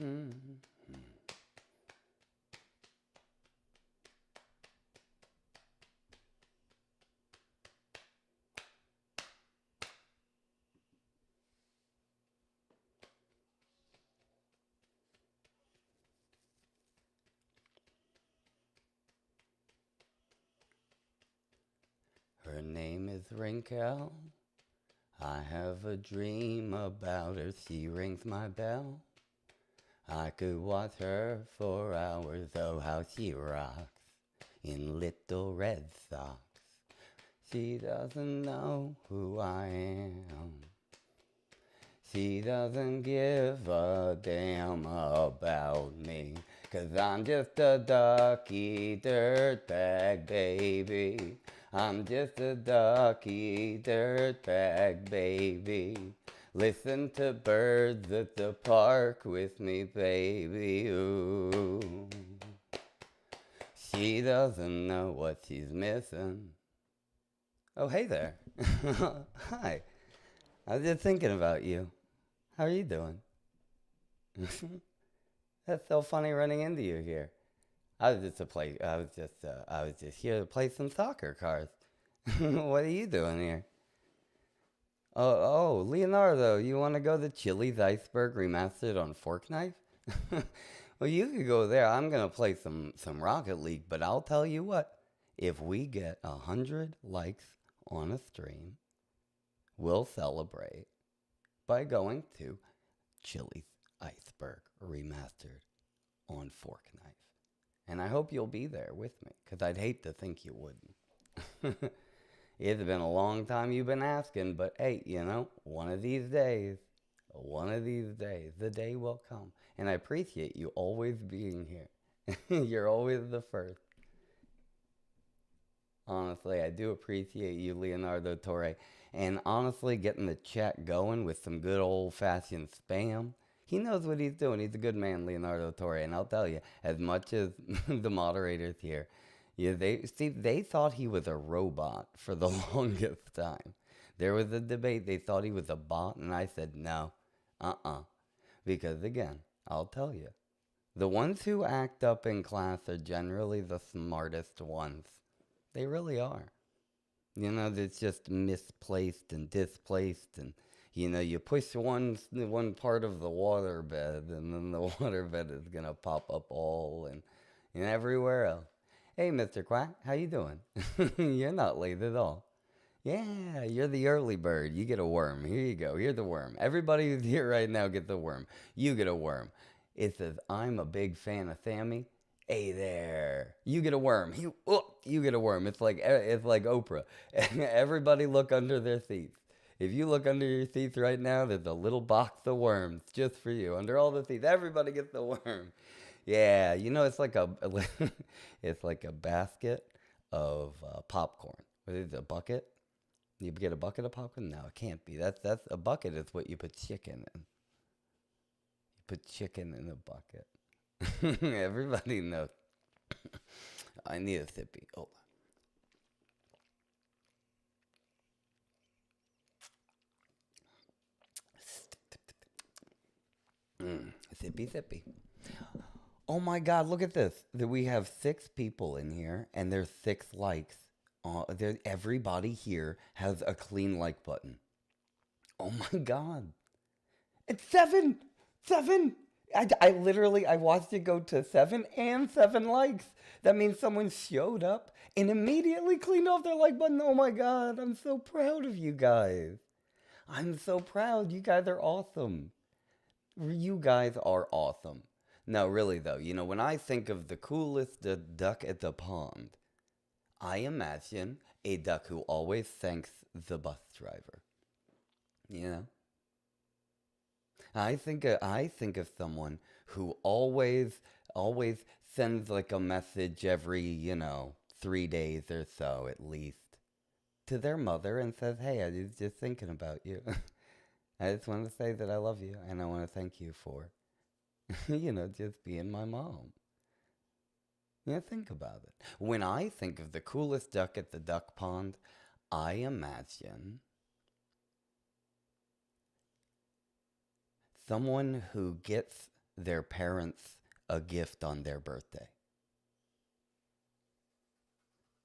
Mm. Her name is Wrinkle. I have a dream about her. She rings my bell. I could watch her for hours. Oh, how she rocks in little red socks. She doesn't know who I am. She doesn't give a damn about me. 'Cause I'm just a ducky dirtbag, baby. I'm just a ducky dirtbag, baby. Listen to birds at the park with me, baby. Ooh. She doesn't know what she's missing. Oh, hey there. Hi. I was just thinking about you. How are you doing? That's so funny running into you here. I was just here to play some soccer cards. What are you doing here? Oh, Leonardo, you want to go to Chili's Iceberg Remastered on Fork Knife? Well, you could go there. I'm gonna play some Rocket League, but I'll tell you what. If we get 100 likes on a stream, we'll celebrate by going to Chili's Iceberg Remastered on Fork Knife. And I hope you'll be there with me, because I'd hate to think you wouldn't. It's been a long time you've been asking, but hey, one of these days, the day will come. And I appreciate you always being here. You're always the first. Honestly, I do appreciate you, Leonardo Torre. And honestly, getting the chat going with some good old fashioned spam. He knows what he's doing. He's a good man, Leonardo Torre. And I'll tell you, as much as the moderators here, yeah, they thought he was a robot for the longest time. There was a debate. They thought he was a bot, and I said no, because again, I'll tell you, the ones who act up in class are generally the smartest ones. They really are. It's just misplaced and displaced, and you push one part of the water bed, and then the water bed is gonna pop up all and everywhere else. Hey, Mr. Quack, how you doing? You're not late at all. Yeah, you're the early bird. You get a worm. Here you go. Here's the worm. Everybody who's here right now gets a worm. You get a worm. It says, I'm a big fan of Sammy. Hey there. You get a worm. You get a worm. It's like Oprah. Everybody look under their seats. If you look under your seats right now, there's a little box of worms just for you. Under all the seats, everybody gets the worm. Yeah, it's like a it's like a basket of popcorn. What is it, a bucket? You get a bucket of popcorn? No, it can't be. That's a bucket is what you put chicken in. You put chicken in a bucket. Everybody knows. I need a sippy. Hold on. Sippy, sippy. Oh my God! Look at this. That we have 6 people in here, and there's 6 likes. Everybody here has a clean like button. Oh my God! It's 7, 7. I literally I watched it go to 7 and 7 likes. That means someone showed up and immediately cleaned off their like button. Oh my God! I'm so proud of you guys. I'm so proud. You guys are awesome. You guys are awesome. No, really though, when I think of the coolest duck at the pond, I imagine a duck who always thanks the bus driver. You know? I think of someone who always sends like a message every, 3 days or so at least to their mother and says, "Hey, I was just thinking about you. I just want to say that I love you and I want to thank you for, just being my mom." Think about it. When I think of the coolest duck at the duck pond, I imagine someone who gets their parents a gift on their birthday?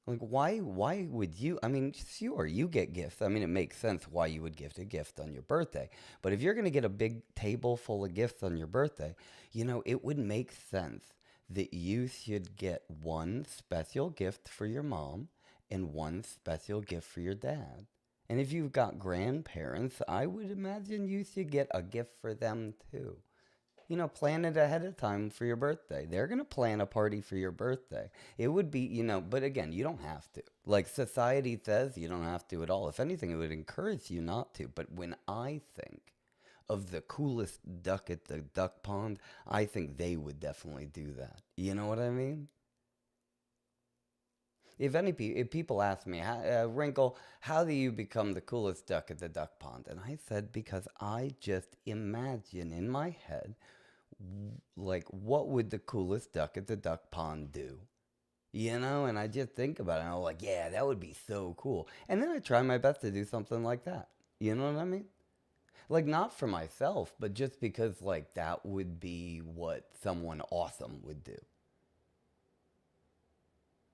Like, why would you? I mean, sure, you get gifts. I mean, it makes sense why you would gift a gift on your birthday. But if you're going to get a big table full of gifts on your birthday, it would make sense that you should get one special gift for your mom and one special gift for your dad. And if you've got grandparents, I would imagine you should get a gift for them too. Plan it ahead of time for your birthday. They're going to plan a party for your birthday. It would be, but again, you don't have to. Like society says, you don't have to at all. If anything, it would encourage you not to. But when I think of the coolest duck at the duck pond, I think they would definitely do that. You know what I mean? If people ask me, Wrinkle, how do you become the coolest duck at the duck pond? And I said, because I just imagine in my head, like, what would the coolest duck at the duck pond do? And I just think about it, and I'm like, yeah, that would be so cool. And then I try my best to do something like that. You know what I mean? Like, not for myself, but just because, like, that would be what someone awesome would do.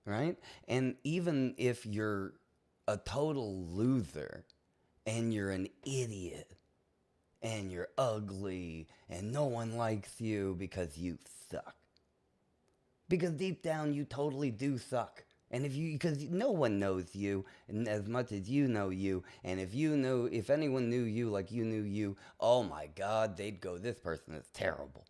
Right? And even if you're a total loser and you're an idiot and you're ugly and no one likes you because you suck. Because deep down you totally do suck. And because no one knows you as much as you know you. And if anyone knew you like you knew you, oh my God, they'd go, this person is terrible.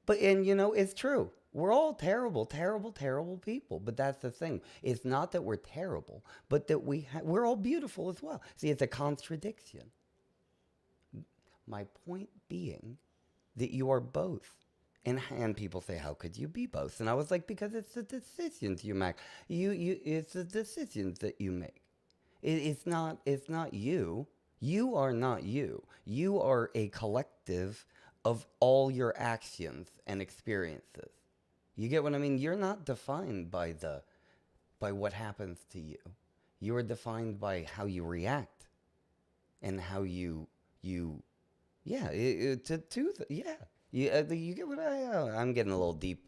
And it's true. We're all terrible, terrible, terrible people. But that's the thing. It's not that we're terrible, but that we're all beautiful as well. See, it's a contradiction. My point being that you are both. And people say, how could you be both? And I was like, because it's the decisions you make. It's the decisions that you make. It's not you. You are not you. You are a collective of all your actions and experiences. You get what I mean? You're not defined by what happens to you. You are defined by how you react and how you yeah, yeah. You get what I'm getting a little deep.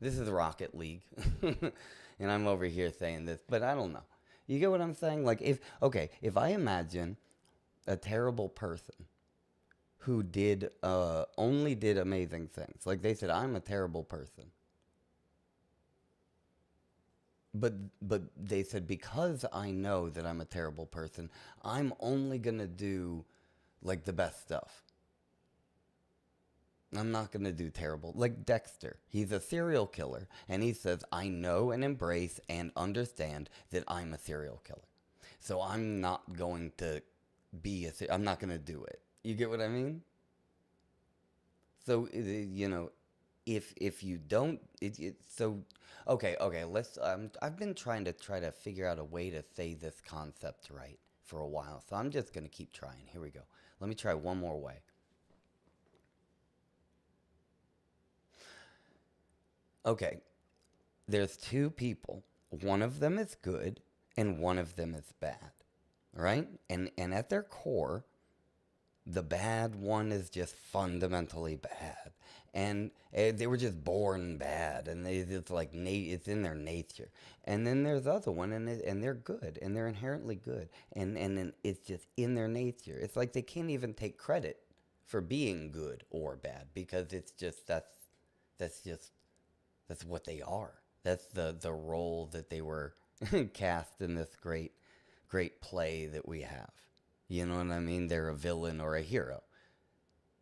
This is Rocket League. And I'm over here saying this, but I don't know. You get what I'm saying? Like, if I imagine a terrible person who only did amazing things. Like they said, I'm a terrible person. But they said, because I know that I'm a terrible person, I'm only going to do like the best stuff. I'm not going to do terrible. Like Dexter, he's a serial killer. And he says, I know and embrace and understand that I'm a serial killer. So I'm not going to I'm not going to do it. You get what I mean? So, if you don't, so, okay, let's, I've been trying to figure out a way to say this concept right for a while. So I'm just going to keep trying. Here we go. Let me try one more way. Okay, there's two people. One of them is good and one of them is bad, right? And at their core, the bad one is just fundamentally bad. And they were just born bad, and it's like it's in their nature. And then there's the other one, and they're good, and they're inherently good, and then it's just in their nature. It's like they can't even take credit for being good or bad, because it's just that's what they are. That's the role that they were cast in this great play that we have. You know what I mean? They're a villain or a hero,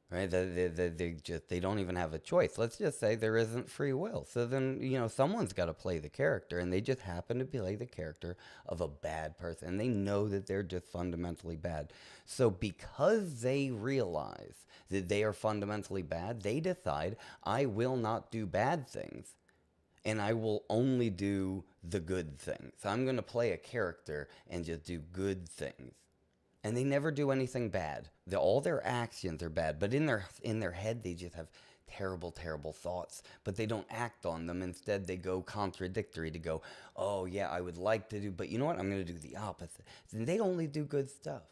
right? They don't even have a choice. Let's just say there isn't free will. So then, someone's got to play the character, and they just happen to play the character of a bad person, and they know that they're just fundamentally bad. So because they realize that they are fundamentally bad, they decide, I will not do bad things, and I will only do the good things. So I'm going to play a character and just do good things. And they never do anything bad. All their actions are bad, but in their head they just have terrible, terrible thoughts, but they don't act on them. Instead, they go contradictory to go, oh yeah, I would like to do, but you know what? I'm going to do the opposite. And they only do good stuff.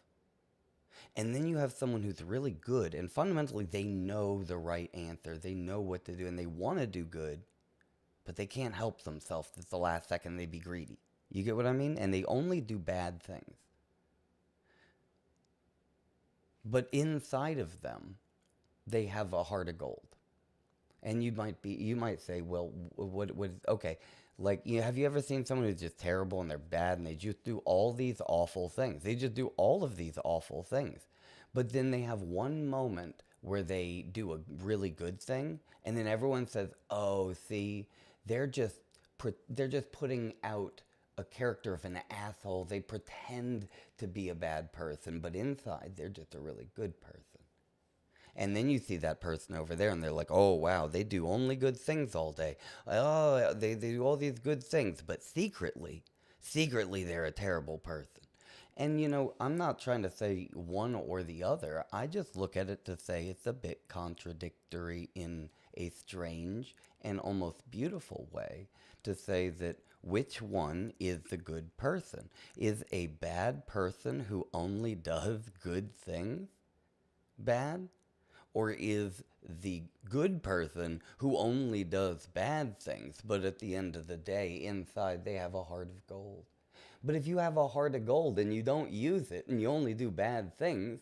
And then you have someone who's really good, and fundamentally they know the right answer. They know what to do, and they want to do good, but they can't help themselves at the last second they be greedy. You get what I mean? And they only do bad things. But inside of them, they have a heart of gold. And you might say, well, okay, like, have you ever seen someone who's just terrible and they're bad and they just do all these awful things? They just do all of these awful things. But then they have one moment where they do a really good thing, and then everyone says, oh, see, they're just, they're just putting out a character of an asshole. They pretend to be a bad person, but inside they're just a really good person. And then you see that person over there and they're like, oh, wow, they do only good things all day. Oh, they do all these good things, but secretly, they're a terrible person. And, I'm not trying to say one or the other. I just look at it to say it's a bit contradictory in a strange and almost beautiful way to say that which one is the good person? Is a bad person who only does good things bad? Or is the good person who only does bad things, but at the end of the day, inside they have a heart of gold? But if you have a heart of gold and you don't use it and you only do bad things,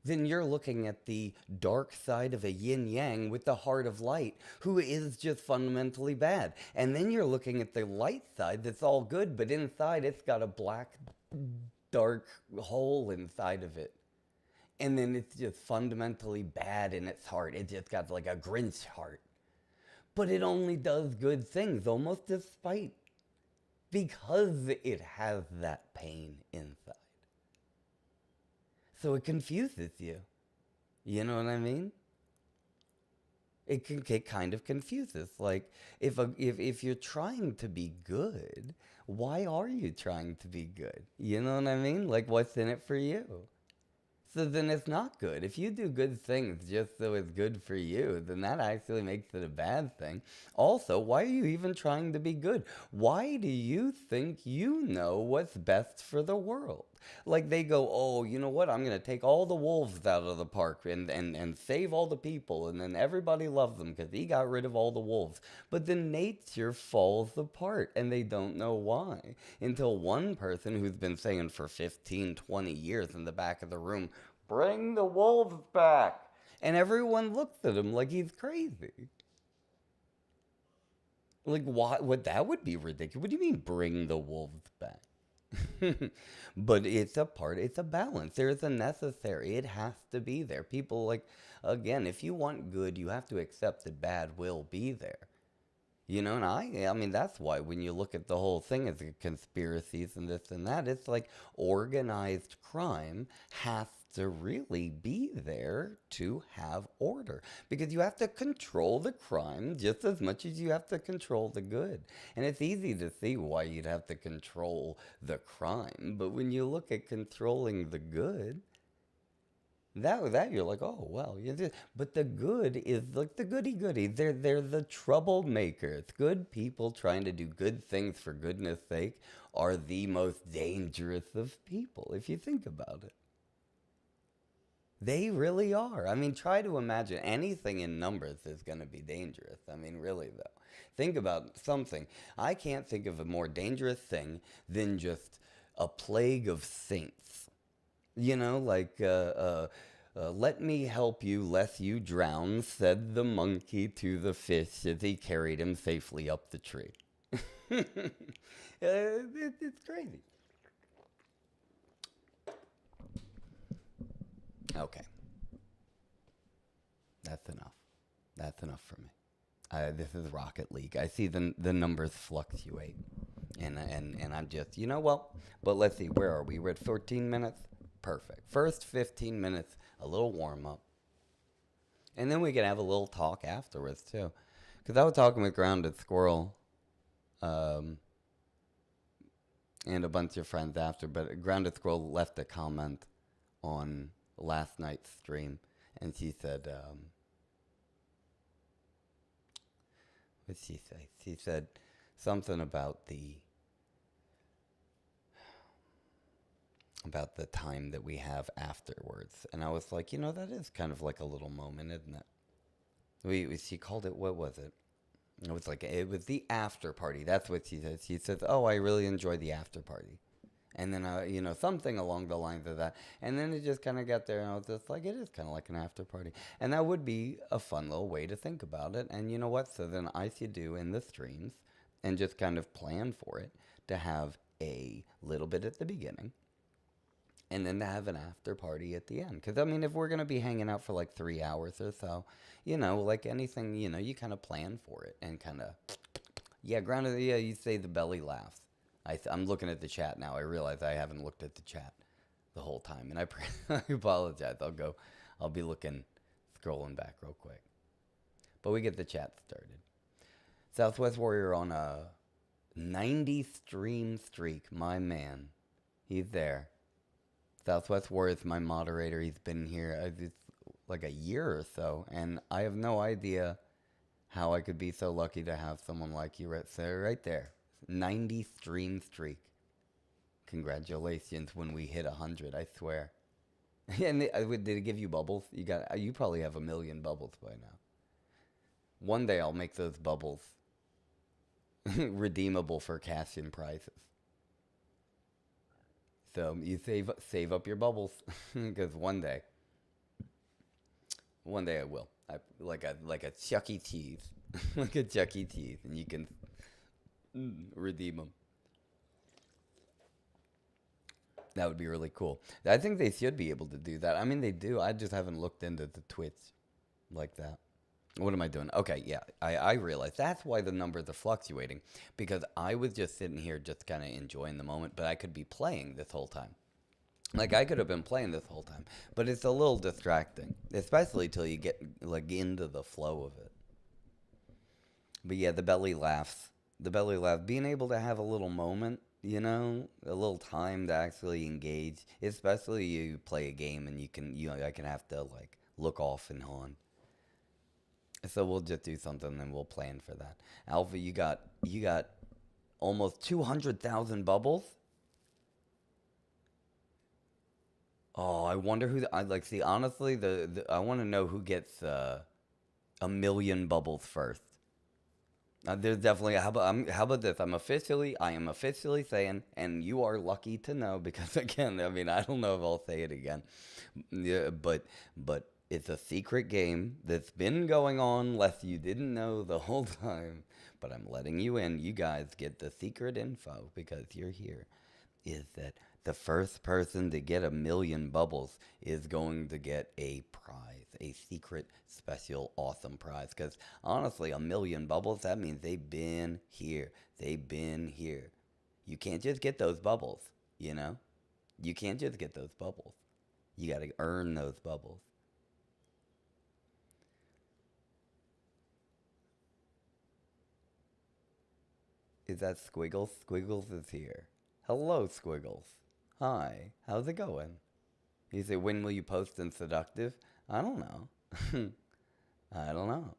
then you're looking at the dark side of a yin yang with the heart of light, who is just fundamentally bad. And then you're looking at the light side that's all good, but inside it's got a black, dark hole inside of it. And then it's just fundamentally bad in its heart. It just got like a Grinch heart. But it only does good things, almost despite, because it has that pain inside. So it confuses you. You know what I mean? It kind of confuses. Like, if you're trying to be good, why are you trying to be good? You know what I mean? Like, what's in it for you? So then it's not good. If you do good things just so it's good for you, then that actually makes it a bad thing. Also, why are you even trying to be good? Why do you think you know what's best for the world? Like, they go, oh, you know what? I'm going to take all the wolves out of the park and save all the people. And then everybody loves them because he got rid of all the wolves. But then nature falls apart and they don't know why. Until one person who's been saying for 15, 20 years in the back of the room, bring the wolves back. And everyone looks at him like he's crazy. Like, why? What? That would be ridiculous. What do you mean, bring the wolves back? But it's a balance. There's a necessary. It has to be there. People, like, again, if you want good, you have to accept that bad will be there. And I mean, that's why when you look at the whole thing as conspiracies and this and that, it's like organized crime has to really be there to have order. Because you have to control the crime just as much as you have to control the good. And it's easy to see why you'd have to control the crime. But when you look at controlling the good, that you're like, oh well, but the good is like the goody goody. They're the troublemakers. Good people trying to do good things for goodness sake are the most dangerous of people, if you think about it. They really are. I mean, try to imagine anything in numbers is going to be dangerous. I mean, really though. Think about something. I can't think of a more dangerous thing than just a plague of saints. Like, let me help you lest you drown, said the monkey to the fish as he carried him safely up the tree. It's crazy. Okay. That's enough. That's enough for me. This is Rocket League. I see the numbers fluctuate. And I'm just, well, but let's see, where are we? We're at 14 minutes? Perfect. First 15 minutes, a little warm up. And then we can have a little talk afterwards, too. Because I was talking with Grounded Squirrel and a bunch of friends after, but Grounded Squirrel left a comment on last night's stream. And she said, what did she say? She said something about about the time that we have afterwards. And I was like, that is kind of like a little moment, isn't it? She called it, what was it? It was the after party. That's what she said. She says, "Oh, I really enjoy the after party." And then, something along the lines of that. And then it just kind of got there, and I was just like, it is kind of like an after party. And that would be a fun little way to think about it. And you know what? So then I should do in the streams and just kind of plan for it to have a little bit at the beginning and then to have an after party at the end. Because, I mean, if we're going to be hanging out for like 3 hours or so, like anything, you kind of plan for it and kind of, yeah, grounded, yeah, you say the belly laughs. I'm looking at the chat now. I realize I haven't looked at the chat the whole time. And I apologize. I'll be scrolling back real quick. But we get the chat started. Southwest Warrior on a 90 stream streak. My man. He's there. Southwest Warrior is my moderator. He's been here like a year or so. And I have no idea how I could be so lucky to have someone like you right there. 90 stream streak. Congratulations when we hit 100, I swear. And did it give you bubbles? You probably have 1,000,000 bubbles by now. One day I'll make those bubbles redeemable for cash-in prizes. So you save up your bubbles because one day I will. Like a Chuck E. Cheese, like a Chuck E. Cheese, and you can redeem them. That would be really cool. I think they should be able to do that. I mean, they do. I just haven't looked into the Twitch like that. What am I doing? Okay, yeah, I realize that's why the numbers are fluctuating, because I was just sitting here just kind of enjoying the moment, but I could be playing this whole time. Like, I could have been playing this whole time, but it's a little distracting, especially till you get, like, into the flow of it. But yeah, the belly laughs. The belly laugh. Being able to have a little moment, a little time to actually engage, especially you play a game and I can have to, like, look off and on. So we'll just do something and we'll plan for that. Alpha, you got almost 200,000 bubbles. Oh, I wonder who. See, honestly, I want to know who gets 1,000,000 bubbles first. There's definitely. How about this? I am officially saying, and you are lucky to know because again, I mean, I don't know if I'll say it again. Yeah, but it's a secret game that's been going on, lest you didn't know the whole time. But I'm letting you in. You guys get the secret info because you're here. Is that the first person to get 1,000,000 bubbles is going to get a prize, a secret, special, awesome prize. Because honestly, 1,000,000 bubbles, that means they've been here. They've been here. You can't just get those bubbles, You can't just get those bubbles. You got to earn those bubbles. Is that Squiggles? Squiggles is here. Hello, Squiggles. Hi, how's it going? You say, when will you post in Seductive? I don't know. I don't know.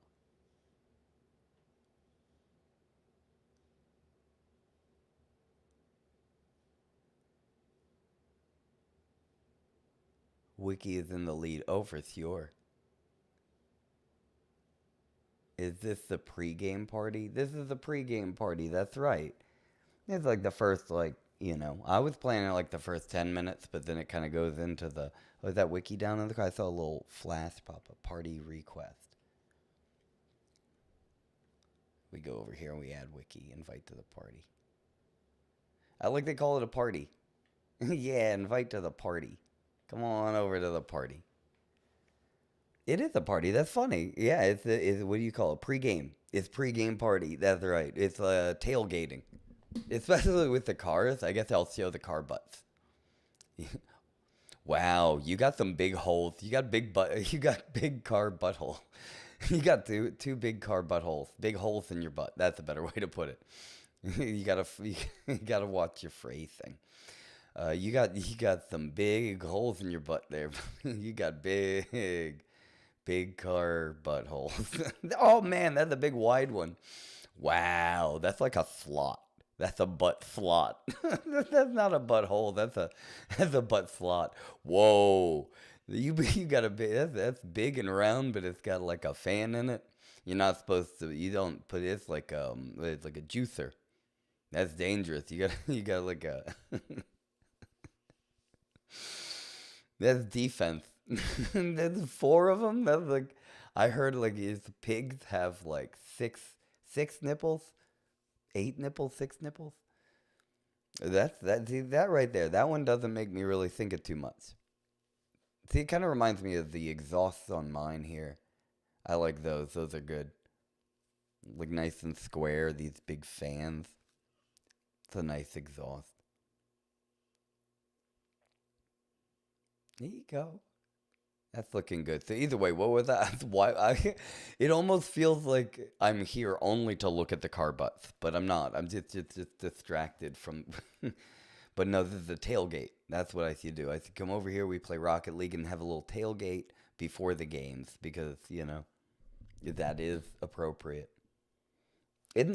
Wiki is in the lead. Oh, for sure. Is this the pregame party? This is the pregame party, that's right. It's like the first, I was playing like the first 10 minutes, but then it kind of goes into is that Wiki down in the car? I saw a little flash pop up, party request. We go over here and we add Wiki, invite to the party. I like they call it a party. Yeah, invite to the party. Come on over to the party. It is a party. That's funny. Yeah, it's what do you call it? Pre-game. It's pre-game party. That's right. It's tailgating. Especially with the cars. I guess I'll show the car butts. Wow, you got some big holes. You got big butt. You got big car butthole. You got two big car buttholes. Big holes in your butt. That's a better way to put it. you gotta watch your phrasing. You got some big holes in your butt there. You got big car buttholes. Oh man, that's a big wide one. Wow, that's like a slot. That's a butt slot. That's not a butthole. That's a butt slot. Whoa. You got a big that's big and round, but it's got like a fan in it. You're not supposed to. You don't put it's like a juicer. That's dangerous. You got you got like a that's defense. There's four of them. That's like I heard like is pigs have like six nipples, eight nipples, six nipples. See, that right there. That one doesn't make me really think it too much. See, it kind of reminds me of the exhausts on mine here. I like those. Those are good. Look nice and square. These big fans. It's a nice exhaust. There you go. That's looking good. So either way, what was that? Why it almost feels like I'm here only to look at the car butts, but I'm not. I'm just distracted from. But no, this is the tailgate. That's what I see you do. I see come over here. We play Rocket League and have a little tailgate before the games because that is appropriate.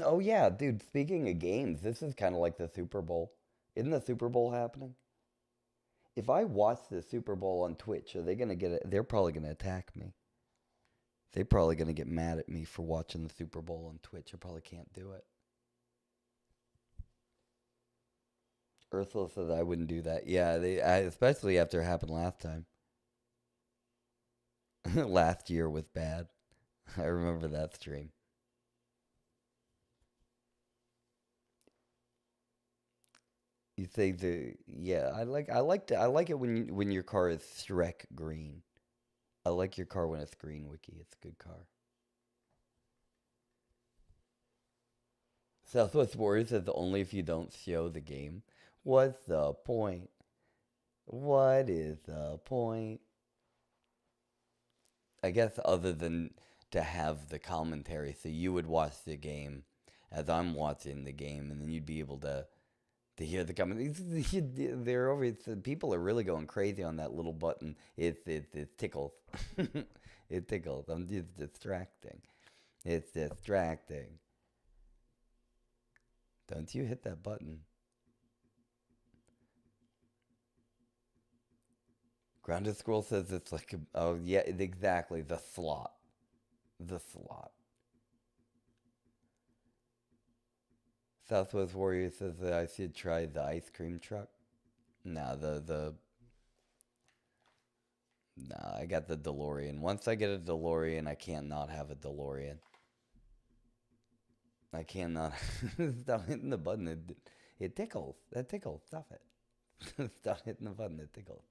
Oh yeah, dude. Speaking of games, this is kind of like the Super Bowl. Isn't the Super Bowl happening? If I watch the Super Bowl on Twitch, are they gonna get it? They're probably gonna attack me. They're probably gonna get mad at me for watching the Super Bowl on Twitch. I probably can't do it. Ursula says I wouldn't do that. Yeah, especially after it happened last time. Last year was bad. I remember that stream. You say yeah, I like it when your car is Shrek green. I like your car when it's green, Wiki. It's a good car. Southwest Warriors says only if you don't show the game. What's the point? What is the point? I guess other than to have the commentary, so you would watch the game as I'm watching the game, and then you'd be able to hear the comment. They're over. People are really going crazy on that little button. It tickles. It tickles. I'm just distracting. It's distracting. Don't you hit that button. Grounded Scroll says it's like oh yeah, exactly, the slot. The slot. Southwest Warrior says that I should try the ice cream truck. No, the no, I got the DeLorean. Once I get a DeLorean, I can't not have a DeLorean. I cannot stop hitting the button. It tickles. That tickles. Stop it. Stop hitting the button. It tickles.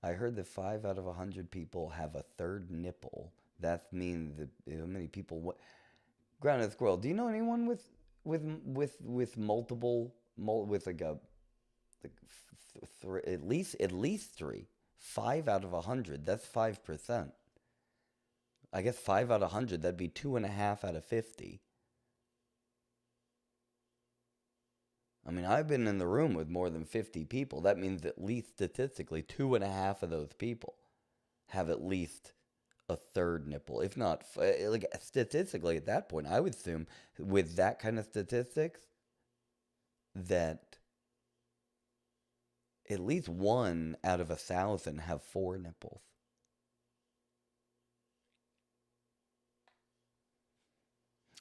I heard that 5 out of 100 people have a third nipple. That means that how many people? What? Grounded Squirrel. Do you know anyone with multiple with like a like at least three? 5 out of 100. That's 5%. I guess 5 out of 100. That'd be 2.5 out of 50. I mean, I've been in the room with more than 50 people. That means at least statistically, 2.5 of those people have at least a third nipple. If not, like statistically at that point, I would assume with that kind of statistics that at least 1 out of 1,000 have 4 nipples.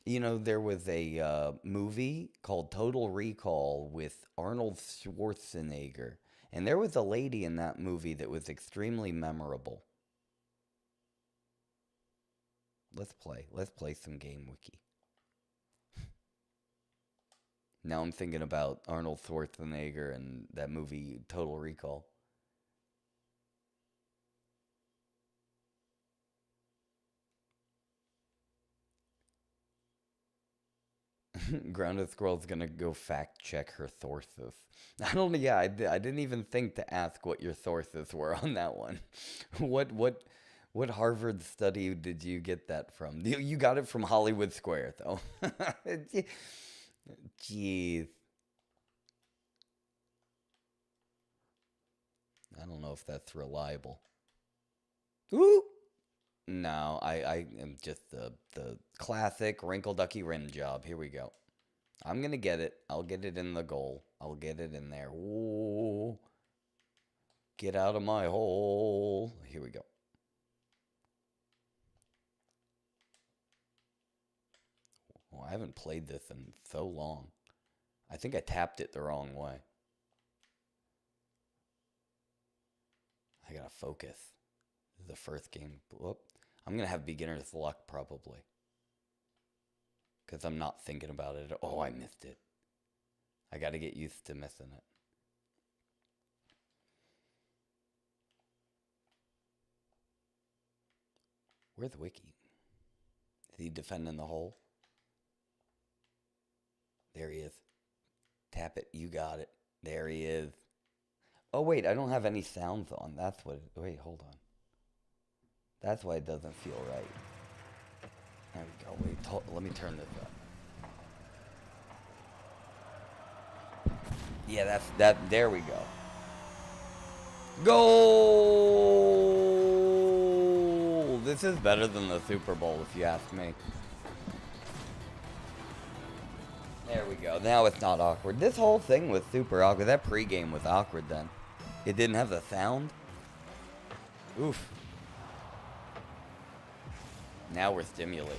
There was a movie called Total Recall with Arnold Schwarzenegger. And there was a lady in that movie that was extremely memorable. Let's play. Let's play some Game Wiki. Now I'm thinking about Arnold Schwarzenegger and that movie Total Recall. Grounded Squirrel's gonna go fact check her sources. I don't. Yeah, I didn't even think to ask what your sources were on that one. What Harvard study did you get that from? You got it from Hollywood Square, though. Jeez. I don't know if that's reliable. Ooh. No, I am just the classic Wrinkle Ducky rim job. Here we go. I'm gonna get it. I'll get it in the goal. I'll get it in there. Ooh. Get out of my hole. Here we go. Oh, I haven't played this in so long. I think I tapped it the wrong way. I gotta focus. This is the first game. Whoop. I'm gonna have beginner's luck probably. Because I'm not thinking about it. Oh, I missed it. I gotta get used to missing it. Where's Wiki? Is he defending the hole? There he is. Tap it. You got it. There he is. Oh, wait. I don't have any sounds on. That's what... Wait, hold on. That's why it doesn't feel right. There we go. Wait, let me turn this up. Yeah, there we go. Goal! This is better than the Super Bowl, if you ask me. There we go. Now it's not awkward. This whole thing was super awkward. That pregame was awkward then. It didn't have the sound. Oof. Now we're stimulated.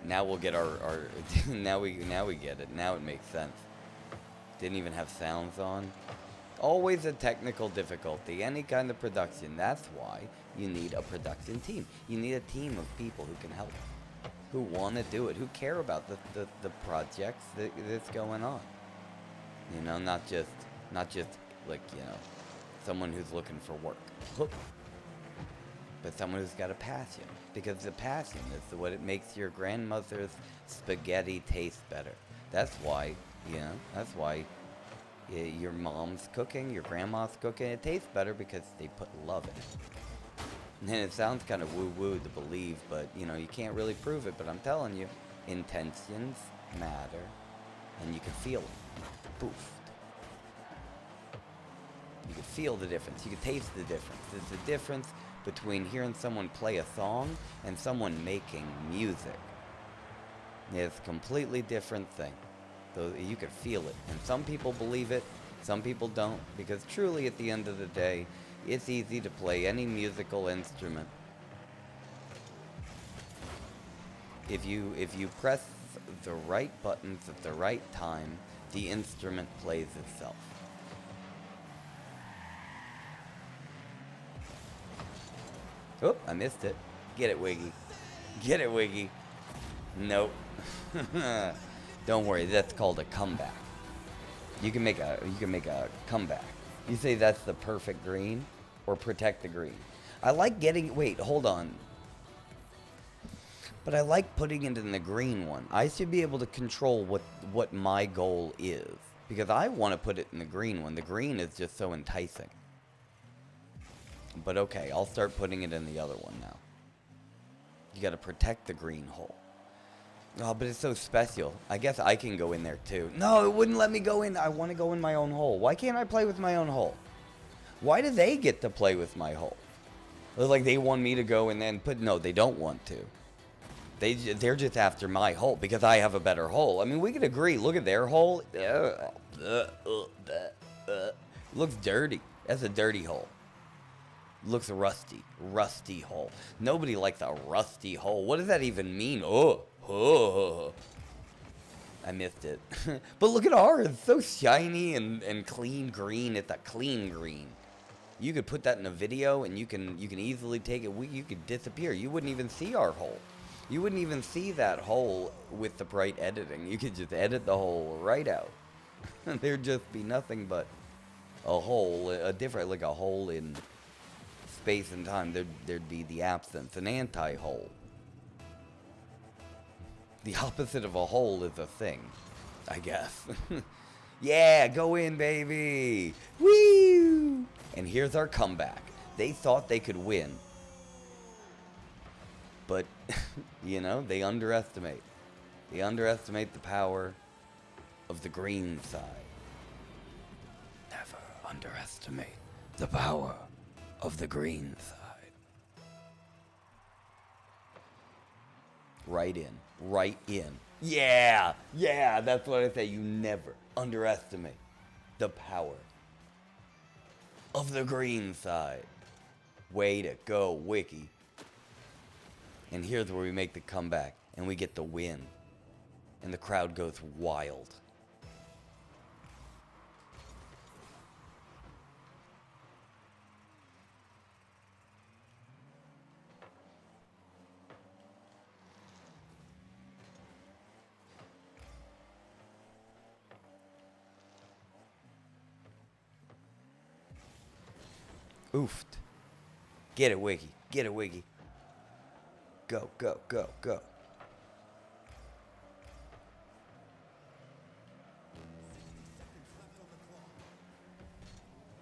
Now we'll get our now we get it. Now it makes sense. Didn't even have sounds on. Always a technical difficulty. Any kind of production. That's why you need a production team. You need a team of people who can help, who want to do it, who care about the projects that's going on. You know, not just like, you know, someone who's looking for work. But someone who's got a passion. Because the passion is what it makes your grandmother's spaghetti taste better. That's why, you know, that's why your mom's cooking, your grandma's cooking, it tastes better because they put love in it. And it sounds kind of woo-woo to believe, but, you know, you can't really prove it. But I'm telling you, intentions matter, and you can feel it. Poof. You can feel the difference. You can taste the difference. There's a difference between hearing someone play a song and someone making music. It's a completely different thing. So you can feel it. And some people believe it, some people don't, because truly at the end of the day, it's easy to play any musical instrument. If you press the right buttons at the right time, the instrument plays itself. Oh, I missed it. Get it, Wiggy. Get it, Wiggy. Nope. Don't worry, that's called a comeback. You can make a comeback. You say that's the perfect green, or protect the green. I like getting, wait, hold on. But I like putting it in the green one. I should be able to control what my goal is. Because I want to put it in the green one. The green is just so enticing. But okay, I'll start putting it in the other one now. You gotta protect the green hole. Oh, but it's so special. I guess I can go in there too. No, it wouldn't let me go in. I want to go in my own hole. Why can't I play with my own hole? Why do they get to play with my hole? It's like they want me to go and then put... No, they don't want to. They're just after my hole because I have a better hole. I mean, we could agree. Look at their hole. Looks dirty. That's a dirty hole. Looks rusty. Rusty hole. Nobody likes a rusty hole. What does that even mean? Oh. I missed it. But look at ours. It's so shiny and clean green. It's a clean green. You could put that in a video and you can easily take it. You could disappear. You wouldn't even see our hole. You wouldn't even see that hole with the bright editing. You could just edit the hole right out. There'd just be nothing but a hole, like a hole in space and time. There'd be the absence, an anti-hole. The opposite of a hole is a thing, I guess. Yeah, go in, baby. Woo! And here's our comeback. They thought they could win. But, you know, they underestimate. They underestimate the power of the green side. Never underestimate the power of the green side. Right in. Right in. Yeah! Yeah! That's what I say. You never underestimate the power of the green side. Way to go, Wiki. And here's where we make the comeback. And we get the win. And the crowd goes wild. Oofed. Get it, Wiggy. Get it, Wiggy. Go, go, go, go.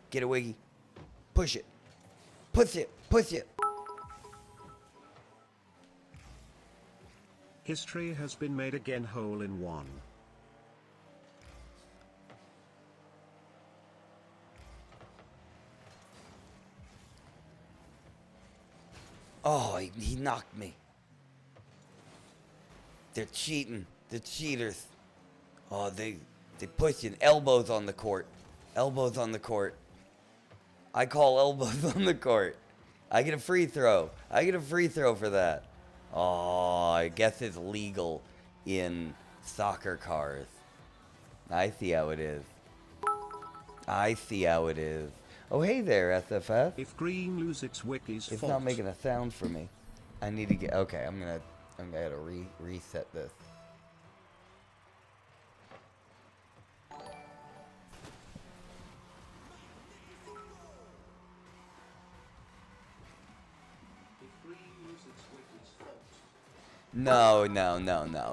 Get it, Wiggy. Push it. Push it. Push it. History has been made again, hole in one. Oh, he knocked me. They're cheating. They're cheaters. Oh, they pushing. Elbows on the court. Elbows on the court. I call elbows on the court. I get a free throw. I get a free throw for that. Oh, I guess it's legal in soccer cars. I see how it is. I see how it is. Oh, hey there, SFS. If green loses its Wiki's It's fault. not making a sound for me. I need to get. Okay, I'm gonna reset this. No.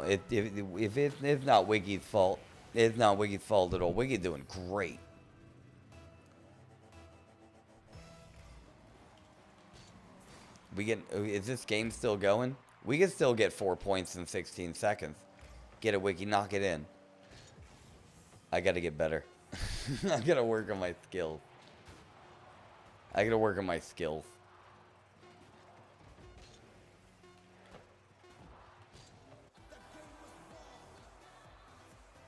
If it's not Wiki's fault, it's not Wiki's fault at all. Wiki's doing great. Is this game still going? We can still get 4 points in 16 seconds. Get it, Wiki. Knock it in. I gotta get better. I gotta work on my skills. I gotta work on my skills.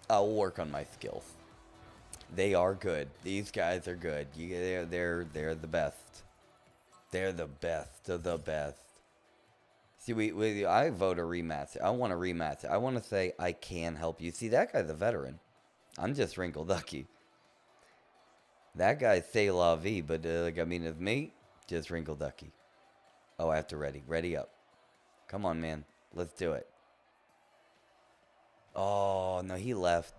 I'll work on my skills. They are good. These guys are good. They're the best. They're the best of the best. See, I vote a rematch. I want a rematch. I want to say I can help you. See, that guy's a veteran. I'm just Wrinkle Ducky. That guy's c'est la vie, but it's me, just Wrinkle Ducky. Oh, I have to ready up. Come on, man. Let's do it. Oh, no, he left.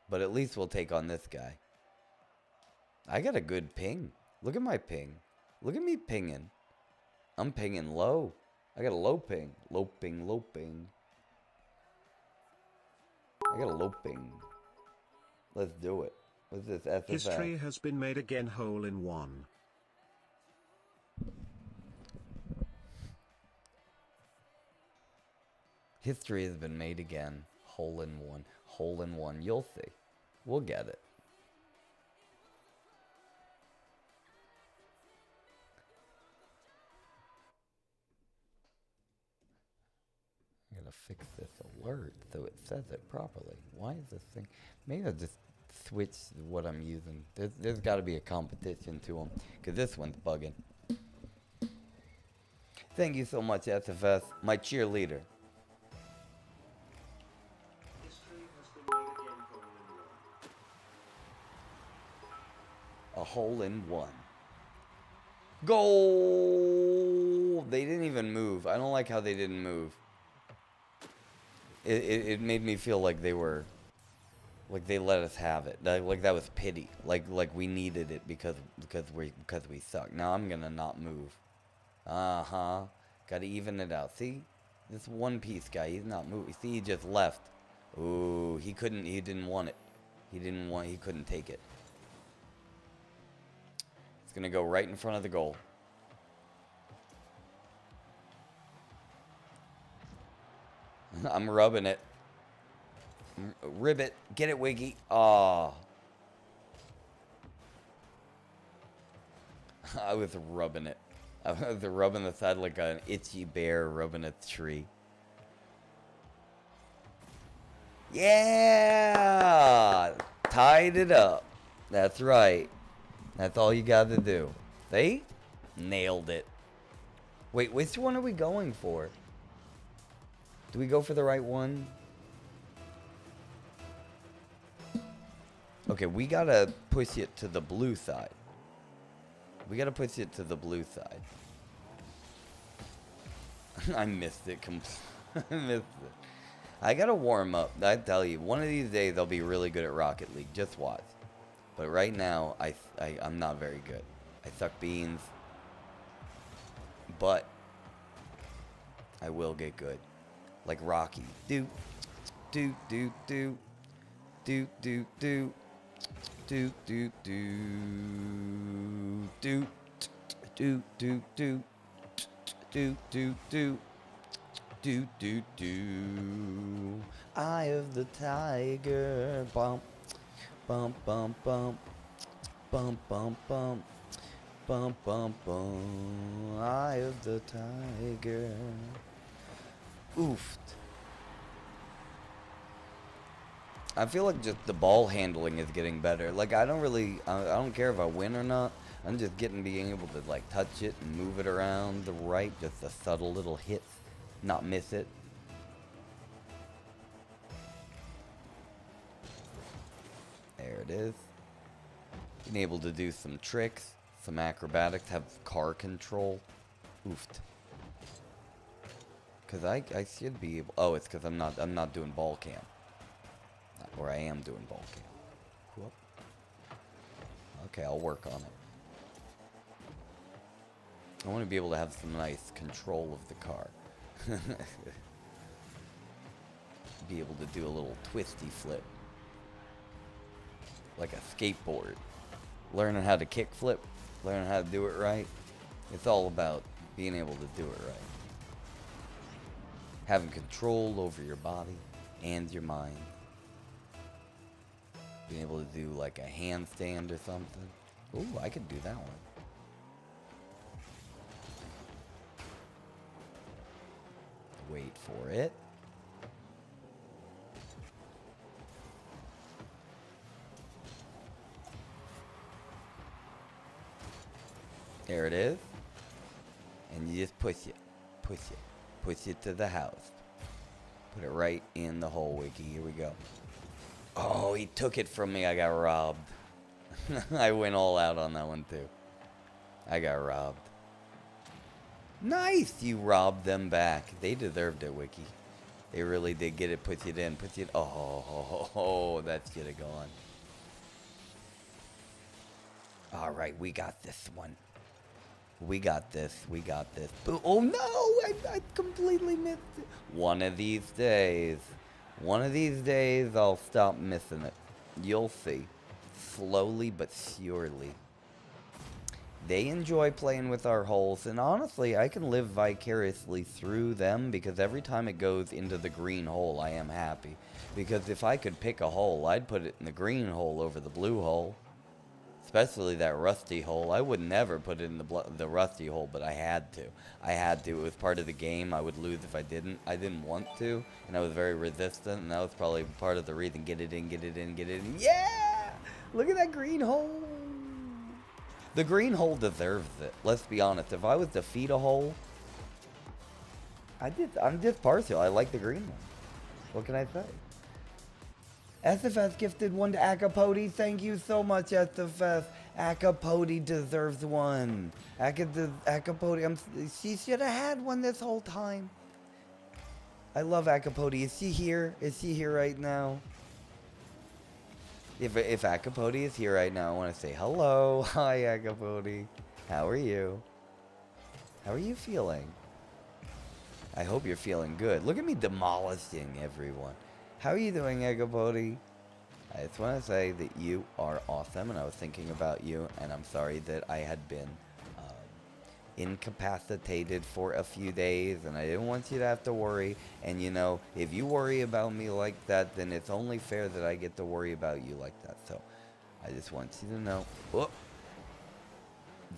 But at least we'll take on this guy. I got a good ping. Look at my ping. Look at me pinging. I'm pinging low. I got a low ping. Low ping, low ping. I got a low ping. Let's do it. What's this? SFS? History has been made again, hole in one. History has been made again. Hole in one. Hole in one. You'll see. We'll get it. I gotta fix this alert so it says it properly. Why is this thing? Maybe I'll just switch what I'm using. There's got to be a competition to them because this one's bugging. Thank you so much, SFS, my cheerleader. A hole in one. Goal! They didn't even move. I don't like how they didn't move. It made me feel like they were, like they let us have it. Like that was pity. Like we needed it because we suck. Now I'm gonna not move. Gotta even it out. See, this One Piece guy, he's not moving. See, he just left. Ooh, he couldn't. He didn't want it. He couldn't take it. It's gonna go right in front of the goal. I'm rubbing it. Ribbit. Get it, Wiggy. Aw. I was rubbing it. I was rubbing the side like an itchy bear rubbing a tree. Yeah! Tied it up. That's right. That's all you got to do. See? Nailed it. Wait, which one are we going for? Do we go for the right one? Okay, we gotta push it to the blue side. We gotta push it to the blue side. I missed it. I missed it. I gotta warm up. I tell you, one of these days I'll be really good at Rocket League. Just watch. But right now, I'm not very good. I suck beans. But I will get good. Like Rocky. Do, do, do, do. Do, do, do. Do, do, do. Do, do, do, do. Do, do, do. Do, do, do. Eye of the tiger. Bump, bump, bump, bump. Bump, bump, bump. Bump, bump, bump. Eye of the tiger. Oofed. I feel like just the ball handling is getting better. Like, I don't care if I win or not. I'm just being able to, like, touch it and move it around the right. Just the subtle little hits. Not miss it. There it is. Being able to do some tricks, some acrobatics, have car control. Oofed. Cause I should be able. Oh, it's because I'm not doing ball cam. Or I am doing ball cam. Whoop. Okay, I'll work on it. I want to be able to have some nice control of the car. Be able to do a little twisty flip. Like a skateboard. Learning how to kick flip. Learning how to do it right. It's all about being able to do it right. Having control over your body and your mind. Being able to do like a handstand or something. Ooh, I could do that one. Wait for it. There it is. And you just push it. Push it. Push it to the house. Put it right in the hole, Wiki. Here we go. Oh, he took it from me. I got robbed. I went all out on that one, too. I got robbed. Nice! You robbed them back. They deserved it, Wiki. They really did get it. Push it in. Push it. Oh, that should have gone. All right, we got this one. We got this. We got this. Oh, no! I completely missed it. One of these days. One of these days, I'll stop missing it. You'll see. Slowly but surely. They enjoy playing with our holes, and honestly, I can live vicariously through them because every time it goes into the green hole, I am happy. Because if I could pick a hole, I'd put it in the green hole over the blue hole. Especially that rusty hole. I would never put it in the rusty hole, but I had to. I had to. It was part of the game. I would lose if I didn't. I didn't want to, and I was very resistant, and that was probably part of the reason. Get it in, get it in, get it in. Yeah! Look at that green hole. The green hole deserves it. Let's be honest. If I was to feed a hole, I'm just partial. I like the green one. What can I say? SFS gifted one to Acapody. Thank you so much, SFS. Acapody deserves one. Acapody, she should have had one this whole time. I love Acapody. Is she here? Is she here right now? If Acapody is here right now, I want to say hello. Hi, Acapody. How are you? How are you feeling? I hope you're feeling good. Look at me demolishing everyone. How are you doing, Acapody? I just want to say that you are awesome, and I was thinking about you, and I'm sorry that I had been incapacitated for a few days, and I didn't want you to have to worry. And you know, if you worry about me like that, then it's only fair that I get to worry about you like that. So I just want you to know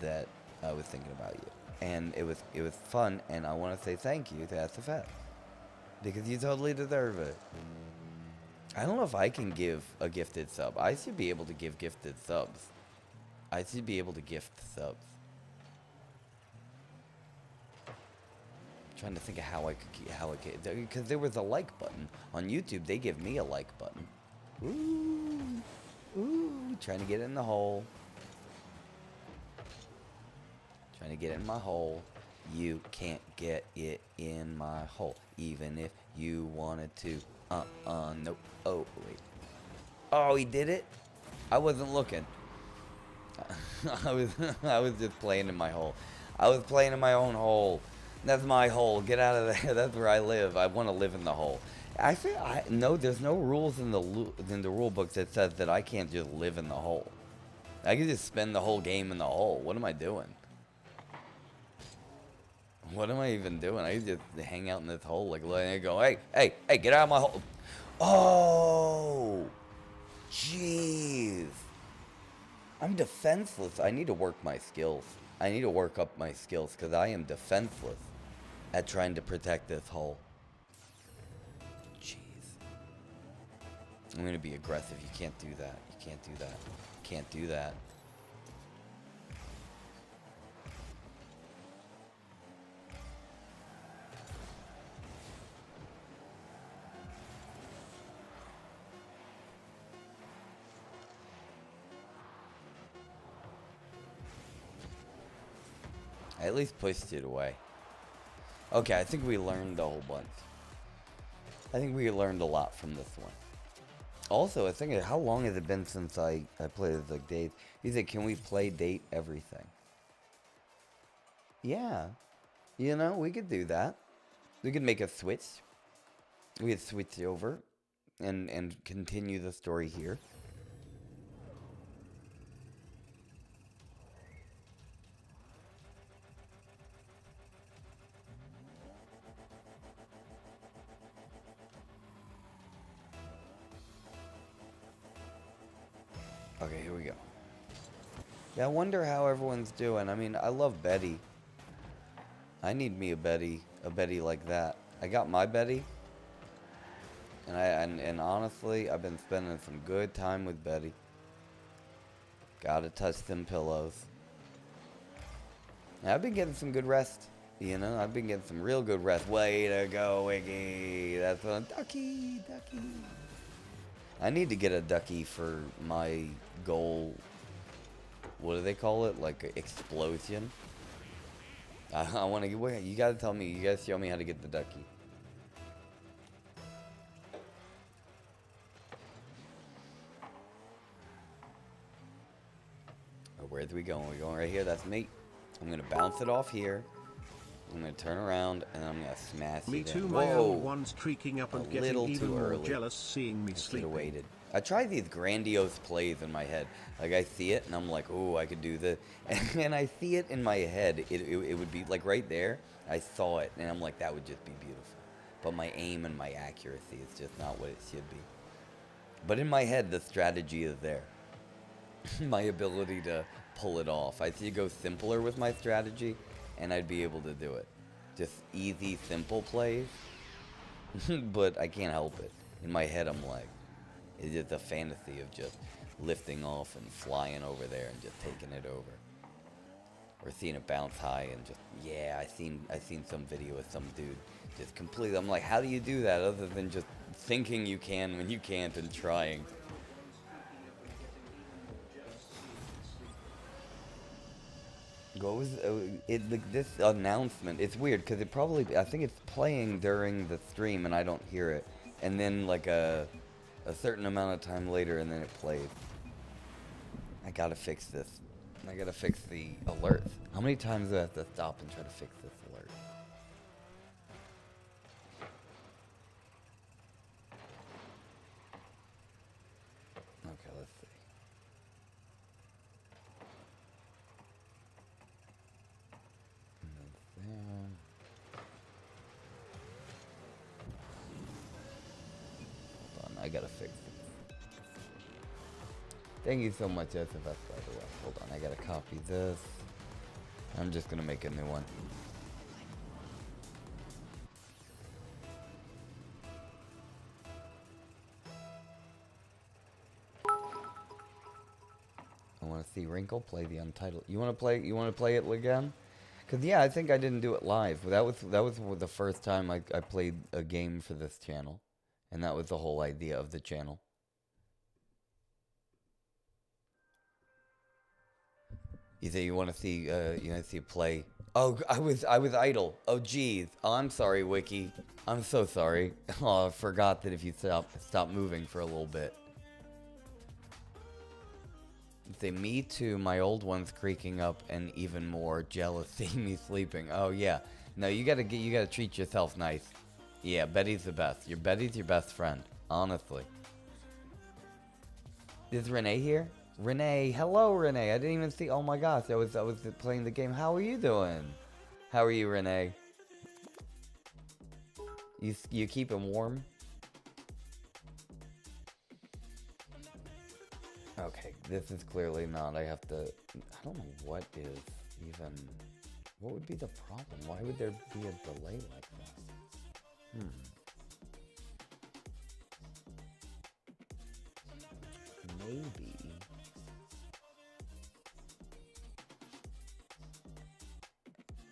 that I was thinking about you, and it was fun, and I want to say thank you to SFS because you totally deserve it. I don't know if I can give a gifted sub. I should be able to give gifted subs. I should be able to gift subs. Trying to think of how I could, because there was a like button on YouTube. They give me a like button. Ooh, trying to get in the hole. Trying to get in my hole. You can't get it in my hole, even if you wanted to. Nope. Oh, wait. Oh, he did it? I wasn't looking. I was just playing in my hole. I was playing in my own hole. That's my hole. Get out of there. That's where I live. I want to live in the hole. No, there's no rules in the rule book that says that I can't just live in the hole. I can just spend the whole game in the hole. What am I doing? What am I even doing? I just hang out in this hole, like letting it go. Hey, get out of my hole. Oh, jeez. I'm defenseless. I need to work my skills. I need to work up my skills because I am defenseless at trying to protect this hole. Jeez. I'm going to be aggressive. You can't do that. You can't do that. You can't do that. I at least pushed it away. Okay, I think we learned a whole bunch. I think we learned a lot from this one. Also, I think, how long has it been since I played this, like, Dave? He said, can we play date everything? Yeah. You know, we could do that. We could make a switch. We could switch over and continue the story here. Okay, here we go. Yeah, I wonder how everyone's doing. I mean, I love Betty. I need me a Betty like that. I got my Betty, and honestly, I've been spending some good time with Betty. Gotta touch them pillows. And I've been getting some good rest. You know, I've been getting some real good rest. Way to go, Wiggy. That's a ducky. I need to get a ducky for my goal. What do they call it? Like explosion. I want to get. You gotta tell me. You guys show me how to get the ducky. Oh, where's we going? We're going right here. That's me. I'm gonna bounce it off here. I'm gonna turn around and I'm gonna smash it. Me too. In. My Whoa. old one's creaking up and getting even more jealous seeing me sleeping. Waited. I try these grandiose plays in my head. Like I see it and I'm like, oh, I could do this. And I see it in my head. It would be like right there. I saw it and I'm like, that would just be beautiful. But my aim and my accuracy is just not what it should be. But in my head, the strategy is there. My ability to pull it off. I should go simpler with my strategy and I'd be able to do it. Just easy, simple plays. But I can't help it. In my head, I'm like, it's just a fantasy of just lifting off and flying over there and just taking it over. Or seeing it bounce high and just, yeah, I seen some video of some dude just completely, I'm like, how do you do that other than just thinking you can when you can't and trying? What was this announcement? It's weird because it probably, I think it's playing during the stream and I don't hear it. And then like a certain amount of time later and then it plays. I gotta fix this. I gotta fix the alerts. How many times do I have to stop and try to fix this alert? Okay, let's see. Hold on, I gotta fix it. Thank you so much, SFS, by the way. Hold on, I gotta copy this. I'm just gonna make a new one. I want to see Wrinkle play the Untitled. You want to play? You want to play it again? Cause yeah, I think I didn't do it live. That was the first time I played a game for this channel, and that was the whole idea of the channel. You say you want to see a play? Oh, I was idle. Oh geez. Oh, I'm sorry, Wiki. I'm so sorry. Oh, I forgot that if you stop moving for a little bit. Say me too. My old one's creaking up, and even more jealous seeing me sleeping. Oh yeah. No, you gotta treat yourself nice. Yeah, Betty's the best. Betty's your best friend. Honestly. Is Renee here? Renee, hello Renee. I didn't even see. Oh my gosh, I was playing the game. How are you doing? How are you, Renee? You keep him warm? Okay, this is clearly not. I don't know what is even. What would be the problem? Why would there be a delay like that? Maybe.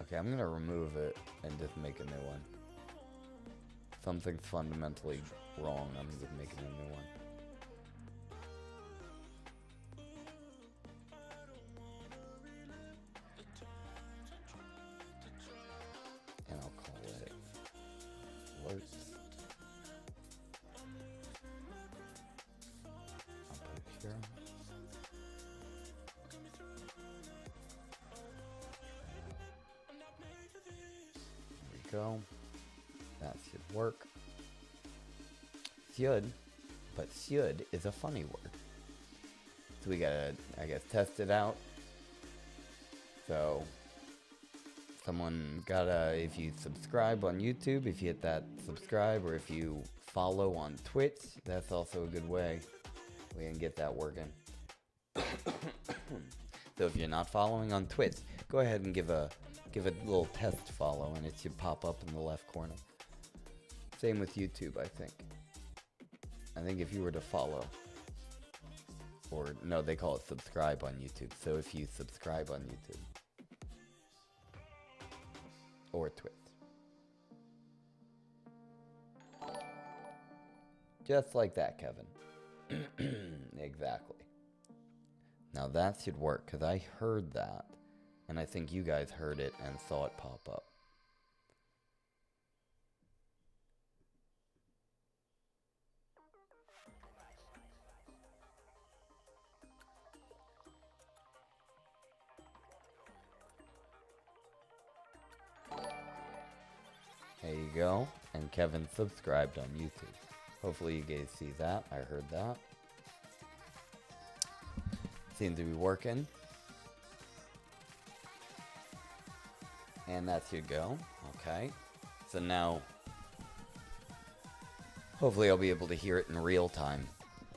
Okay, I'm gonna remove it and just make a new one. Something's fundamentally wrong. I'm just making a new one. And I'll call it floats. I'll put it here. There we go. That should work. Should, but should is a funny word. So we gotta, I guess, test it out. So, someone gotta, if you subscribe on YouTube, if you hit that subscribe, or if you follow on Twitch, that's also a good way we can get that working. So if you're not following on Twitch, go ahead and give a little test follow, and it should pop up in the left corner. Same with YouTube, I think. I think if you were to follow, or no, they call it subscribe on YouTube. So if you subscribe on YouTube or Twitch, just like that, Kevin. Exactly. Now that should work, because I heard that, and I think you guys heard it and saw it pop up. There you go. And Kevin subscribed on YouTube. Hopefully you guys see that. I heard that. Seems to be working. And that should go. Okay. So now, hopefully I'll be able to hear it in real time.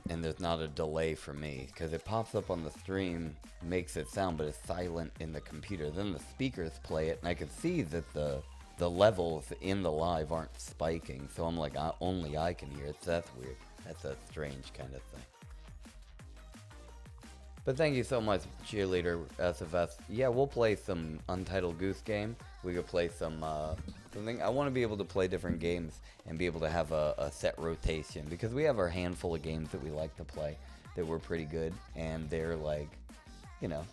And there's not a delay for me. Because it pops up on the stream, makes it sound, but it's silent in the computer. Then the speakers play it, and I can see that the levels in the live aren't spiking. So I'm like, only I can hear it. So that's weird. That's a strange kind of thing. But thank you so much, Cheerleader SFS. Yeah, we'll play some Untitled Goose Game. We could play some, something. I want to be able to play different games and be able to have a set rotation. Because we have our handful of games that we like to play that were pretty good. And they're like, you know.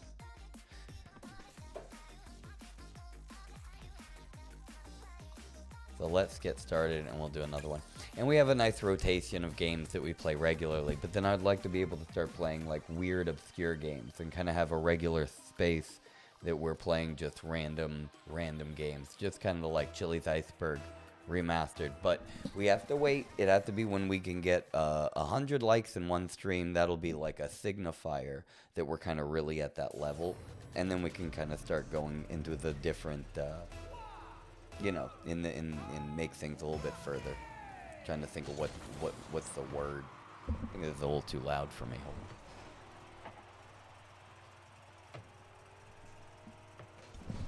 So let's get started and we'll do another one. And we have a nice rotation of games that we play regularly, but then I'd like to be able to start playing like weird, obscure games and kind of have a regular space that we're playing just random games. Just kind of like Chili's Iceberg remastered. But we have to wait. It has to be when we can get 100 likes in one stream. That'll be like a signifier that we're kind of really at that level. And then we can kind of start going into the different... you know, in make things a little bit further. Trying to think of what's the word. I think it's a little too loud for me. Hold on.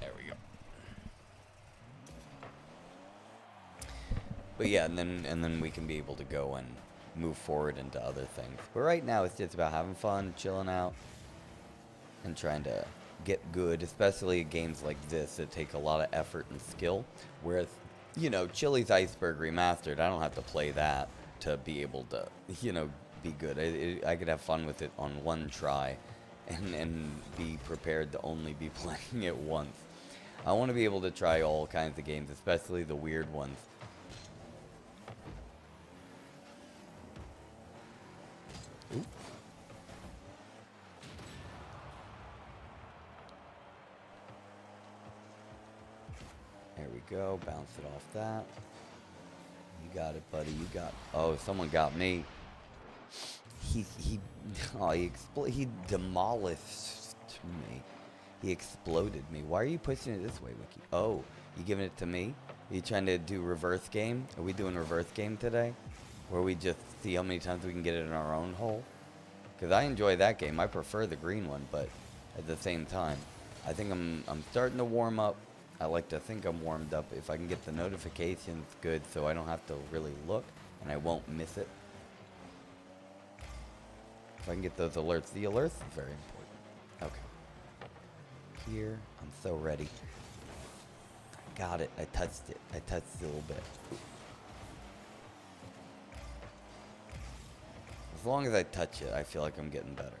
But yeah, and then we can be able to go and move forward into other things. But right now it's just about having fun, chilling out, and trying to get good, especially games like this that take a lot of effort and skill. Whereas, you know, Chili's Iceberg Remastered, I don't have to play that to be able to, you know, be good. I could have fun with it on one try and be prepared to only be playing it once. I want to be able to try all kinds of games, especially the weird ones. Ooh. There we go. Bounce it off that. You got it, buddy. You got. Oh, someone got me. He demolished me. He exploded me. Why are you pushing it this way, Wiki? Oh, you giving it to me? Are you trying to do reverse game? Are we doing reverse game today? Where we just see how many times we can get it in our own hole? Because I enjoy that game. I prefer the green one, but at the same time, I think I'm starting to warm up. I like to think I'm warmed up. If I can get the notifications good so I don't have to really look and I won't miss it. If I can get those alerts. The alerts is very important. Okay. Here. I'm so ready. I got it. I touched it. I touched it a little bit. As long as I touch it, I feel like I'm getting better.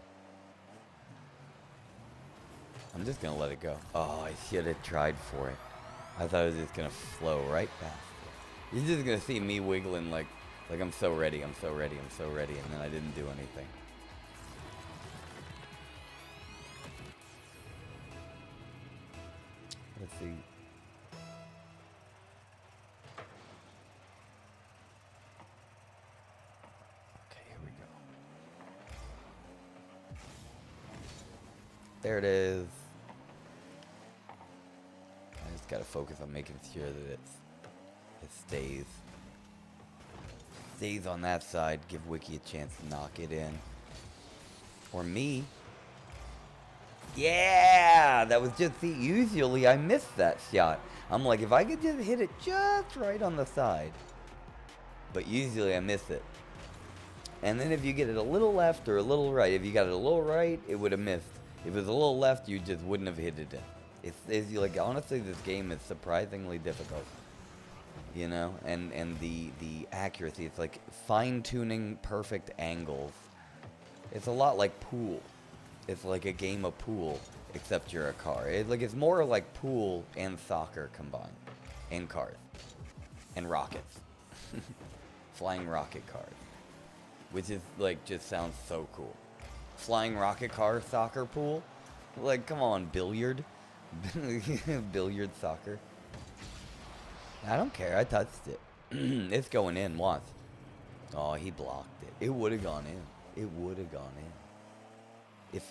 I'm just going to let it go. Oh, I should have tried for it. I thought it was just going to flow right past it. You're just going to see me wiggling like I'm so ready, I'm so ready, I'm so ready, and then I didn't do anything. Let's see. Okay, here we go. There it is. I just gotta focus on making sure that it stays on that side. Give Wiki a chance to knock it in. Or me. Yeah, that was just, see, usually I miss that shot. I'm like, if I could just hit it just right on the side. But usually I miss it. And then if you get it a little left or a little right, if you got it a little right, it would have missed. If it was a little left, you just wouldn't have hit it in. It's like, honestly, this game is surprisingly difficult. You know, and the accuracy, it's like fine-tuning perfect angles. It's a lot like pool. It's like a game of pool, except you're a car. It's more like pool and soccer combined. And cars. And rockets. Flying rocket cars. Which is, like, just sounds so cool. Flying rocket car, soccer pool? Like, come on, billiard? Billiard soccer. I don't care, I touched it. It's going in, watch. Oh, he blocked it. It would have gone in. It would have gone in.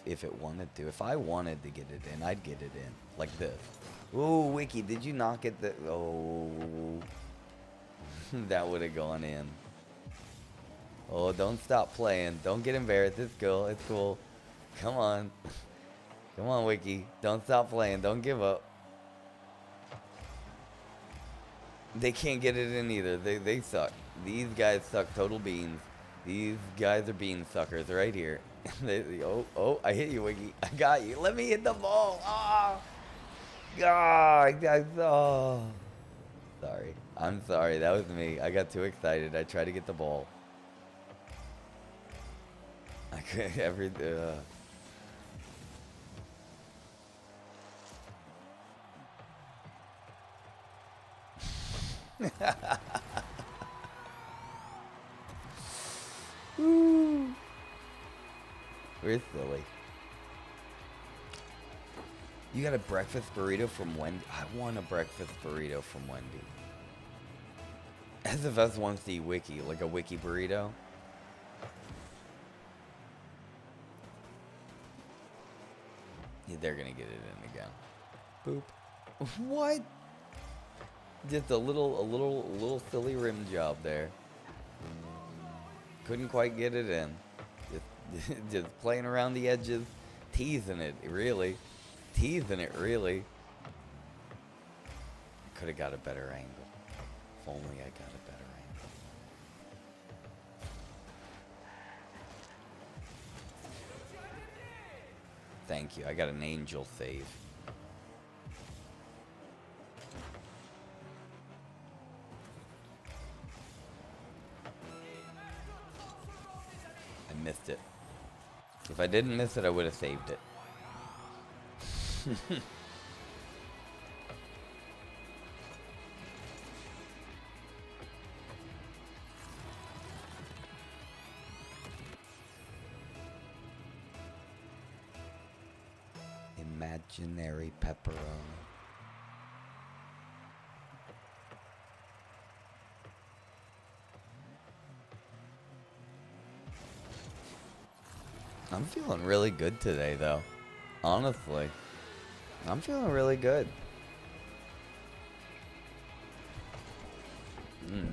If it wanted to. If I wanted to get it in, I'd get it in. Like this. Ooh, Wiki, did you knock it? Oh. That would have gone in. Oh, don't stop playing. Don't get embarrassed. It's cool. It's cool. Come on. Come on, Wiki. Don't stop playing. Don't give up. They can't get it in either. They suck. These guys suck total beans. These guys are bean suckers right here. Oh, I hit you, Wiggy. I got you. Let me hit the ball. Oh, God. Oh. Sorry. I'm sorry. That was me. I got too excited. I tried to get the ball. I could Woo. We're silly. You got a breakfast burrito from Wendy? I want a breakfast burrito from Wendy. As if us wants to eat Wiki, like a Wiki burrito. Yeah, they're gonna get it in again. Boop. What? Just a little silly rim job there. Couldn't quite get it in. Just playing around the edges, teasing it, really. Teasing it, really. Could have got a better angle. If only I got a better angle. Thank you. I got an angel save. I missed it. If I didn't miss it, I would have saved it. Imaginary pepperoni. I'm feeling really good today, though. Honestly. I'm feeling really good.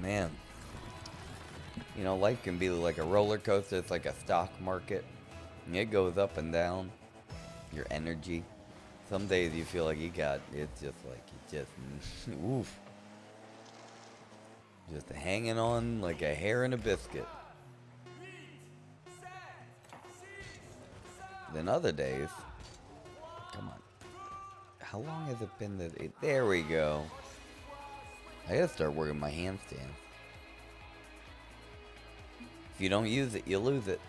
Man. You know, life can be like a roller coaster. It's like a stock market. It goes up and down. Your energy. Some days you feel like it's just like, oof. Just hanging on like a hair in a biscuit. Then other days, come on. How long has it been there we go. I gotta start working my handstand. If you don't use it, you lose it.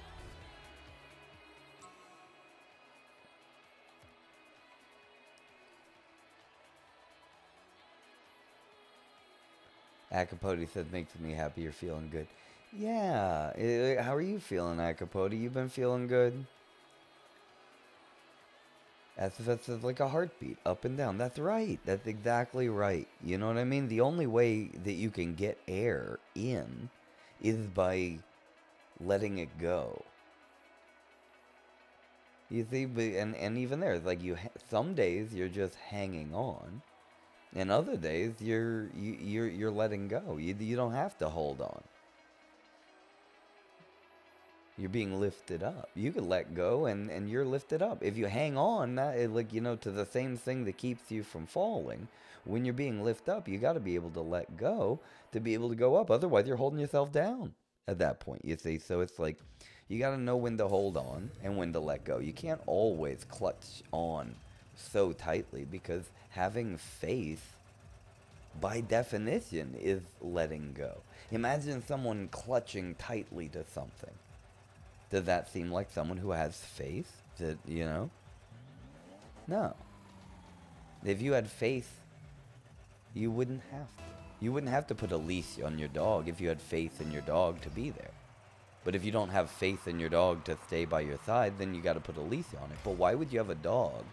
Acapody says, makes me happy you're feeling good. Yeah. How are you feeling, Acapody? You've been feeling good? That's like a heartbeat, up and down. That's right. That's exactly right. You know what I mean? The only way that you can get air in is by letting it go. You see, and even there, it's like some days you're just hanging on. And other days, you're letting go. You don't have to hold on. You're being lifted up. You can let go, and you're lifted up. If you hang on, to the same thing that keeps you from falling, when you're being lifted up, you got to be able to let go to be able to go up. Otherwise, you're holding yourself down at that point, you see. So it's like, you got to know when to hold on and when to let go. You can't always clutch on so tightly, because having faith, by definition, is letting go. Imagine someone clutching tightly to something. Does that seem like someone who has faith? No. If you had faith, you wouldn't have to. You wouldn't have to put a leash on your dog if you had faith in your dog to be there. But if you don't have faith in your dog to stay by your side, then you got to put a leash on it. But why would you have a dog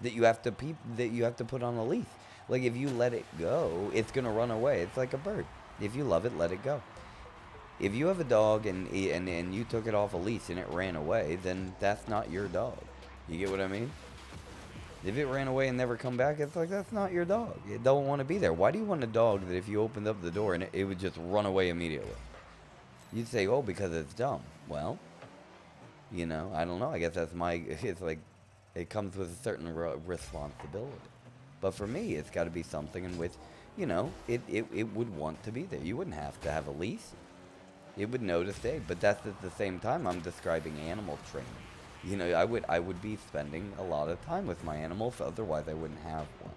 that you have to put on a leash? Like, if you let it go, it's gonna run away. It's like a bird. If you love it, let it go. If you have a dog and you took it off a leash and it ran away, then that's not your dog. You get what I mean? If it ran away and never come back, it's like, that's not your dog. It don't want to be there. Why do you want a dog that if you opened up the door and it would just run away immediately? You'd say, oh, because it's dumb. Well, I don't know. I guess it's like, it comes with a certain responsibility. But for me, it's got to be something in which, it would want to be there. You wouldn't have to have a leash. It would know to stay. But that's at the same time, I'm describing animal training. I would be spending a lot of time with my animals, otherwise I wouldn't have one.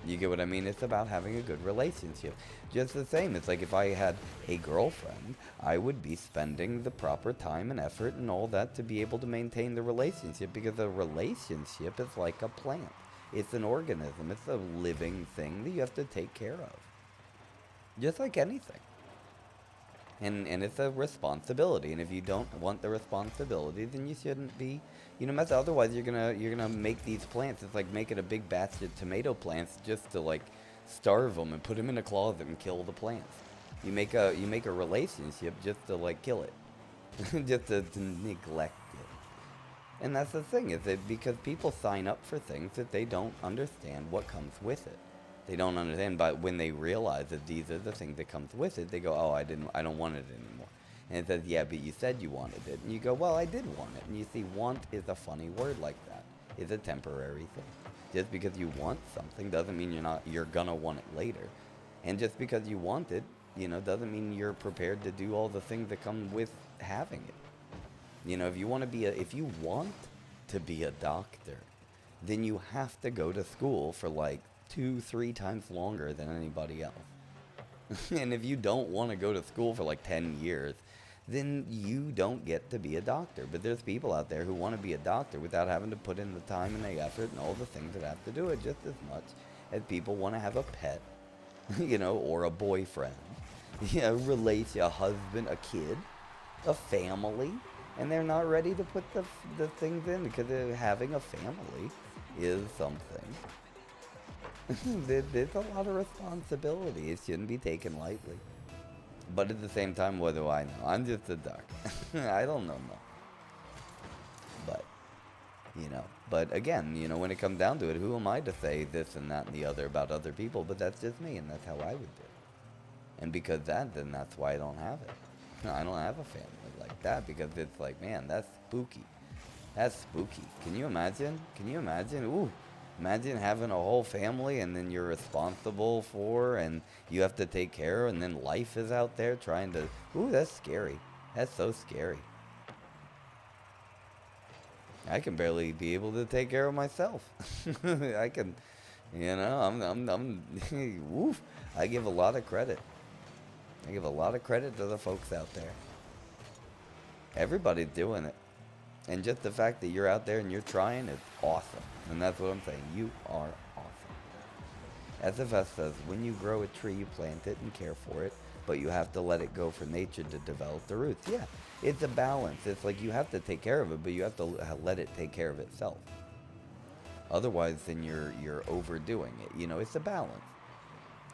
You get what I mean? It's about having a good relationship. Just the same. It's like if I had a girlfriend, I would be spending the proper time and effort and all that to be able to maintain the relationship, because a relationship is like a plant. It's an organism. It's a living thing that you have to take care of. Just like anything. And it's a responsibility. And if you don't want the responsibility, then you shouldn't be, otherwise you're gonna make these plants. It's like making a big batch of tomato plants just to like starve them and put them in a closet and kill the plants. You make a relationship just to like kill it, just to neglect it. And that's the thing, is that because people sign up for things that they don't understand what comes with it. They don't understand, but when they realize that these are the things that comes with it, they go, oh, I don't want it anymore. And it says, yeah, but you said you wanted it. And you go, well, I did want it. And you see, want is a funny word like that. It's a temporary thing. Just because you want something doesn't mean you're gonna want it later. And just because you want it, doesn't mean you're prepared to do all the things that come with having it. If you want to be a doctor, then you have to go to school for like 2-3 times longer than anybody else. And if you don't want to go to school for like 10 years, then you don't get to be a doctor. But there's people out there who want to be a doctor without having to put in the time and the effort and all the things that have to do it, just as much as people want to have a pet, or a boyfriend, a husband, a kid, a family, and they're not ready to put the things in because having a family is something. There's a lot of responsibility. It shouldn't be taken lightly. But at the same time, what do I know? I'm just a duck. I don't know much. But again, when it comes down to it, who am I to say this and that and the other about other people? But that's just me, and that's how I would do it. And because then that's why I don't have it. I don't have a family like that, because it's like, man, that's spooky. That's spooky. Can you imagine? Ooh. Imagine having a whole family and then you're responsible for and you have to take care of, and then life is out there trying to... Ooh, that's scary. That's so scary. I can barely be able to take care of myself. I can, woof. I give a lot of credit. I give a lot of credit to the folks out there. Everybody's doing it. And just the fact that you're out there and you're trying is awesome. And that's what I'm saying. You are awesome. SFS says, when you grow a tree, you plant it and care for it, but you have to let it go for nature to develop the roots. Yeah, it's a balance. It's like you have to take care of it, but you have to let it take care of itself. Otherwise, then you're overdoing it. It's a balance.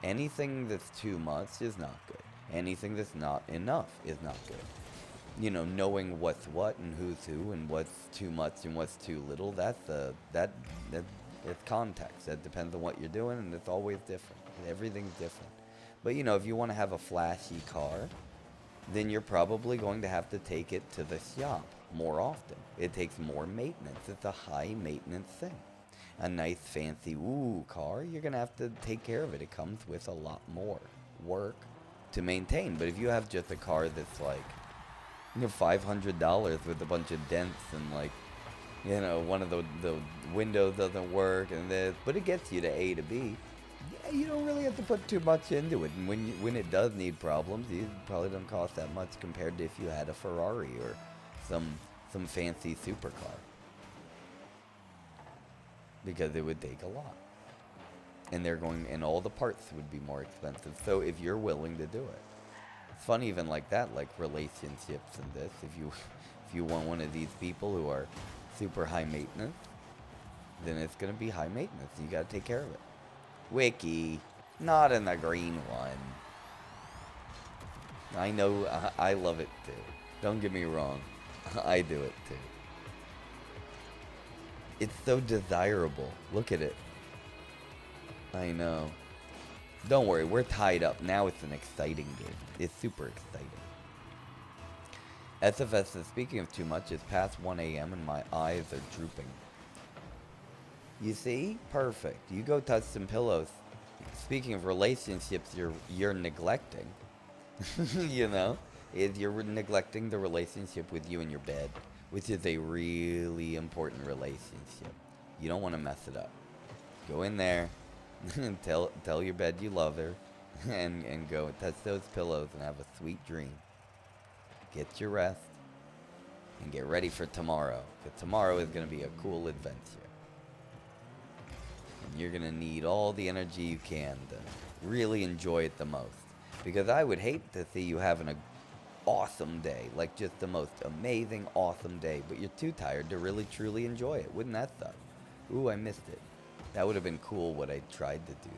Anything that's too much is not good. Anything that's not enough is not good. Knowing what's what and who's who and what's too much and what's too little, it's context. That depends on what you're doing, and it's always different. Everything's different. But, if you want to have a flashy car, then you're probably going to have to take it to the shop more often. It takes more maintenance. It's a high maintenance thing. A nice fancy car, you're going to have to take care of it. It comes with a lot more work to maintain. But if you have just a car that's like, $500 with a bunch of dents and one of the windows doesn't work and but it gets you to A to B. Yeah, you don't really have to put too much into it. And when it does need problems, it probably doesn't cost that much compared to if you had a Ferrari or some fancy supercar. Because it would take a lot. And all the parts would be more expensive. So if you're willing to do it. It's fun even like that, like relationships and this. If you want one of these people who are super high maintenance, then it's going to be high maintenance. You got to take care of it. Wiki, not in the green one. I know, I love it too. Don't get me wrong. I do it too. It's so desirable. Look at it. I know. Don't worry, we're tied up. Now it's an exciting game. It's super exciting. SFS says, speaking of too much, it's past 1 a.m. and my eyes are drooping. You see? Perfect. You go touch some pillows. Speaking of relationships you're neglecting. You're neglecting the relationship with you and your bed, which is a really important relationship. You don't want to mess it up. Go in there. tell your bed you love her, and go and touch those pillows and have a sweet dream. Get your rest, and get ready for tomorrow, because tomorrow is going to be a cool adventure. And you're going to need all the energy you can to really enjoy it the most. Because I would hate to see you having an awesome day, like just the most amazing, awesome day, but you're too tired to really, truly enjoy it. Wouldn't that suck? Ooh, I missed it. That would have been cool what I tried to do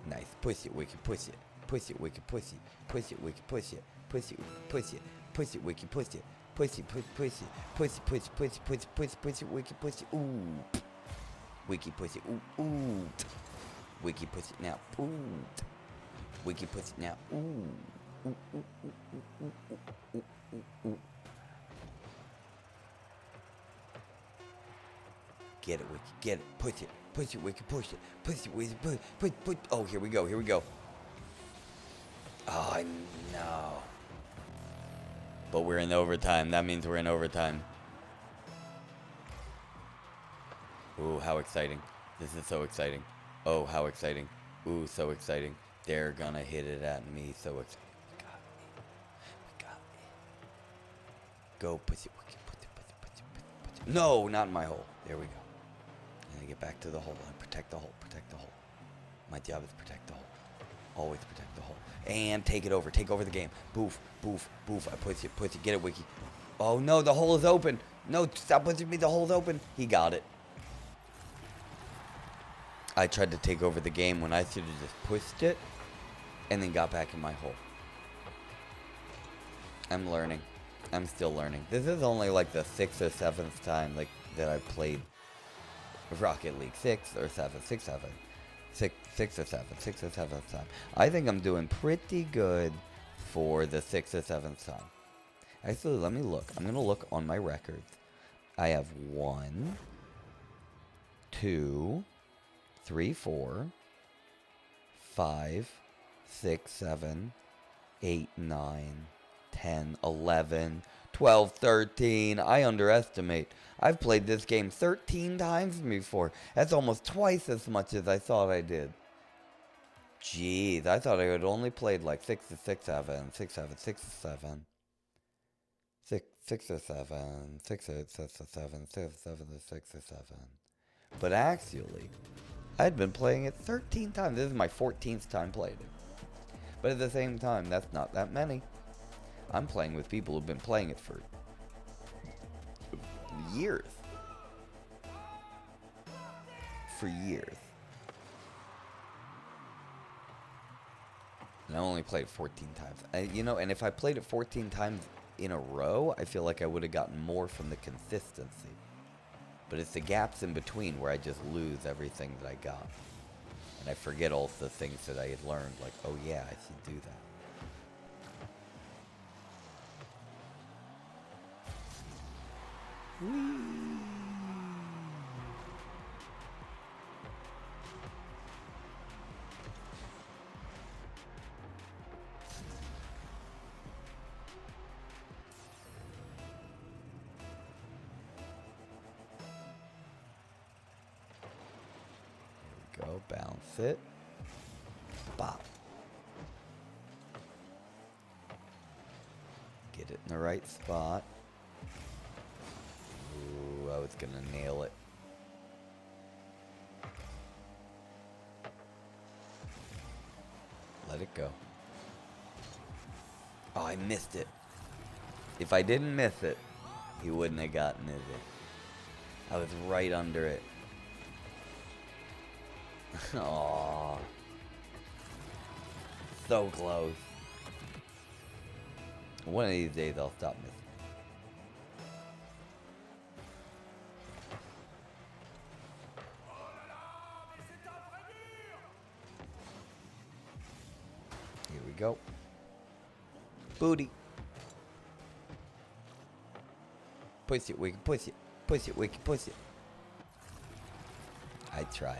though. Nice. Push it, Wiki, push it. Push it, Wiki, push it. Push it, Wiki, push it. Push it, push it. Push it, Wiki, push it. Push it, push it. Push it, push it, Wiki, push it. Ooh. Wiki, push it. Ooh, ooh. Wiki, push it now. Ooh. Wiki, push it now. Ooh. Ooh, ooh, ooh, ooh, ooh, ooh, ooh, ooh. Get it, Wiki, get it, push it, Wiki, push it, Wiki, push. Oh, here we go. Oh, no. But we're in overtime. That means we're in overtime. Ooh, how exciting. This is so exciting. Oh, how exciting. Ooh, so exciting. They're gonna hit it at me. So exciting. We got me. We got me. Go, pussy. No, not in my hole. There we go. And I get back to the hole and protect the hole. Protect the hole. My job is protect the hole. Always protect the hole. And take it over. Take over the game. Boof, boof, boof. I pussy, pussy. Get it, Wiki. Oh, no, the hole is open. No, stop pushing me. The hole's open. He got it. I tried to take over the game when I should have just pushed it and then got back in my hole. I'm learning. I'm still learning. This is only like the 6th or 7th time like that I've played Rocket League. 6 or 7. 6 or 7th time. I think I'm doing pretty good for the 6th or 7th time. Actually, let me look. I'm going to look on my records. I have 1, 2, 3, 4, 5, 6, 7, 8, 9, 10, 11, 12, 13. I underestimate. I've played this game 13 times before. That's almost twice as much as I thought I did. Jeez, I thought I had only played like 6 or 7, 6 or 7, 6 or 7. 6 or 7, 6 or 7, 6 or 7, 6 or 7. But actually, I'd been playing it 13 times. This is my 14th time playing it. But at the same time, that's not that many. I'm playing with people who've been playing it for years. For years. And I only played it 14 times. You know, and if I played it 14 times in a row, I feel like I would have gotten more from the consistency. But it's the gaps in between where I just lose everything that I got. And I forget all the things that I had learned. Like, oh yeah, I should do that. Go, bounce it. Bop. Get it in the right spot. Ooh, I was gonna nail it. Let it go. Oh, I missed it. If I didn't miss it, he wouldn't have gotten it. I was right under it. Aww. So close. One of these days I'll stop missing. Here we go. Booty. Push it, Wiki, push it. Push it, Wiki, push it. I tried.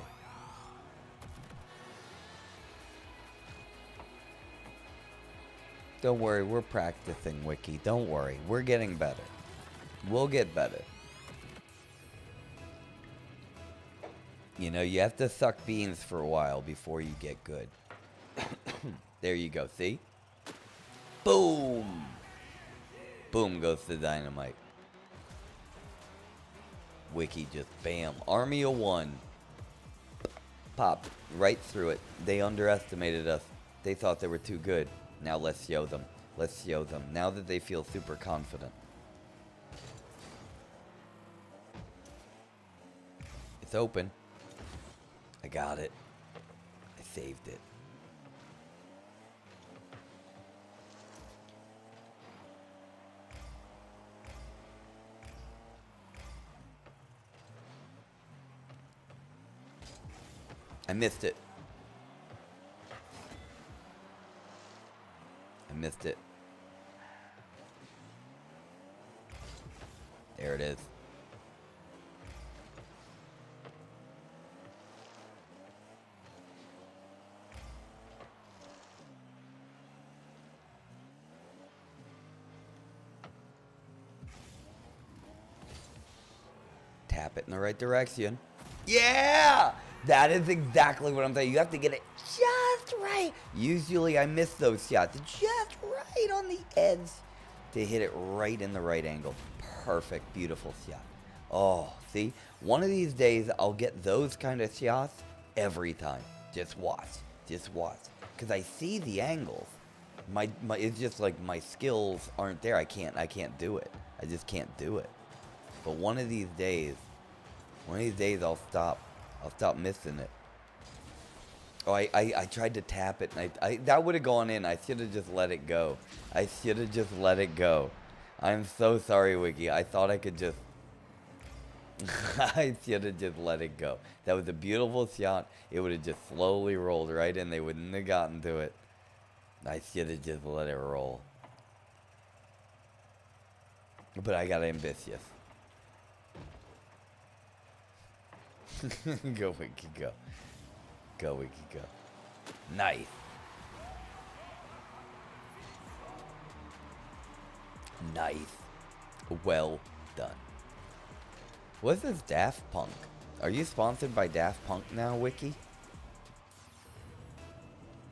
Don't worry, we're practicing, Wiki. Don't worry, we're getting better. We'll get better. You know, you have to suck beans for a while before you get good. There you go, see? Boom! Boom goes the dynamite. Wiki just bam. Army of one. Pop right through it. They underestimated us. They thought they were too good. Now let's show them. Let's show them. Now that they feel super confident. It's open. I got it. I saved it. I missed it. I missed it. There it is. tap it in the right direction. Yeah! That is exactly what I'm saying. You have to get it just right. Usually I miss those shots. Just right on the edge to hit it right in the right angle. Perfect, beautiful shot. Oh, see? One of these days I'll get those kind of shots every time. Just watch. Just watch. Because I see the angles. It's just like my skills aren't there. I can't do it. I just can't do it. But one of these days I'll stop missing it. Oh, I tried to tap it, and that would have gone in. I should have just let it go. I should have just let it go. I'm so sorry, Wiki. I thought I could just... I should have just let it go. That was a beautiful shot. It would have just slowly rolled right in. They wouldn't have gotten to it. I should have just let it roll. But I got ambitious. Go, Wiki, go. Go, Wiki, go. Nice. Nice. Well done. What's this Daft Punk? Are you sponsored by Daft Punk now, Wiki?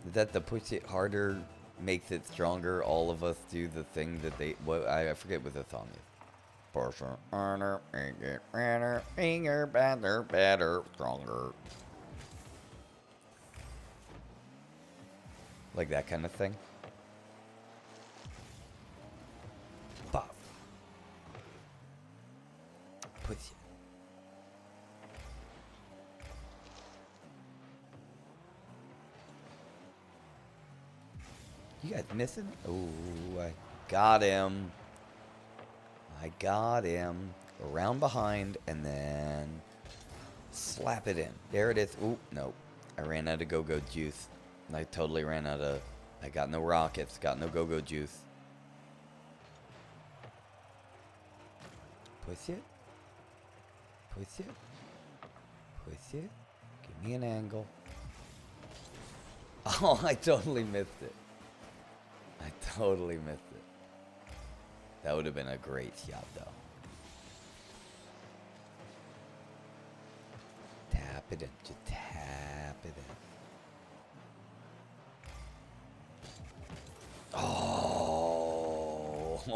Is that the push it harder makes it stronger? All of us do the thing that they... What, I forget what the song is. Push it harder, make it better, bigger, better, better, stronger. Like that kind of thing. Pop. Push it. You guys missing? Ooh, I got him. I got him. Around behind and then slap it in. There it is. Ooh, nope. I ran out of go-go juice. I totally ran out of... I got no rockets. Got no go-go juice. Push it. Push it. Push it. Give me an angle. Oh, I totally missed it. I totally missed it. That would have been a great shot, though. Tap it in. Just tap it in.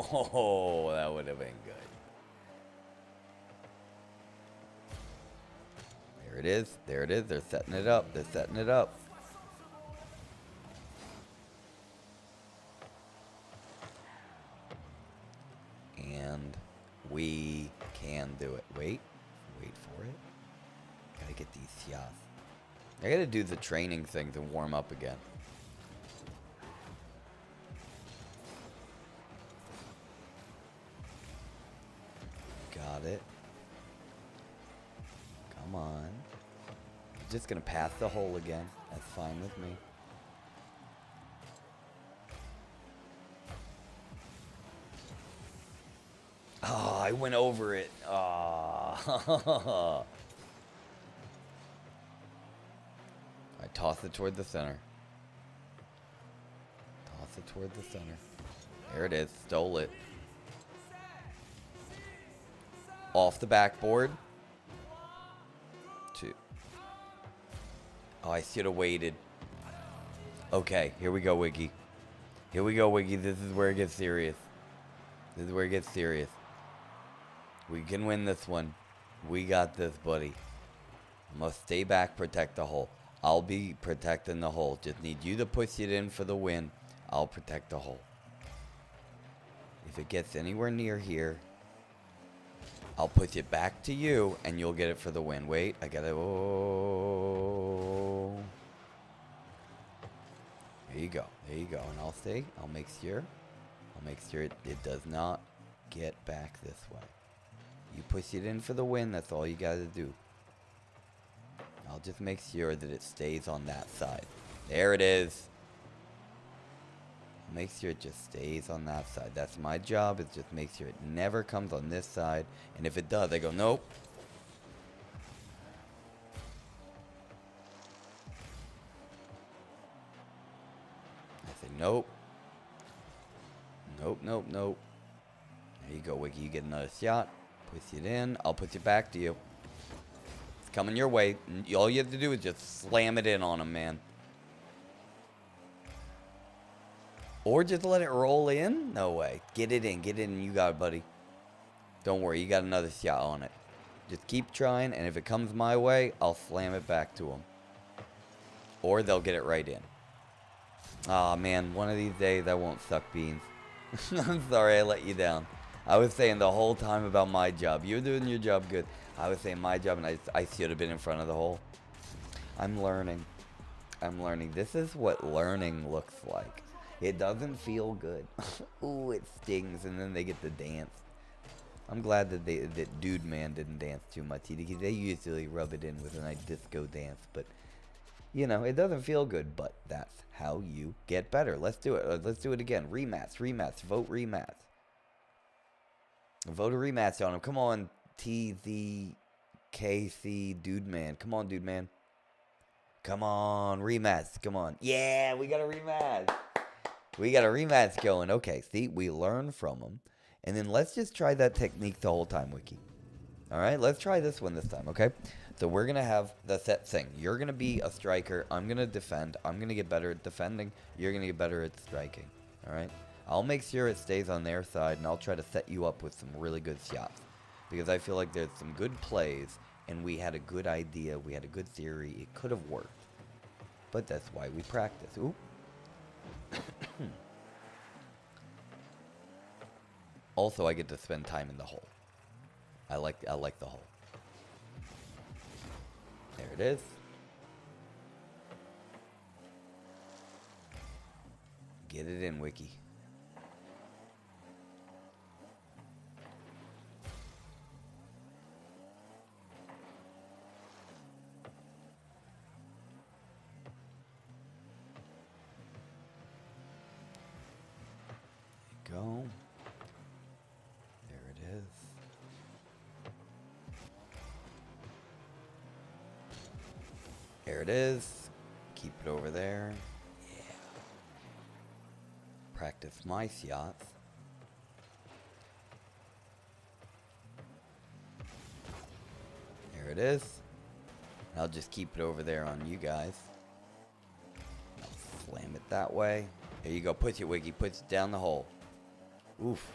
Oh, that would have been good. There it is. There it is. They're setting it up. They're setting it up. And we can do it. Wait for it. Gotta get these shots. I gotta do the training thing to warm up again. Got it. Come on. I'm just gonna pass the hole again. That's fine with me. Oh, I went over it. Oh. I toss it toward the center. Toss it toward the center. There it is. Stole it. Off the backboard. 2. Oh, I should have waited. Okay, here we go, Wiggy. Here we go, Wiggy. This is where it gets serious. This is where it gets serious. We can win this one. We got this, buddy. Must stay back, protect the hole. I'll be protecting the hole. Just need you to push it in for the win. I'll protect the hole. If it gets anywhere near here, I'll push it back to you, and you'll get it for the win. Wait, I gotta... Oh. There you go. There you go. And I'll stay. I'll make sure. I'll make sure it does not get back this way. You push it in for the win. That's all you gotta do. I'll just make sure that it stays on that side. There it is. Make sure it just stays on that side. That's my job, is just make sure it never comes on this side. And if it does, I go, nope. I say, nope. Nope, nope, nope. There you go, Wiki. You get another shot. Push it in. I'll put it back to you. It's coming your way. All you have to do is just slam it in on him, man. Or just let it roll in? No way. Get it in. Get it in. You got it, buddy. Don't worry. You got another shot on it. Just keep trying, and if it comes my way, I'll slam it back to them. Or they'll get it right in. Aw, man. One of these days, I won't suck beans. I'm sorry I let you down. I was saying the whole time about my job. You're doing your job good. I was saying my job, and I should have been in front of the hole. I'm learning. I'm learning. This is what learning looks like. It doesn't feel good. Ooh, it stings, and then they get to dance. I'm glad that that Dude Man didn't dance too much. They usually rub it in with a nice disco dance, but you know, it doesn't feel good. But that's how you get better. Let's do it. Let's do it again. Rematch, rematch, vote rematch. Vote a rematch on him. Come on, TZKC Dude Man. Come on, Dude Man. Come on, rematch. Come on. Yeah, we got a rematch. We got a rematch going. Okay, see, we learn from him. And then let's just try that technique the whole time, Wiki. All right, let's try this one this time, okay? So we're going to have the set thing. You're going to be a striker. I'm going to defend. I'm going to get better at defending. You're going to get better at striking, all right? I'll make sure it stays on their side, and I'll try to set you up with some really good shots. Because I feel like there's some good plays, and we had a good idea. We had a good theory. It could have worked. But that's why we practice. Ooh. Also, I get to spend time in the hole. I like the hole. There it is. Get it in, Wiki. There you go. There it is. Keep it over there. Yeah. Practice my shots. There it is. I'll just keep it over there on you guys. I'll slam it that way. There you go. Push it, Wiggy. Push it down the hole. Oof.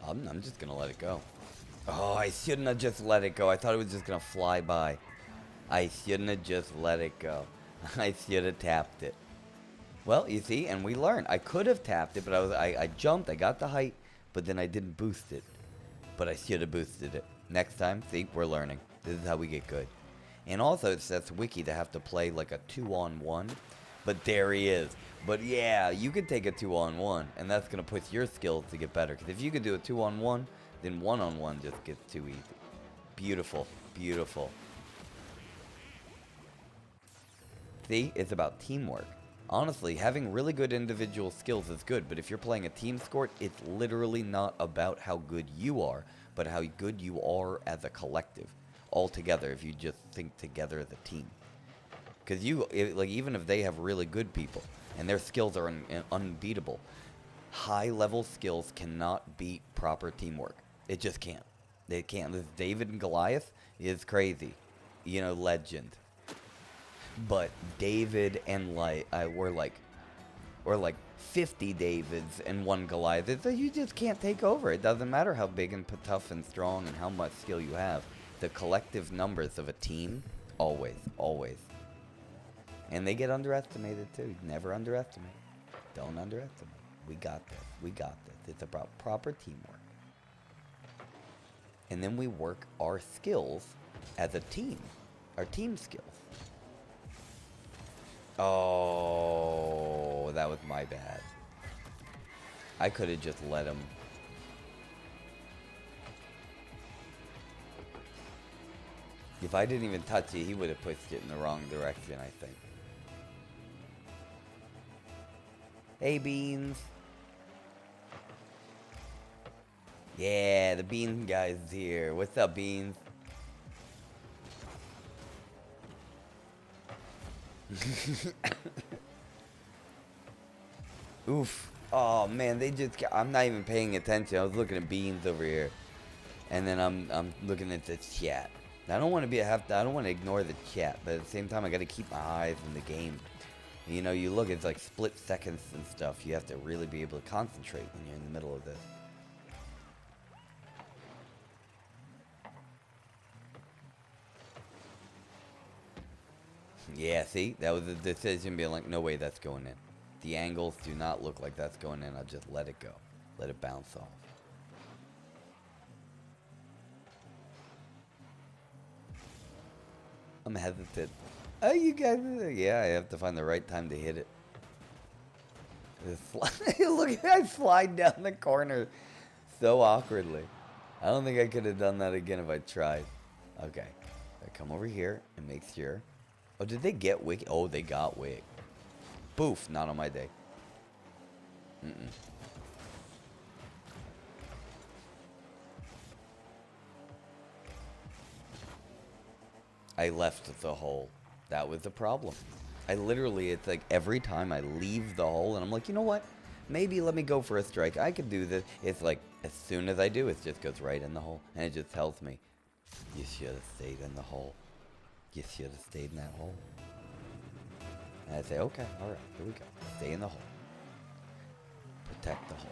I'm just going to let it go. Oh, I shouldn't have just let it go. I thought it was just going to fly by. I shouldn't have just let it go. I should have tapped it. Well, you see, and we learned. I could have tapped it, but I jumped. I got the height, but then I didn't boost it. But I should have boosted it. Next time, see, we're learning. This is how we get good. And also, it sets Wiki to have to play like a 2-on-1. But there he is. But yeah, you could take a 2-on-1, and that's going to push your skills to get better. Because if you could do a 2-on-1, then 1-on-1 just gets too easy. Beautiful. Beautiful. See, it's about teamwork. Honestly, having really good individual skills is good, but if you're playing a team sport, it's literally not about how good you are, but how good you are as a collective, all together, if you just think together as a team. Because like, even if they have really good people, and their skills are unbeatable, high-level skills cannot beat proper teamwork. It just can't. They can't. This David and Goliath is crazy. You know, legend. But David and we're like 50 Davids and one Goliath. So you just can't take over. It doesn't matter how big and tough and strong and how much skill you have. The collective numbers of a team, always, always. And they get underestimated too. Never underestimate. Don't underestimate. We got this. We got this. It's about proper teamwork. And then we work our skills as a team. Our team skills. Oh, that was my bad. I could have just let him. If I didn't even touch it, he would have pushed it in the wrong direction, I think. Hey, Beans. Yeah, the Bean guy's here. What's up, Beans? Oof. Oh man, I'm not even paying attention. I was looking at beans over here. And then I'm looking at the chat. I don't want to I don't want to ignore the chat, but at the same time I got to keep my eyes in the game. You know, you look, it's like split seconds and stuff. You have to really be able to concentrate when you're in the middle of this. Yeah, see? That was a decision being like, no way that's going in. The angles do not look like that's going in. I'll just let it go. Let it bounce off. I'm hesitant. Oh, you guys, yeah, I have to find the right time to hit it. Look at I slide down the corner so awkwardly. I don't think I could have done that again if I tried. Okay, I come over here and make sure. Oh, did they get wig? Oh, they got wig. Boof, not on my day. I left the hole. That was the problem. I literally, it's like every time I leave the hole and I'm like, you know what? Maybe let me go for a strike. I could do this. It's like, as soon as I do, it just goes right in the hole. And it just tells me, you should have stayed in the hole. You should have stayed in that hole. And I say, okay, all right, here we go. Stay in the hole. Protect the hole.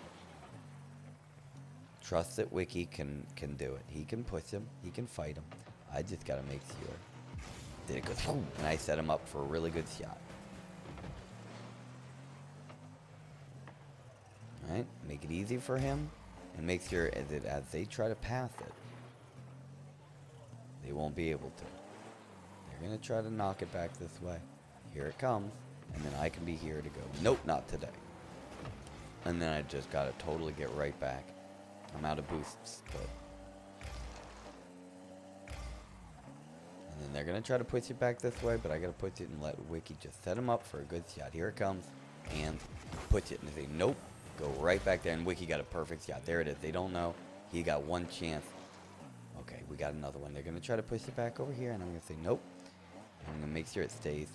Trust that Wiki can do it. He can push him. He can fight him. I just got to make sure. Then it goes, boom, and I set him up for a really good shot. Alright, make it easy for him, and make sure that as they try to pass it, they won't be able to. They're going to try to knock it back this way. Here it comes, and then I can be here to go, nope, not today. And then I just got to totally get right back. I'm out of boosts, but... And then they're going to try to push it back this way, but I got to push it and let Wiki just set him up for a good shot. Here it comes. And push it. And they say, nope. Go right back there. And Wiki got a perfect shot. There it is. They don't know. He got one chance. Okay, we got another one. They're going to try to push it back over here. And I'm going to say, nope. And I'm going to make sure it stays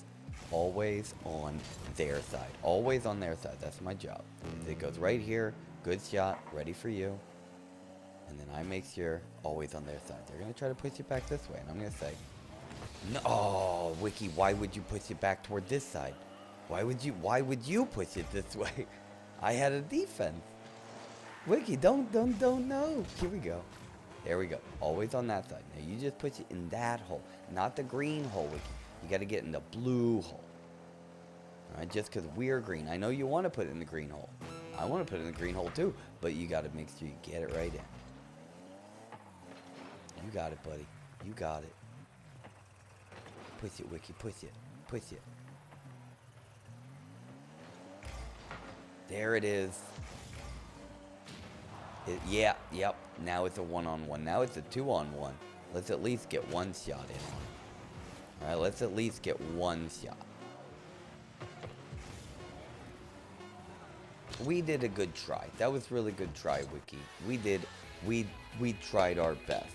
always on their side. Always on their side. That's my job. It goes right here. Good shot. Ready for you. And then I make sure always on their side. They're going to try to push it back this way. And I'm going to say, no, oh, Wiki, why would you push it back toward this side? Why would you push it this way? I had a defense. Wiki, don't know. Here we go. There we go. Always on that side. Now you just push it in that hole, not the green hole, Wiki. You got to get in the blue hole. All right, just because we're green. I know you want to put it in the green hole. I want to put it in the green hole too, but you got to make sure you get it right in. You got it, buddy. You got it. Push it, Wiki, push it, push it. There it is. Yeah, yep. Now it's a one-on-one. Now it's a two-on-one. Let's at least get one shot in. Alright, let's at least get one shot. We did a good try. That was really good try, Wiki. We tried our best.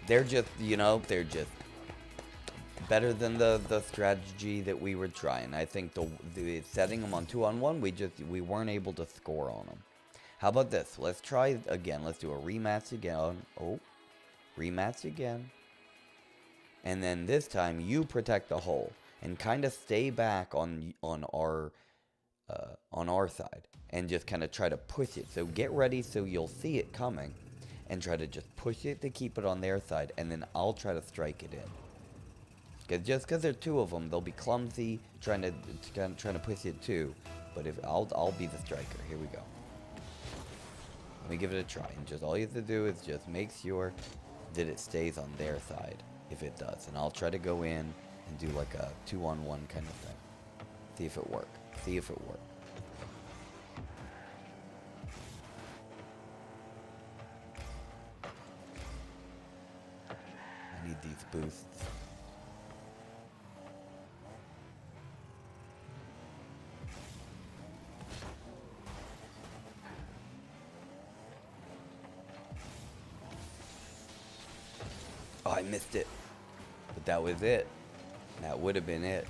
They're just, you know, they're just better than the strategy that we were trying. I think the setting them on 2-on-1, we weren't able to score on them. How about this? Let's try again. Let's do a rematch again. Oh, rematch again. And then this time you protect the hole and kind of stay back on our side and just kind of try to push it. So get ready so you'll see it coming and try to just push it to keep it on their side, and then I'll try to strike it in. Just because there are two of them, they'll be clumsy trying to push it too. But if I'll be the striker. Here we go. Let me give it a try. And just all you have to do is just make sure that it stays on their side. If it does, and I'll try to go in and do like a 2-on-1 kind of thing. See if it works. See if it works. I need these boosts. Oh, I missed it. But that was it. That would have been it.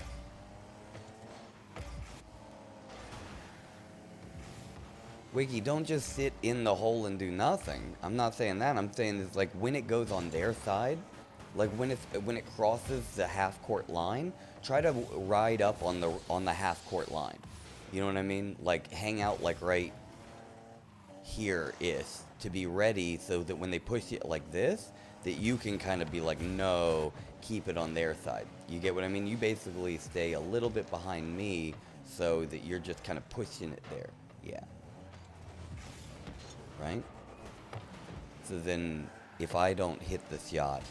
Wiggy, don't just sit in the hole and do nothing. I'm not saying that. I'm saying it's like when it goes on their side, like when it crosses the half court line, try to ride up on the half court line. You know what I mean? Like hang out like right here is to be ready so that when they push it like this, that you can kind of be like, no, keep it on their side. You get what I mean? You basically stay a little bit behind me so that you're just kind of pushing it there. Yeah. Right? So then if I don't hit the shot,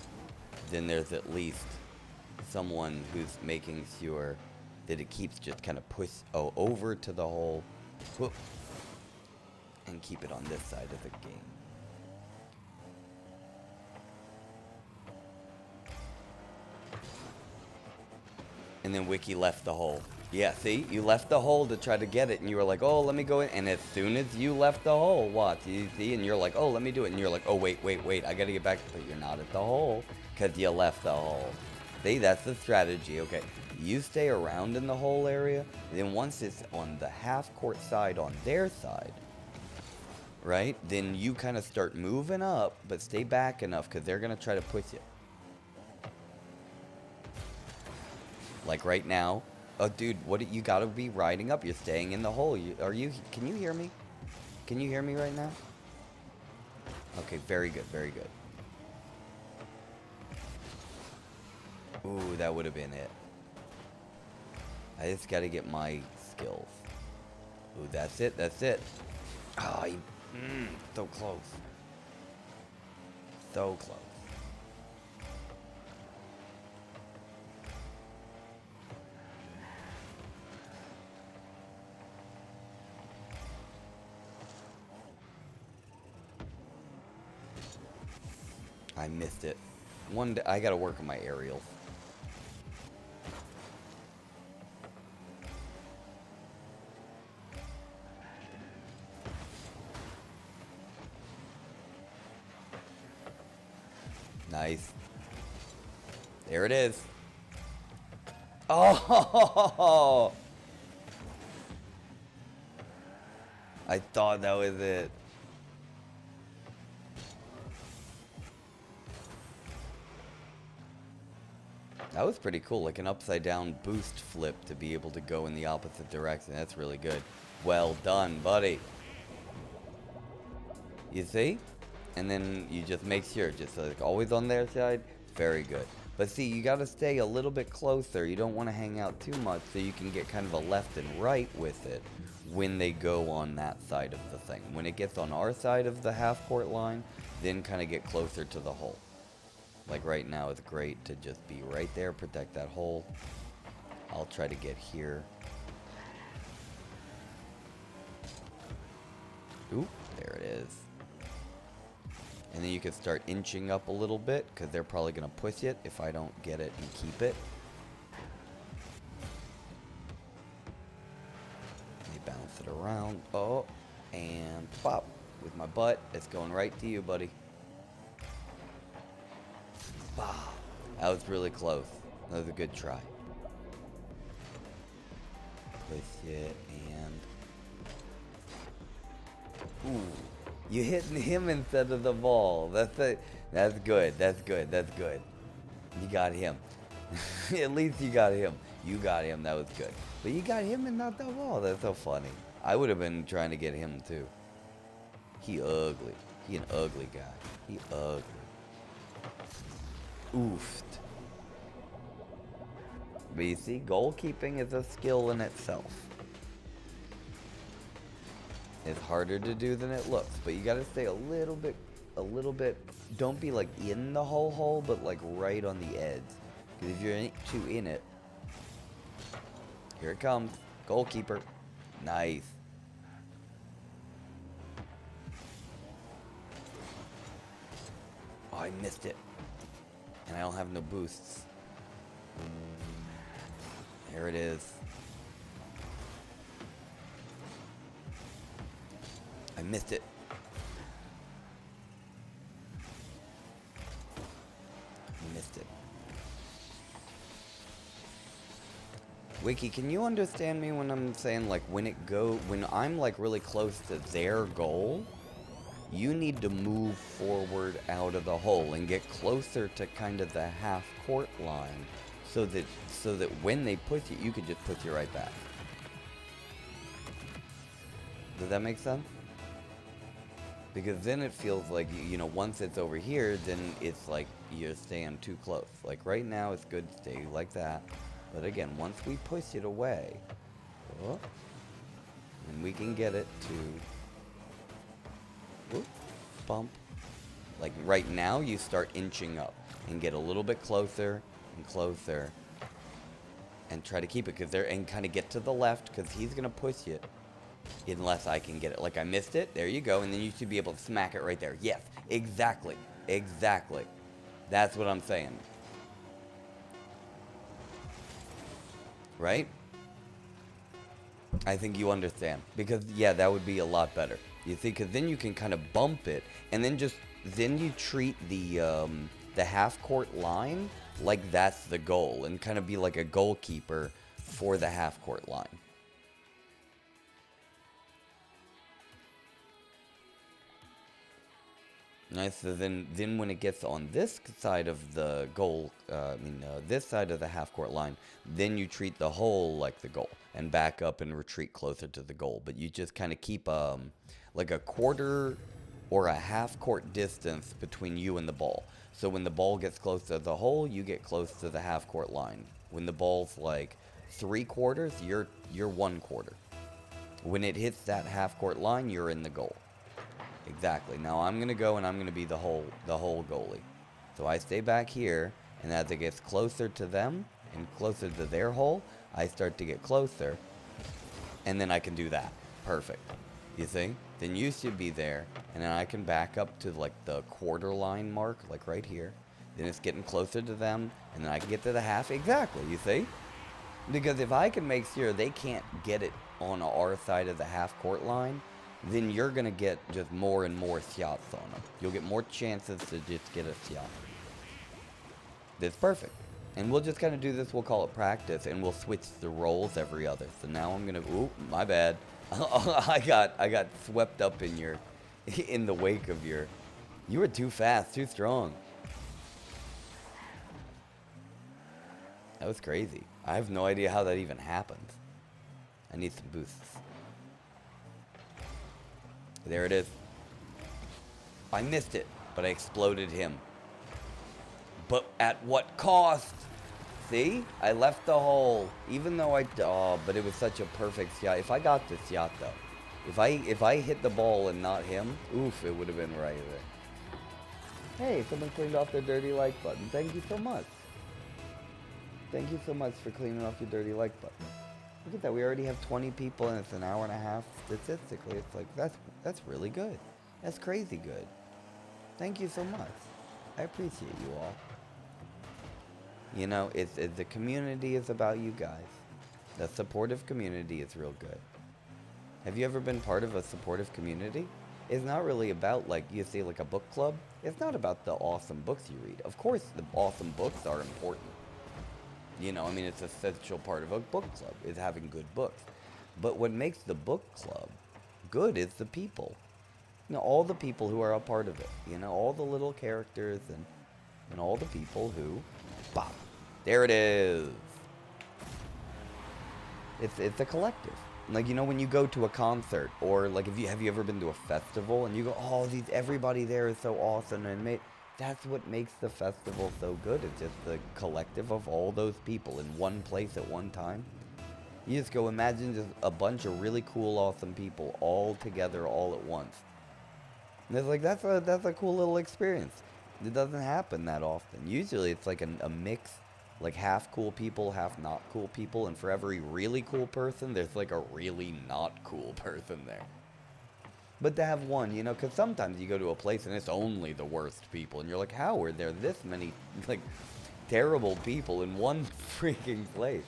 then there's at least someone who's making sure that it keeps just kind of over to the hole, whoop, and keep it on this side of the game. And then Wiki left the hole. Yeah, see? You left the hole to try to get it, and you were like, oh, let me go in. And as soon as you left the hole, watch, you see? And you're like, oh, let me do it. And you're like, oh, wait, I gotta get back. But you're not at the hole, because you left the hole. See, that's the strategy. Okay, you stay around in the hole area. Then once it's on the half-court side on their side, right? Then you kind of start moving up, but stay back enough, because they're going to try to push you. Like right now. Oh, dude, you gotta be riding up. You're staying in the hole. Can you hear me? Can you hear me right now? Okay, very good, very good. Ooh, that would have been it. I just gotta get my skills. Ooh, that's it, that's it. Oh, so close. So close. I missed it. One day, I gotta work on my aerials. Nice. There it is. Oh! I thought that was it. That was pretty cool, like an upside down boost flip to be able to go in the opposite direction. That's really good. Well done, buddy. You see? And then you just make sure, just like always on their side. Very good. But see, you got to stay a little bit closer. You don't want to hang out too much so you can get kind of a left and right with it when they go on that side of the thing. When it gets on our side of the half court line, then kind of get closer to the hole. Like right now, it's great to just be right there, protect that hole. I'll try to get here. Oop, there it is. And then you can start inching up a little bit, because they're probably going to push it if I don't get it and keep it. Let me bounce it around. Oh, and pop. With my butt, it's going right to you, buddy. Wow, that was really close. That was a good try. Push it and... Ooh, you hitting him instead of the ball. That's it. That's good. That's good. That's good. You got him. At least you got him. You got him. That was good. But you got him and not the ball. That's so funny. I would have been trying to get him too. He ugly. He an ugly guy. He ugly. Oofed. But you see, goalkeeping is a skill in itself. It's harder to do than it looks, but you gotta stay a little bit, don't be like in the whole hole, but like right on the edge. Because if you're too in it, here it comes, goalkeeper, nice. Oh, I missed it. And I don't have no boosts. There it is. I missed it. I missed it. Wiki, can you understand me when I'm saying, like, when I'm, like, really close to their goal, you need to move forward out of the hole and get closer to kind of the half-court line so that when they push it, you can just push it right back. Does that make sense? Because then it feels like, you know, once it's over here, then it's like you're staying too close. Like, right now, it's good to stay like that. But again, once we push it away, oh, and we can get it to, whoop, bump. Like right now, you start inching up and get a little bit closer and closer, and try to keep it and kind of get to the left because he's gonna push it unless I can get it. Like I missed it. There you go, and then you should be able to smack it right there. Yes, exactly, exactly. That's what I'm saying. Right? I think you understand. Because, yeah, that would be a lot better. You see, because then you can kind of bump it, and then then you treat the half-court line like that's the goal, and kind of be like a goalkeeper for the half-court line. Nice. So then when it gets on this side of the goal, this side of the half-court line, then you treat the hole like the goal and back up and retreat closer to the goal. But you just kind of keep like a quarter or a half-court distance between you and the ball. So when the ball gets close to the hole, you get close to the half-court line. When the ball's like 3/4, you're 1/4. When it hits that half-court line, you're in the goal. Exactly. Now I'm going to go and I'm going to be the hole goalie. So I stay back here, and as it gets closer to them and closer to their hole, I start to get closer, and then I can do that. Perfect. You see? Then you should be there, and then I can back up to like the quarter line mark, like right here. Then it's getting closer to them, and then I can get to the half. Exactly. You see? Because if I can make sure they can't get it on our side of the half court line, then you're going to get just more and more shots on them. You'll get more chances to just get a shot. That's perfect. And we'll just kind of do this, we'll call it practice, and we'll switch the roles every other. So now I'm going to, ooh, my bad. I got swept up in the wake of you were too fast, too strong. That was crazy. I have no idea how that even happened. I need some boosts. There it is. I missed it, but I exploded him. But at what cost? See? I left the hole. Even though but it was such a perfect shot. If I got this shot, though. If I hit the ball and not him, oof, it would have been right there. Hey, someone cleaned off their dirty like button. Thank you so much. Thank you so much for cleaning off your dirty like button. Look at that, we already have 20 people and it's an hour and a half. Statistically, it's like, that's really good. That's crazy good. Thank you so much. I appreciate you all. You know, the community is about you guys. The supportive community is real good. Have you ever been part of a supportive community? It's not really about, like, you see, like a book club. It's not about the awesome books you read. Of course, the awesome books are important. You know, I mean, it's an essential part of a book club, is having good books. But what makes the book club good is the people. You know, all the people who are a part of it. You know, all the little characters and all the people who... Bop! There it is! It's a collective. Like, you know, when you go to a concert, or, like, have you ever been to a festival, and you go, oh, everybody there is so awesome, and that's what makes the festival so good. It's just the collective of all those people in one place at one time. You just go imagine just a bunch of really cool, awesome people all together all at once. And it's like, that's a cool little experience. It doesn't happen that often. Usually it's like a mix, like half cool people, half not cool people. And for every really cool person, there's like a really not cool person there. But to have one, you know, because sometimes you go to a place and it's only the worst people. And you're like, how are there this many, like, terrible people in one freaking place?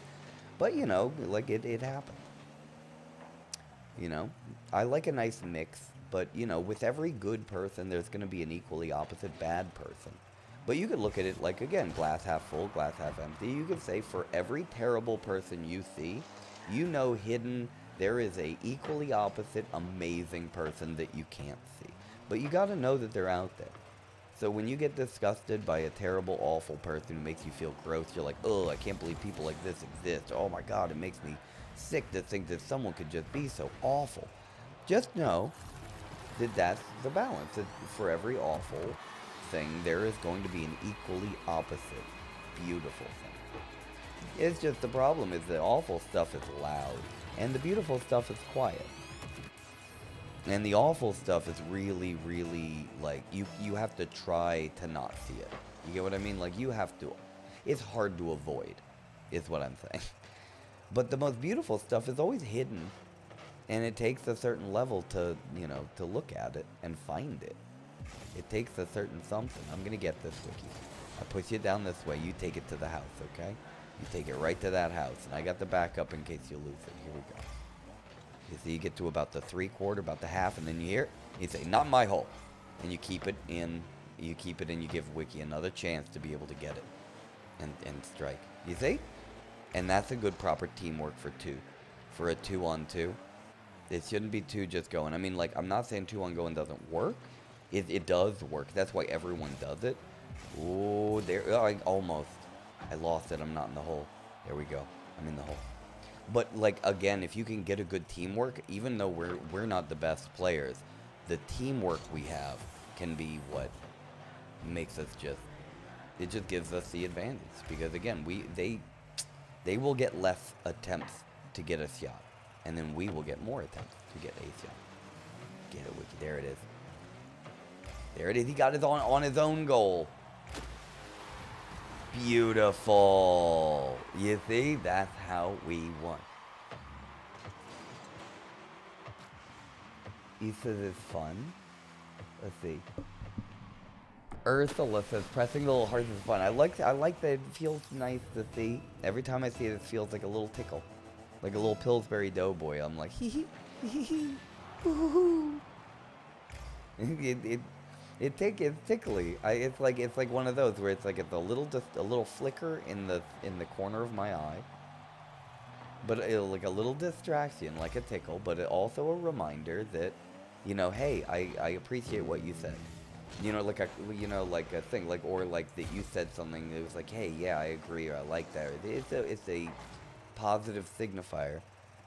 But, you know, like, it happened. You know, I like a nice mix. But, you know, with every good person, there's going to be an equally opposite bad person. But you could look at it like, again, glass half full, glass half empty. You could say for every terrible person you see, you know hidden there is a equally opposite amazing person that you can't see. But you got to know that they're out there. So when you get disgusted by a terrible, awful person who makes you feel gross, you're like, oh, I can't believe people like this exist. Oh my God, it makes me sick to think that someone could just be so awful. Just know that that's the balance. That for every awful thing, there is going to be an equally opposite, beautiful thing. It's just the problem is the awful stuff is loud, and the beautiful stuff is quiet. And the awful stuff is really, really, like, you have to try to not see it. You get what I mean? Like, you have to. It's hard to avoid, is what I'm saying. But the most beautiful stuff is always hidden. And it takes a certain level to, you know, to look at it and find it. It takes a certain something. I'm going to get this, Wiki. I push it down this way. You take it to the house, okay? You take it right to that house. And I got the backup in case you lose it. Here we go. You see, you get to about the 3/4, about the half, and then you hear it. You say, not my hole. And you keep it in. You keep it and you give Wiki another chance to be able to get it. And strike. You see? And that's a good proper teamwork for two. For a 2-on-2. It shouldn't be two just going. I mean, like, I'm not saying 2-on going doesn't work. It does work. That's why everyone does it. Oh, there. Oh, almost. I lost it. I'm not in the hole. There we go. I'm in the hole. But, like, again, if you can get a good teamwork, even though we're not the best players, the teamwork we have can be what makes us just... It just gives us the advantage. Because, again, they will get less attempts to get a shot. And then we will get more attempts to get a shot. Get it, Wiki. There it is. There it is. He got it on his own goal. Beautiful. You see? That's how we won. He says it's fun. Let's see. Ursula says pressing the little hearts is fun. I like that it feels nice to see. Every time I see it, it feels like a little tickle. Like a little Pillsbury Doughboy. I'm like, hee hee, hee hee, hoo hoo. It's tickly. It's like one of those where it's like a little flicker in the corner of my eye, but like a little distraction, like a tickle, but also a reminder that, you know, hey, I appreciate what you said. You know, like a thing, like, or like that you said something that was like, hey, yeah, I agree, or I like that. It's a positive signifier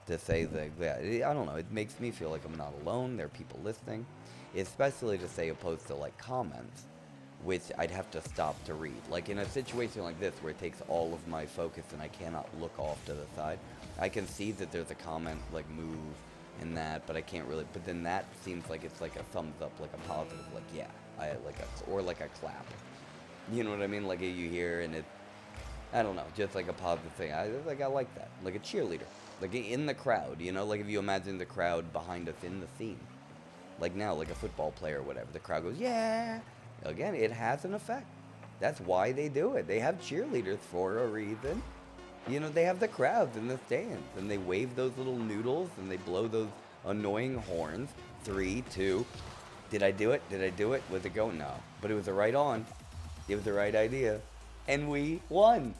to say that, yeah, I don't know, it makes me feel like I'm not alone, there are people listening, especially to say opposed to like comments, which I'd have to stop to read. Like in a situation like this where it takes all of my focus and I cannot look off to the side, I can see that there's a comment like move and that, but I can't really, but then that seems like it's like a thumbs up, like a positive, like yeah, or like a clap. You know what I mean? Like you hear and it, I don't know, just like a positive thing. I like that. Like a cheerleader. Like in the crowd, you know? Like if you imagine the crowd behind us in the scene. Like now, like a football player or whatever. The crowd goes, yeah! Again, it has an effect. That's why they do it. They have cheerleaders for a reason. You know, they have the crowds in the stands. And they wave those little noodles and they blow those annoying horns. 3, 2. Did I do it? Did I do it? Was it going? No. But it was the right on. It was the right idea. And we won.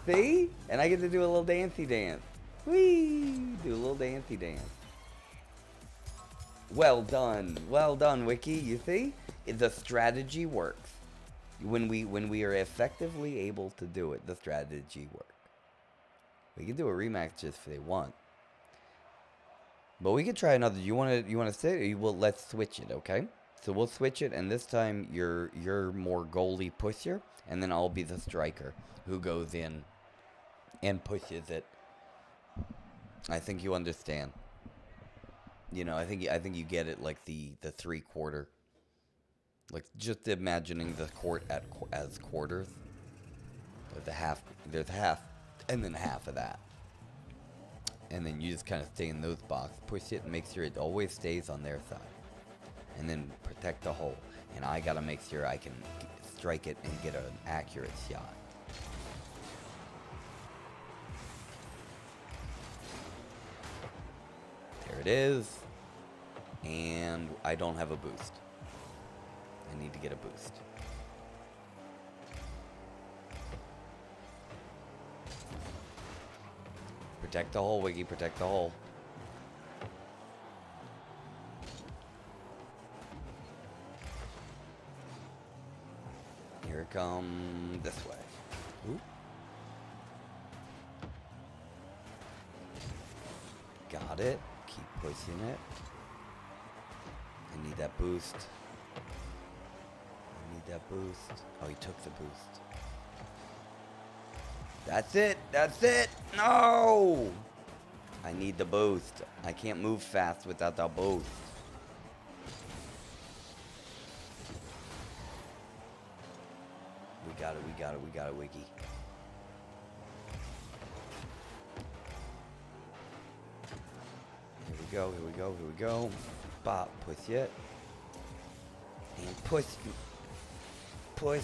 See? And I get to do a little dancey dance. Whee! Do a little dancey dance. Well done. Well done, Wiki. You see? The strategy works. When we are effectively able to do it, the strategy works. We can do a rematch if they want. But we could try another. You wanna stay? Well, let's switch it, okay? So we'll switch it, and this time you're more goalie pusher, and then I'll be the striker who goes in and pushes it. I think you understand. You know, I think you get it, like the 3/4. Like just imagining the court as quarters. There's half, and then half of that. And then you just kind of stay in those boxes, push it, and make sure it always stays on their side. And then protect the hole. And I gotta make sure I can strike it and get an accurate shot. There it is. And I don't have a boost. I need to get a boost. Protect the hole, Wiggy. Protect the hole. Here it comes this way. Ooh. Got it. Keep pushing it. I need that boost. I need that boost. Oh, he took the boost. That's it. That's it. No! I need the boost. I can't move fast without the boost. We got it. We got it. We got it, Wiggy. Here we go. Here we go. Here we go. Bop. Push it. And push. Push.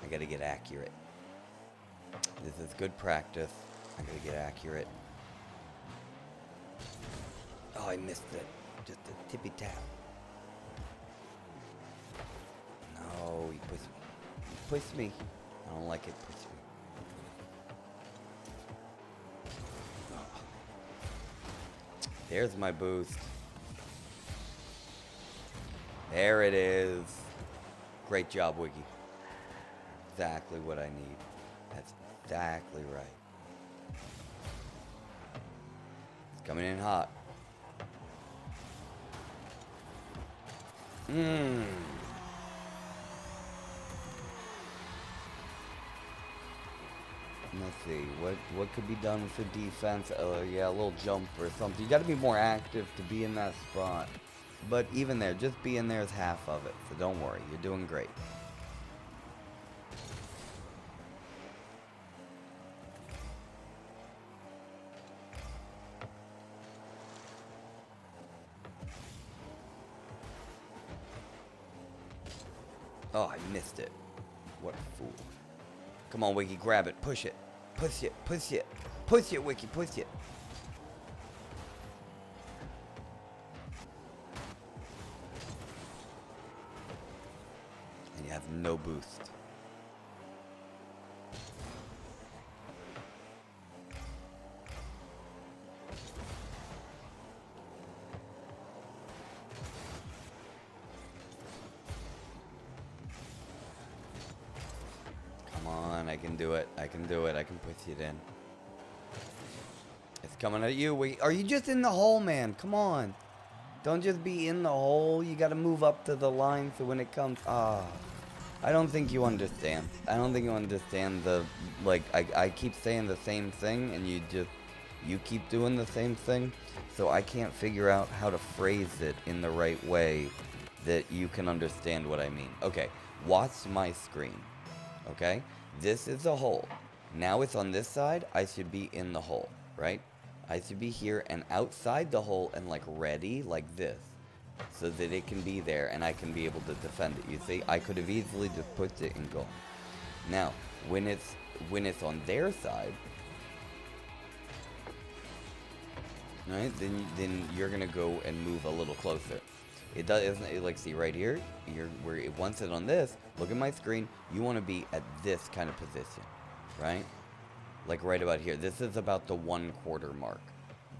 I gotta get accurate. This is good practice. I gotta get accurate. Oh, I missed it. Just a tippy tap. No, he pushed me. He pushed me. I don't like it. Push me. Oh. There's my boost. There it is. Great job, Wiggy. Exactly what I need. That's exactly right. It's coming in hot. Let's see, what could be done with the defense? Yeah, a little jump or something. You got to be more active to be in that spot. But even there, just being there is half of it. So don't worry, you're doing great. Oh, I missed it. What a fool. Come on, Wiggy, grab it. Push it. Push it. Push it. Push it, Wiggy. Push it. And you have no boost. I can do it. I can do it. I can push it in. It's coming at you. Wait, are you just in the hole, man? Come on. Don't just be in the hole. You got to move up to the line so when it comes... I don't think you understand. I don't think you understand the... Like, I keep saying the same thing and you keep doing the same thing. So I can't figure out how to phrase it in the right way that you can understand what I mean. Okay, watch my screen. Okay? This is a hole. Now it's on this side. I should be in the hole, right? I should be here and outside the hole and like ready like this so that it can be there and I can be able to defend it. You see, I could have easily just put it and gone. Now, when it's on their side, right? Then you're gonna go and move a little closer. It does, isn't it? Like, see right here, once it's on this, look at my screen, you want to be at this kind of position, right? Like right about here. This is about the 1/4 mark.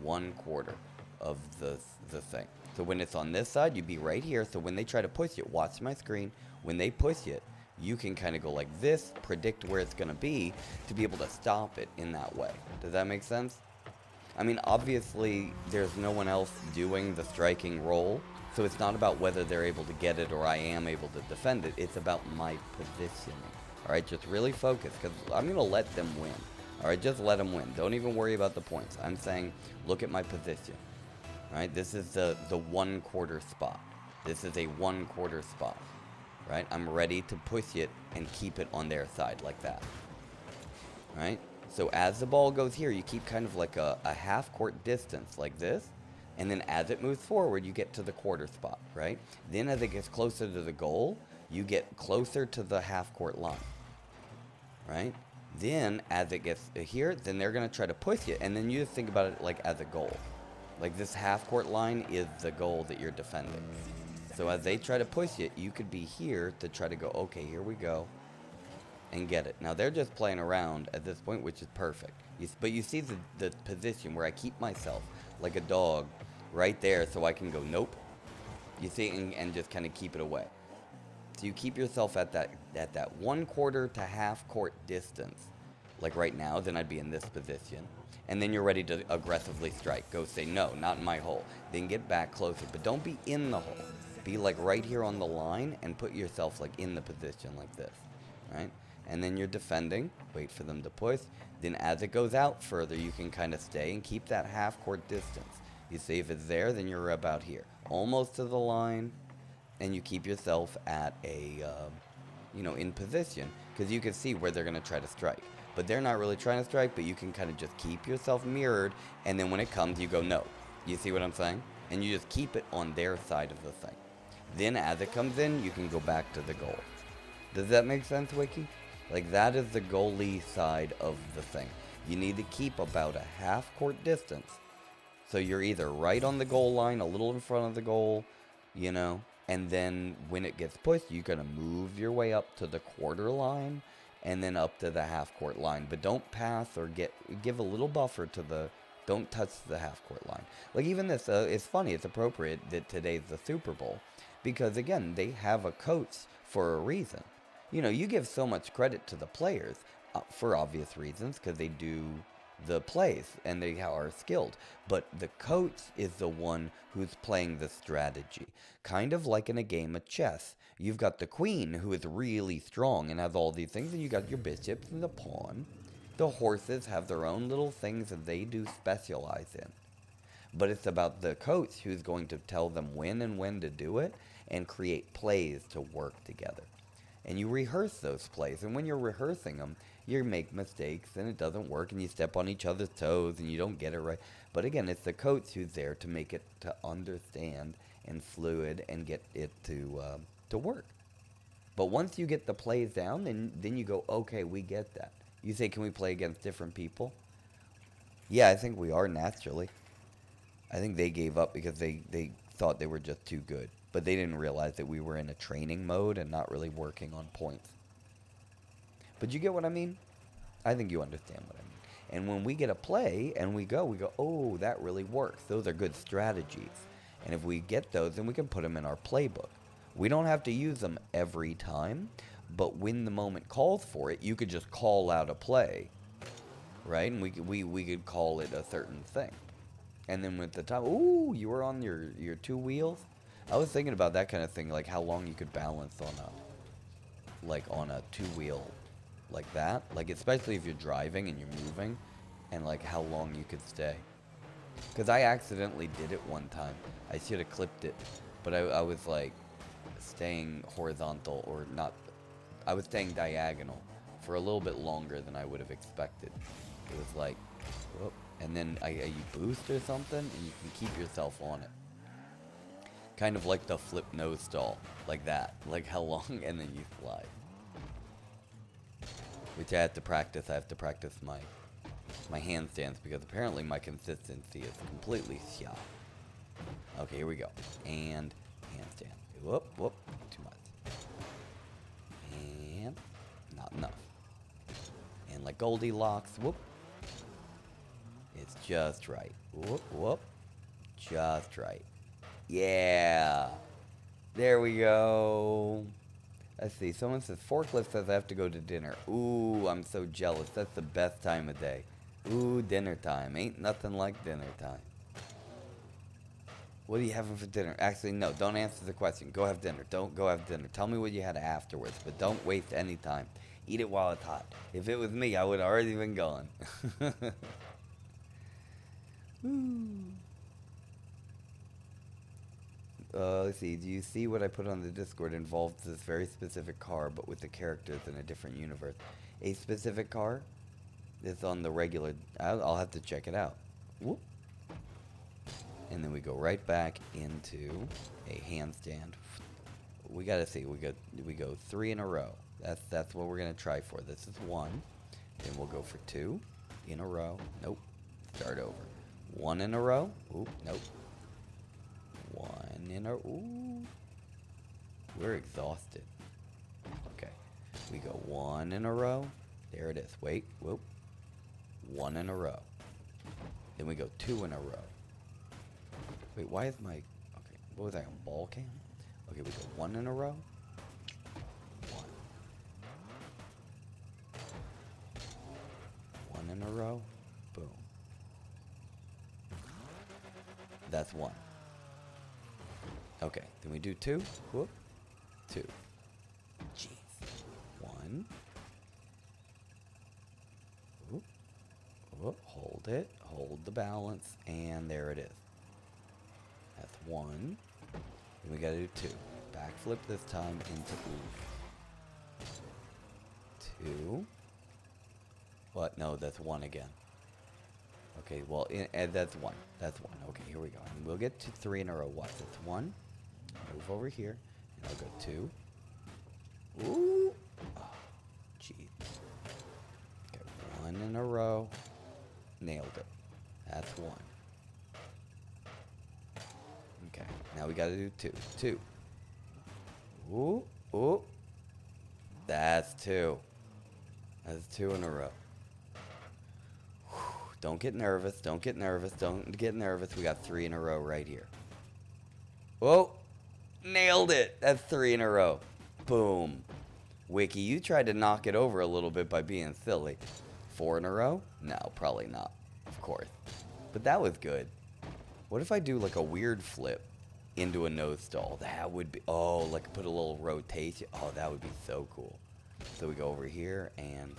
1/4 of the thing. So when it's on this side, you be right here. So when they try to push it, watch my screen. When they push it, you can kind of go like this, predict where it's going to be able to stop it in that way. Does that make sense? I mean, obviously, there's no one else doing the striking role. So it's not about whether they're able to get it or I am able to defend it. It's about my positioning. All right, just really focus because I'm going to let them win. All right, just let them win. Don't even worry about the points. I'm saying, look at my position. All right, this is the 1/4 spot. This is a 1/4 spot. Right, I'm ready to push it and keep it on their side like that. All right, so as the ball goes here, you keep kind of like a half-court distance like this. And then as it moves forward, you get to the 1/4 spot, right? Then as it gets closer to the goal, you get closer to the half-court line, right? Then as it gets here, then they're going to try to push it. And then you just think about it like as a goal. Like this half-court line is the goal that you're defending. So as they try to push it, you could be here to try to go, okay, here we go, and get it. Now they're just playing around at this point, which is perfect. But you see the position where I keep myself like a dog right there so I can go, nope. You see, and just kind of keep it away. So you keep yourself at that 1/4 to half-court distance. Like right now, then I'd be in this position. And then you're ready to aggressively strike. Go say, no, not in my hole. Then get back closer. But don't be in the hole. Be like right here on the line and put yourself like in the position like this. Right? And then you're defending. Wait for them to push. Then as it goes out further, you can kind of stay and keep that half-court distance. You see if it's there, then you're about here. Almost to the line. And you keep yourself at a, in position. Because you can see where they're going to try to strike. But they're not really trying to strike, but you can kind of just keep yourself mirrored, and then when it comes, you go, no. You see what I'm saying? And you just keep it on their side of the thing. Then as it comes in, you can go back to the goal. Does that make sense, Wiki? Like, that is the goalie side of the thing. You need to keep about a half-court distance. So you're either right on the goal line, a little in front of the goal, and then when it gets pushed, you're going to move your way up to the quarter line, and then up to the half-court line. But don't pass or give a little buffer to don't touch the half-court line. Like even this, it's funny, it's appropriate that today's the Super Bowl. Because again, they have a coach for a reason. You give so much credit to the players for obvious reasons, because they do the plays and they are skilled. But the coach is the one who's playing the strategy. Kind of like in a game of chess. You've got the queen, who is really strong and has all these things, and you got your bishops and the pawn. The horses have their own little things that they do specialize in. But it's about the coach who's going to tell them when and when to do it and create plays to work together. And you rehearse those plays, and when you're rehearsing them, you make mistakes and it doesn't work and you step on each other's toes and you don't get it right. But again, it's the coach who's there to make it to understand and fluid and get it to work. But once you get the plays down, then you go, okay, we get that. You say, can we play against different people? Yeah, I think we are naturally. I think they gave up because they thought they were just too good. But they didn't realize that we were in a training mode and not really working on points. But you get what I mean? I think you understand what I mean. And when we get a play and we go, oh, that really works. Those are good strategies. And if we get those, then we can put them in our playbook. We don't have to use them every time, but when the moment calls for it, you could just call out a play, right? And we could call it a certain thing. And then with the time, ooh, you were on your two wheels? I was thinking about that kind of thing, like how long you could balance on a two-wheel like that. Like, especially if you're driving and you're moving, and like how long you could stay. Because I accidentally did it one time. I should have clipped it, but I was like staying horizontal, or not, I was staying diagonal for a little bit longer than I would have expected. It was like, whoop, and then you boost or something, and you can keep yourself on it. Kind of like the flip nose stall, like that, like how long, and then you fly. Which I have to practice. I have to practice my handstands, because apparently my consistency is completely shot. Okay, here we go. And handstand. Whoop, whoop, too much. And not enough. And like Goldilocks, whoop. It's just right. Whoop, whoop. Just right. Yeah. There we go. Let's see. Someone says, Forklift says I have to go to dinner. Ooh, I'm so jealous. That's the best time of day. Ooh, dinner time. Ain't nothing like dinner time. What are you having for dinner? Actually, no. Don't answer the question. Go have dinner. Don't go have dinner. Tell me what you had afterwards, but don't waste any time. Eat it while it's hot. If it was me, I would have already been gone. Let's see. Do you see what I put on the Discord involves this very specific car, but with the characters in a different universe? A specific car? It's on the regular. I'll have to check it out. Whoop. And then we go right back into a handstand. We gotta see. We go 3 in a row. That's what we're gonna try for. This is 1. Then we'll go for 2 in a row. Nope. Start over. One in a row. Oop, nope. One in a... Ooh. We're exhausted. Okay. We go one in a row. There it is. Wait. Whoop. One in a row. Then we go two in a row. Wait, why is my... Okay, what was I on? Ball cam? Okay, we go one in a row. One. One in a row. Boom. That's one. Okay, then we do two. Whoop. Two. Jeez. One. Whoop. Whoop. Hold it. Hold the balance. And there it is. That's one. Then we gotta do two. Backflip this time into two. What? No, that's one again. Okay, well, that's one. That's one. Okay, here we go. And we'll get to three in a row. Watch. That's one. Move over here. And I'll go two. Ooh. Oh, jeez. Okay, one in a row. Nailed it. That's one. Okay, now we gotta do two. Two. Ooh. Ooh. That's two. That's two in a row. Don't get nervous. Don't get nervous. Don't get nervous. We got three in a row right here. Whoa. Nailed it. That's three in a row. Boom. Wiki, you tried to knock it over a little bit by being silly. Four in a row? No, probably not. Of course. But that was good. What if I do like a weird flip into a nose stall? That would be... Oh, like put a little rotation. Oh, that would be so cool. So we go over here and...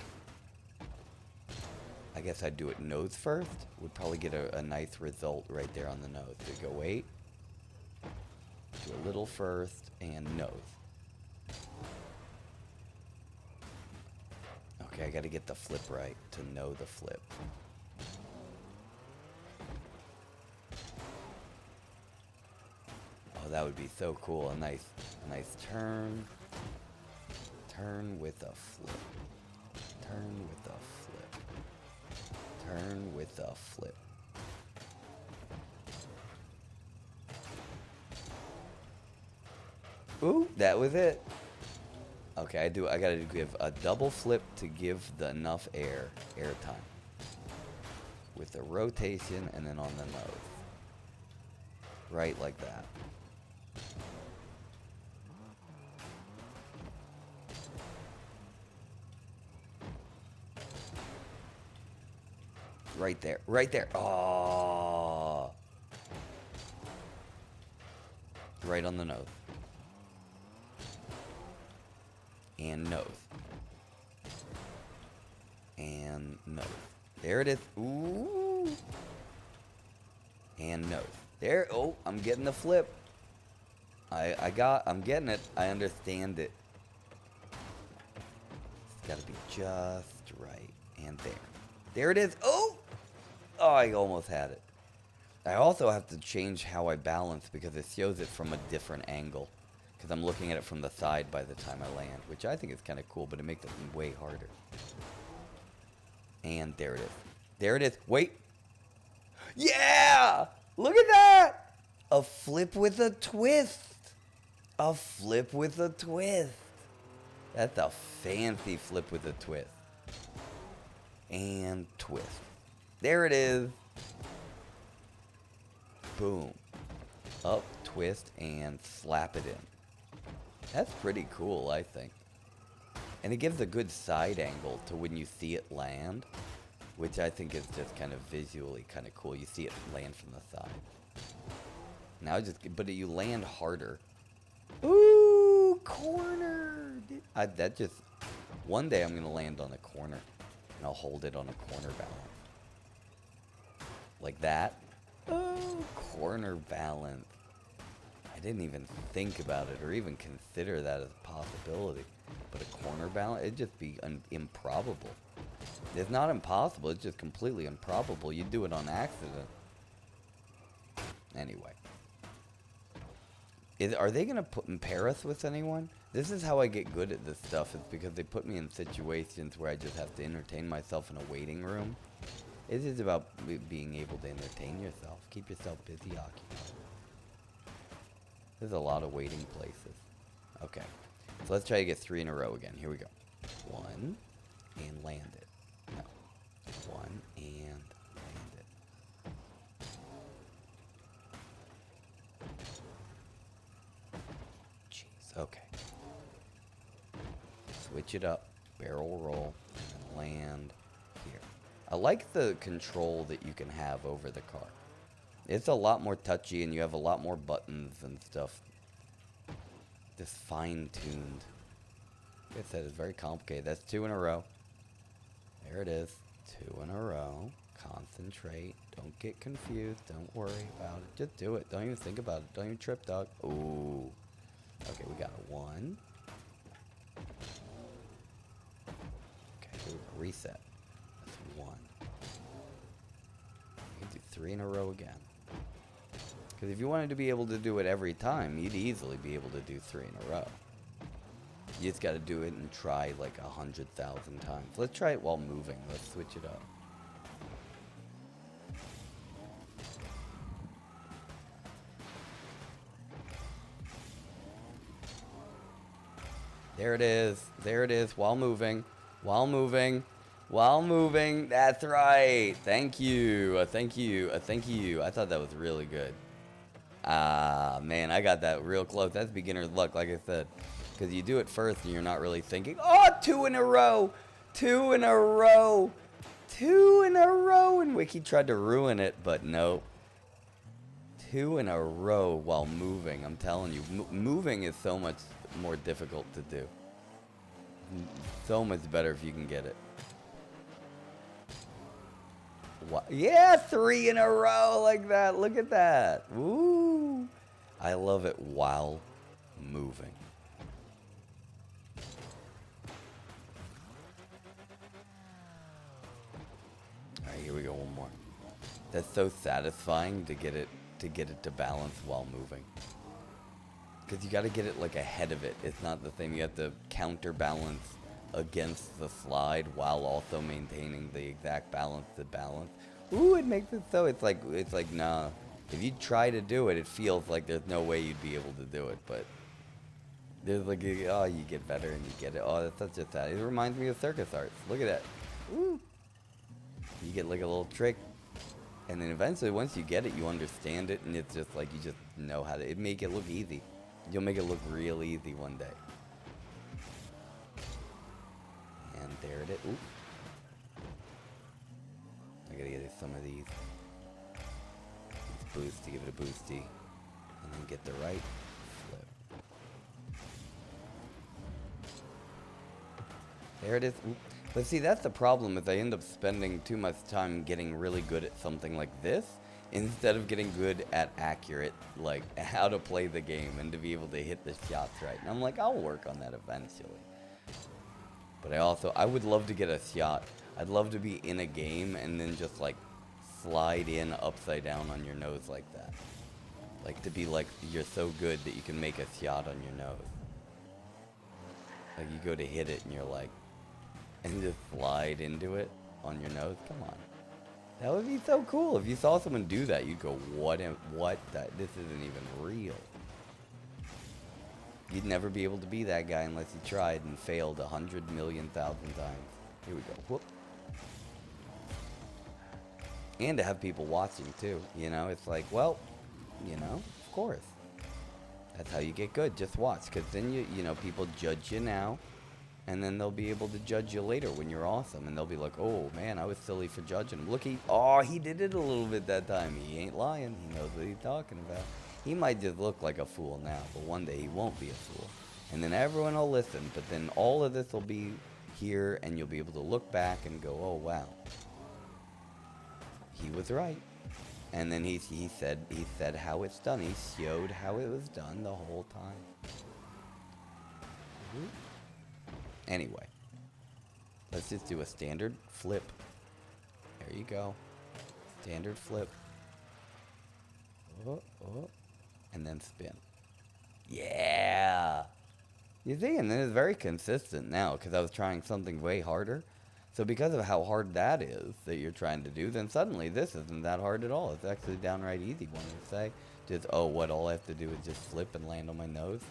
I guess I'd do it nose first. Would probably get a nice result right there on the nose. So go wait. Do a little first and nose. Okay, I gotta get the flip right to know the flip. Oh, that would be so cool. A nice turn. Turn with a flip. Turn with a flip. Turn with a flip. Ooh, that was it. Okay, I gotta give a double flip to give enough air time. With the rotation and then on the nose. Right like that. Right there. Right there. Oh. Right on the nose. And nose. And nose. There it is. Ooh. And nose. There. Oh, I'm getting the flip. I'm getting it. I understand it. It's gotta be just right. And there. There it is. Oh! Oh, I almost had it. I also have to change how I balance because it shows it from a different angle. Because I'm looking at it from the side by the time I land, which I think is kind of cool, but it makes it way harder. And there it is. There it is. Wait. Yeah! Look at that! A flip with a twist. A flip with a twist. That's a fancy flip with a twist. And twist. There it is. Boom. Up, twist, and slap it in. That's pretty cool, I think. And it gives a good side angle to when you see it land, which I think is just kind of visually kind of cool. You see it land from the side. Now but you land harder. Ooh, corner. That just, one day I'm going to land on a corner. And I'll hold it on a corner balance. Like that. Oh, corner balance. I didn't even think about it or even consider that as a possibility. But a corner balance, it'd just be improbable. It's not impossible, it's just completely improbable. You do it on accident. Anyway. Are they going to pair us with anyone? This is how I get good at this stuff. It's because they put me in situations where I just have to entertain myself in a waiting room. It's just about being able to entertain yourself. Keep yourself busy, occupied. There's a lot of waiting places. Okay. So let's try to get 3 in a row again. Here we go. 1 and land it. No. 1 and land it. Jeez. Okay. Switch it up. Barrel roll. And land here. I like the control that you can have over the car. It's a lot more touchy and you have a lot more buttons and stuff. Just fine-tuned. Like I said, it's very complicated. That's 2 in a row. There it is. 2 in a row. Concentrate. Don't get confused. Don't worry about it. Just do it. Don't even think about it. Don't even trip, dog. Ooh. Okay, we got a 1. Okay, here we go. Reset. That's 1. You can do 3 in a row again. Because if you wanted to be able to do it every time, you'd easily be able to do 3 in a row. You just got to do it and try like 100,000 times. Let's try it while moving. Let's switch it up. There it is. There it is. While moving. While moving. While moving. That's right. Thank you. Thank you. Thank you. I thought that was really good. Ah, man, I got that real close. That's beginner's luck, like I said. Because you do it first and you're not really thinking, oh, 2 in a row. 2 in a row. 2 in a row. And Wiki tried to ruin it, but no. 2 in a row while moving. I'm telling you, moving is so much more difficult to do. So much better if you can get it. Yeah, 3 in a row like that. Look at that. Ooh. I love it while moving. All right, here we go. One more. That's so satisfying to get it to balance while moving. Because you got to get it like ahead of it. It's not the thing. You have to counterbalance against the slide while also maintaining the exact balance to balance. Ooh, it makes it so it's like nah. If you try to do it, it feels like there's no way you'd be able to do it. But there's like oh, you get better and you get it. Oh, that's such a sad. It reminds me of circus arts. Look at that. Ooh. You get like a little trick, and then eventually once you get it, you understand it, and it's just like you just know how to. It make it look easy. You'll make it look real easy one day. And there it is. Ooh. I gotta get some of these. Boosty, give it a boosty. And then get the right flip. There it is. Ooh. But see, that's the problem is I end up spending too much time getting really good at something like this instead of getting good at accurate, like how to play the game and to be able to hit the shots right. And I'm like, I'll work on that eventually. But I would love to get a shot. I'd love to be in a game and then just like slide in upside down on your nose like that. Like to be like, you're so good that you can make a shot on your nose. Like you go to hit it and you're like, and just slide into it on your nose. Come on. That would be so cool. If you saw someone do that, you'd go, what, this isn't even real. You'd never be able to be that guy unless you tried and failed 100,000,000,000 times. Here we go. Whoop. And to have people watching too, you know, it's like, well, you know, of course. That's how you get good. Just watch, because then you know, people judge you now, and then they'll be able to judge you later when you're awesome, and they'll be like, oh man, I was silly for judging him. Look, he did it a little bit that time. He ain't lying. He knows what he's talking about. He might just look like a fool now, but one day he won't be a fool. And then everyone will listen, but then all of this will be here, and you'll be able to look back and go, oh wow, he was right. And then he said how it's done. He showed how it was done the whole time. Anyway, let's just do a standard flip. There you go. Standard flip. Oh, oh. And then spin. Yeah. You see, and then it's very consistent now because I was trying something way harder. So because of how hard that is that you're trying to do, then suddenly this isn't that hard at all. It's actually downright easy, one would say. Just, oh, what, all I have to do is just flip and land on my nose?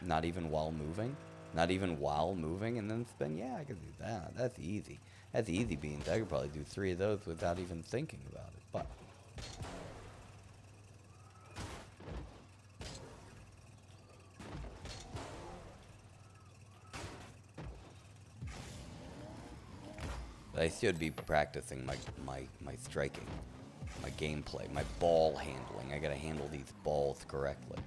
Not even while moving? Not even while moving and then spin? Yeah, I can do that. That's easy. That's easy beans. I could probably do 3 of those without even thinking about it. But I should be practicing my striking, my gameplay, my ball handling. I gotta handle these balls correctly.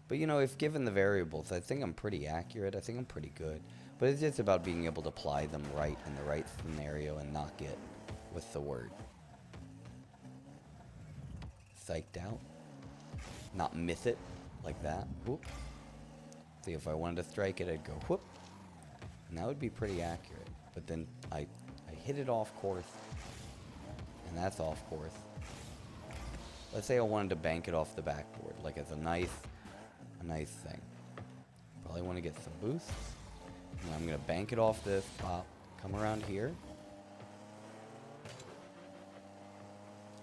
But you know, if given the variables, I think I'm pretty accurate. I think I'm pretty good. But it's just about being able to apply them right in the right scenario and not get with the word. Psyched out. Not miss it like that. Whoop. See, if I wanted to strike it, I'd go whoop. And that would be pretty accurate. But then I hit it off course. And that's off course. Let's say I wanted to bank it off the backboard. Like it's a nice thing. Probably want to get some boosts. And I'm going to bank it off this, pop, come around here.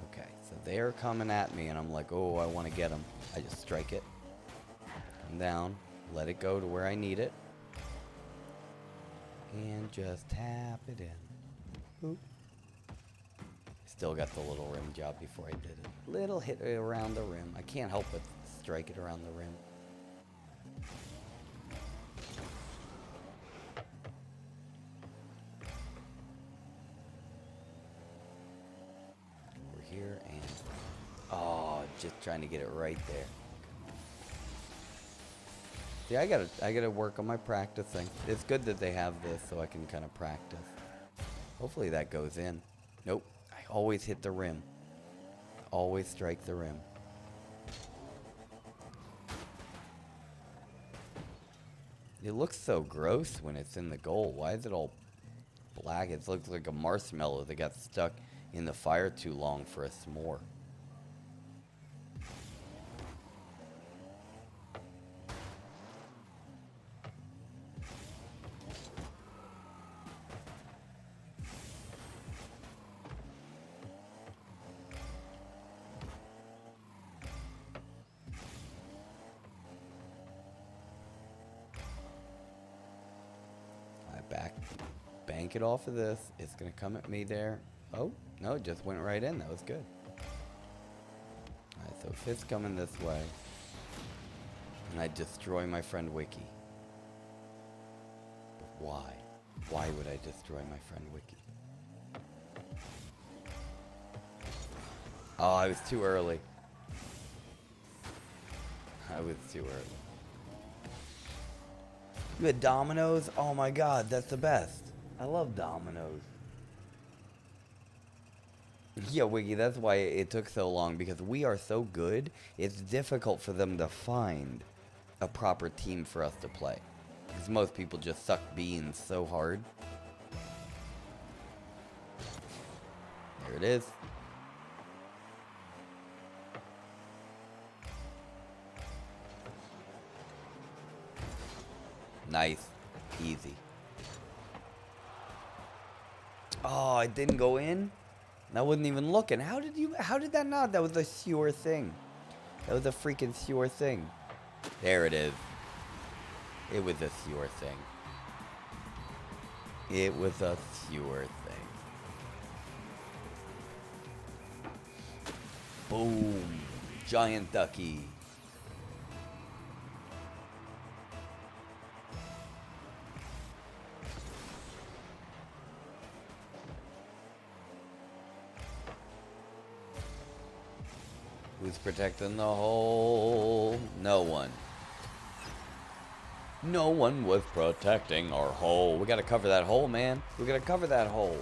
Okay, so they're coming at me, and I'm like, oh, I want to get them. I just strike it. Come down, let it go to where I need it. And just tap it in. Oop. Still got the little rim job before I did it. Little hit around the rim. I can't help but strike it around the rim. Over here and... oh, just trying to get it right there. See, I gotta work on my practicing. It's good that they have this so I can kind of practice. Hopefully that goes in. Nope. I always hit the rim. Always strike the rim. It looks so gross when it's in the goal. Why is it all black? It looks like a marshmallow that got stuck in the fire too long for a s'more. Bank it off of this. It's gonna come at me there. Oh, no, it just went right in. That was good. Alright, so if it's coming this way, and I destroy my friend Wiki. But why? Why would I destroy my friend Wiki? Oh, I was too early. I was too early. You had dominoes? Oh my god, that's the best. I love dominoes. Yeah, Wiggy, that's why it took so long, because we are so good, it's difficult for them to find a proper team for us to play. Because most people just suck beans so hard. There it is. Nice. Easy. Oh, it didn't go in? I wasn't even looking. How did that not? That was a sure thing. That was a freaking sure thing. There it is. It was a sure thing. It was a sure thing. Boom. Giant ducky. Who's protecting the hole? No one. No one was protecting our hole. We gotta cover that hole, man. We gotta cover that hole.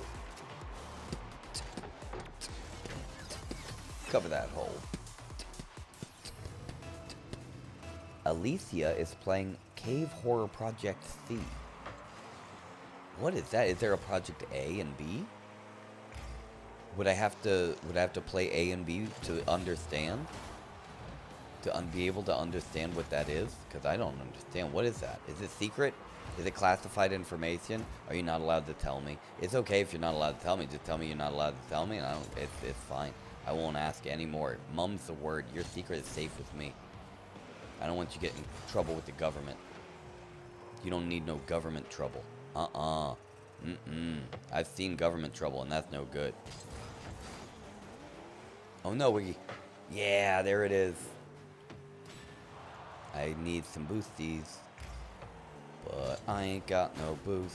Cover that hole. Alicia is playing Cave Horror Project C. What is that? Is there a Project A and B? Would I have to play A and B to understand? to be able to understand what that is? Because I don't understand. What is that? Is it secret? Is it classified information? Are you not allowed to tell me? It's okay if you're not allowed to tell me. Just tell me you're not allowed to tell me, and it's fine. I won't ask anymore. Mum's the word. Your secret is safe with me. I don't want you getting in trouble with the government. You don't need no government trouble. I've seen government trouble, and that's no good. Oh no, Wiggy. Yeah, there it is. I need some boosties. But I ain't got no boost.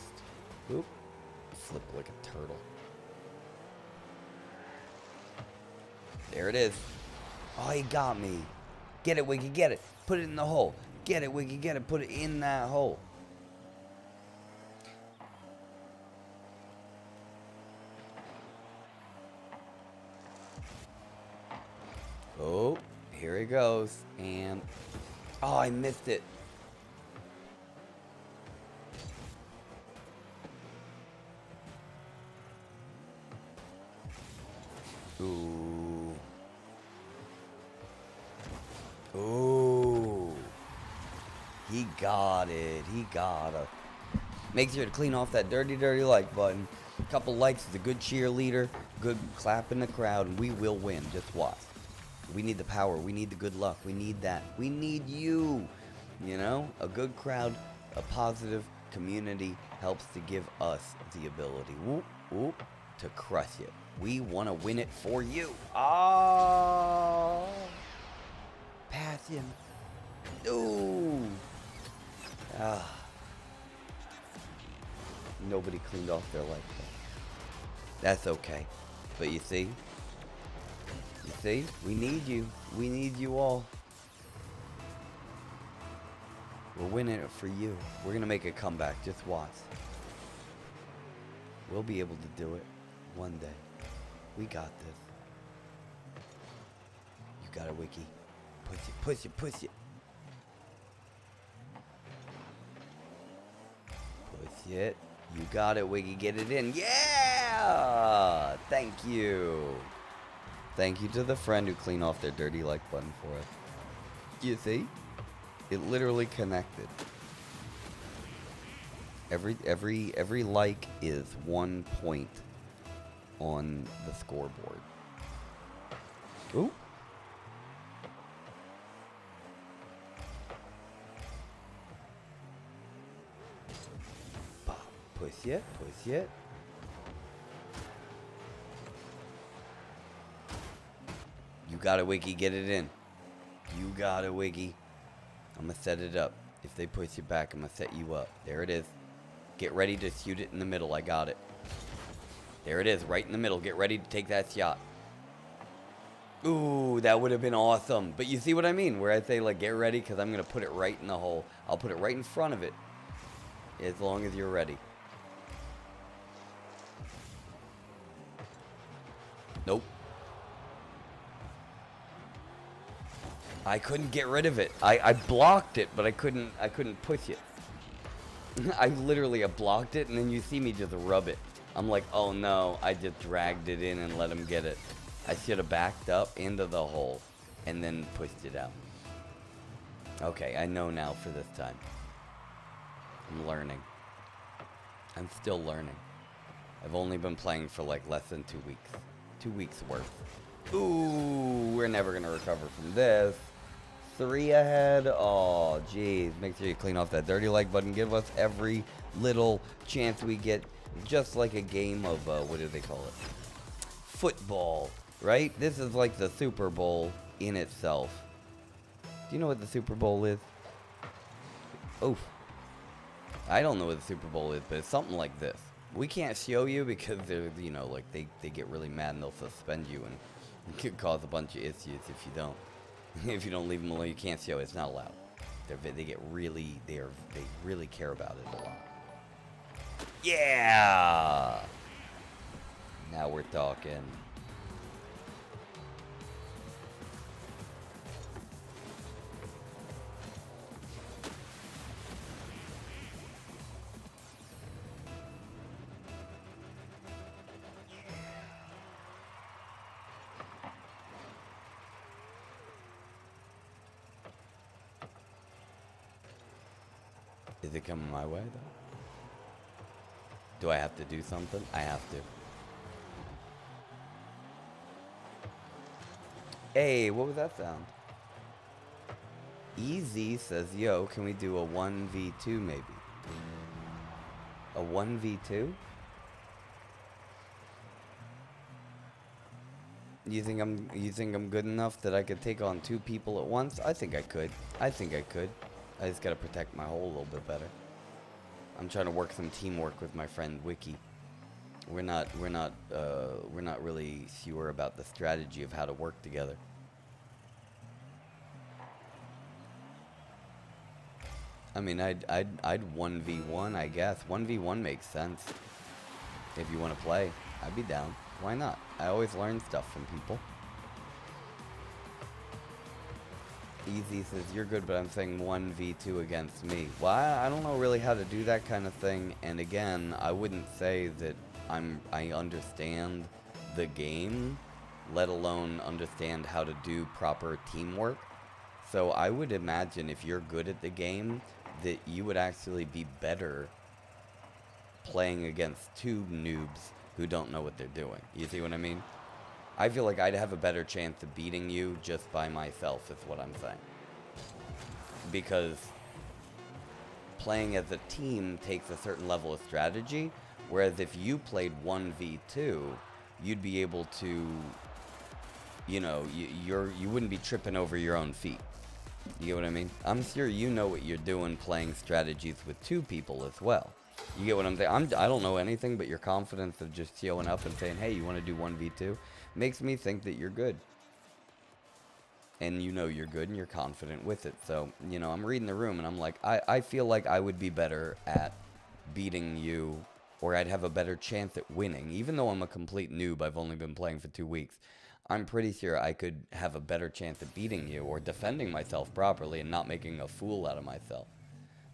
Oop. Flip like a turtle. There it is. Oh, he got me. Get it, Wiggy, get it. Put it in the hole. Get it, Wiggy, get it. Put it in that hole. Oh, here he goes. And... oh, I missed it. Ooh. Ooh. He got it. He got it. Make sure to clean off that dirty, dirty like button. A couple likes is a good cheerleader. Good clap in the crowd, and we will win. Just watch. We need the power. We need the good luck. We need that. We need you. You know? A good crowd, a positive community helps to give us the ability. Whoop, whoop. To crush it. We want to win it for you. Oh, pass him. Ooh. Ah. Nobody cleaned off their life. That's okay. But you see, we need you. We need you all. We're winning it for you. We're gonna make a comeback. Just watch. We'll be able to do it. One day. We got this. You got it, Wiki. Push it, push it, push it. Push it. You got it, Wiggy. Get it in. Yeah! Thank you. Thank you to the friend who cleaned off their dirty like button for us. You see? It literally connected. Every like is 1 point on the scoreboard. Ooh. Push it, push it. You got it, Wiggy. Get it in. You got it, Wiggy. I'm gonna set it up. If they push you back, I'm gonna set you up. There it is. Get ready to shoot it in the middle. I got it. There it is, right in the middle. Get ready to take that shot. Ooh, that would have been awesome. But you see what I mean? Where I say, like, get ready, because I'm going to put it right in the hole. I'll put it right in front of it, as long as you're ready. Nope. I couldn't get rid of it. I blocked it, but I couldn't push it. I literally blocked it, and then you see me just rub it. I'm like, oh no, I just dragged it in and let him get it. I should have backed up into the hole and then pushed it out. Okay, I know now for this time. I'm learning. I'm still learning. I've only been playing for like less than 2 weeks. 2 weeks worth. Ooh, we're never going to recover from this. 3 ahead. Oh, jeez. Make sure you clean off that dirty like button. Give us every little chance we get. Just like a game of, what do they call it? Football, right? This is like the Super Bowl in itself. Do you know what the Super Bowl is? Oof. I don't know what the Super Bowl is, but it's something like this. We can't show you because they're, you know, like they get really mad and they'll suspend you, and it could cause a bunch of issues if you don't. If you don't leave them alone, you can't show it. It's not allowed. They get really, they really care about it a lot. Yeah! Now we're talking. Is it coming my way, though? Do I have to do something? I have to. Hey, what was that sound? Easy says, yo, can we do a 1v2 maybe? A 1v2? You think I'm good enough that I could take on 2 people at once? I think I could. I just gotta protect my hole a little bit better. I'm trying to work some teamwork with my friend Wiki. We're not really sure about the strategy of how to work together. I mean, I'd 1v1, I guess. 1v1 makes sense. If you want to play, I'd be down. Why not? I always learn stuff from people. Easy says, you're good, but I'm saying 1v2 against me. Well, I don't know really how to do that kind of thing. And again, I wouldn't say that I understand the game, let alone understand how to do proper teamwork. So I would imagine if you're good at the game, that you would actually be better playing against 2 noobs who don't know what they're doing. You see what I mean? I feel like I'd have a better chance of beating you just by myself, is what I'm saying. Because playing as a team takes a certain level of strategy, whereas if you played 1v2, you'd be able to, you know, you wouldn't be tripping over your own feet. You get what I mean? I'm sure you know what you're doing playing strategies with 2 people as well. You get what I'm saying? I don't know anything, but your confidence of just showing up and saying, hey, you want to do 1v2? Makes me think that you're good. And you know you're good and you're confident with it. So, you know, I'm reading the room and I'm like, I feel like I would be better at beating you, or I'd have a better chance at winning. Even though I'm a complete noob, I've only been playing for 2 weeks. I'm pretty sure I could have a better chance at beating you or defending myself properly and not making a fool out of myself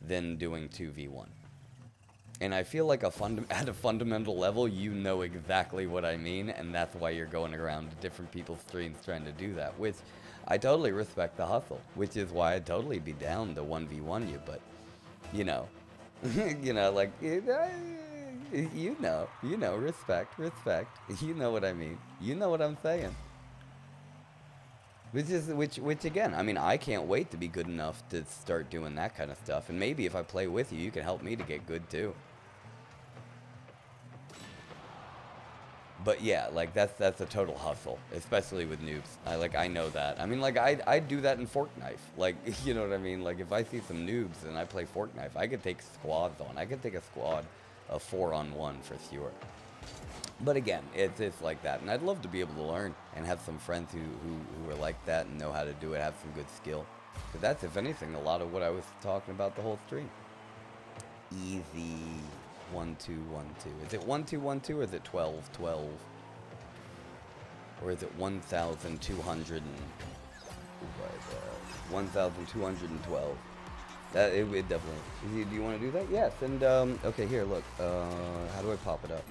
than doing 2v1. And I feel like at a fundamental level, you know exactly what I mean, and that's why you're going around to different people's streams trying to do that, which I totally respect the hustle, which is why I'd totally be down to 1v1 you, but, you know, you know, like, you know, respect, you know what I mean, you know what I'm saying. Which again, I mean, I can't wait to be good enough to start doing that kind of stuff, and maybe if I play with you, you can help me to get good too. But yeah, like that's a total hustle, especially with noobs. I know that. I mean, like I'd do that in Fork Knife. Like, you know what I mean? Like if I see some noobs and I play Fork Knife, I could take squads on. I could take a squad of 4-on-1 for sure. But again, it's like that, and I'd love to be able to learn and have some friends who are like that and know how to do it, have some good skill. Because that's, if anything, a lot of what I was talking about the whole stream. Easy 1 2 1 2. Is it 1 2 1 2 or is it 12 12? Or is it 1,200 and 1,212? That it definitely. Do you want to do that? Yes. And okay, here, look. How do I pop it up?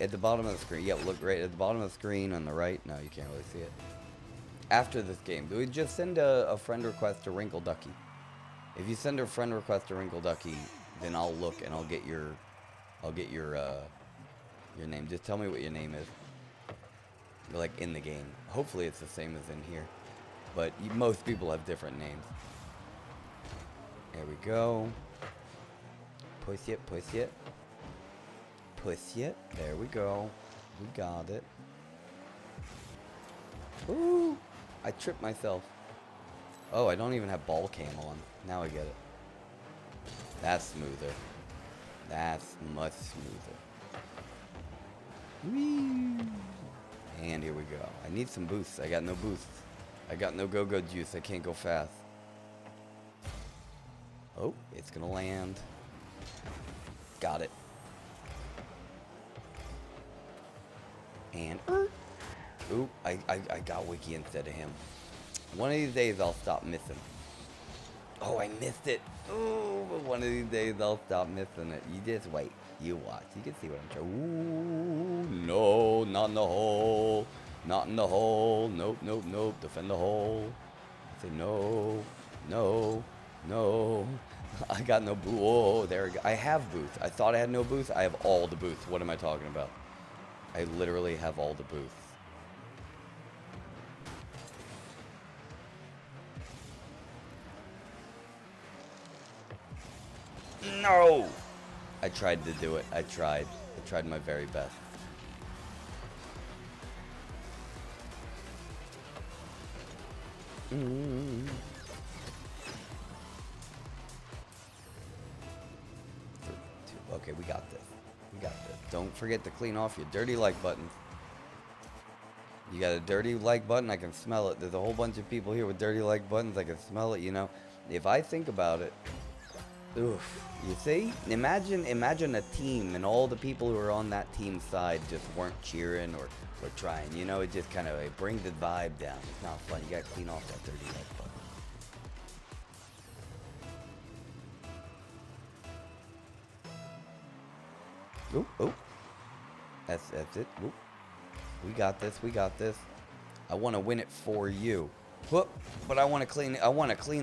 At the bottom of the screen. Yeah, look right at the bottom of the screen on the right. No, you can't really see it. After this game, do we just send a friend request to Wrinkle Ducky? If you send a friend request to Wrinkle Ducky, then I'll look and I'll get your name. Just tell me what your name is. Like in the game. Hopefully it's the same as in here. But most people have different names. There we go. Push it, push it. Push it. There we go. We got it. Ooh! I tripped myself. Oh, I don't even have ball cam on. Now I get it. That's smoother. That's much smoother. Whee! And here we go. I need some boosts. I got no boosts. I got no go-go juice. I can't go fast. Oh, it's gonna land. Got it. And ooh, I got Wiki instead of him. One of these days I'll stop missing. Oh, I missed it. Ooh, but one of these days I'll stop missing it. You just wait. You watch. You can see what I'm trying. Ooh, no, not in the hole. Not in the hole. Nope, nope, nope. Defend the hole. I say no, no, no. I got no booth. Oh, there we go. I have booth. I thought I had no booth. I have all the booths. What am I talking about? I literally have all the booths. No! I tried to do it. I tried my very best. Okay, we got this. We got this. Don't forget to clean off your dirty like buttons. You got a dirty like button, I can smell it. There's a whole bunch of people here with dirty like buttons, I can smell it, you know. If I think about it, oof, you see? Imagine a team and all the people who are on that team side just weren't cheering or trying. You know, it just kind of it brings the vibe down. It's not fun. You got to clean off that dirty like button. Oop, oop. That's it. Oop. We got this. We got this. I want to win it for you. Whoop. But I want a clean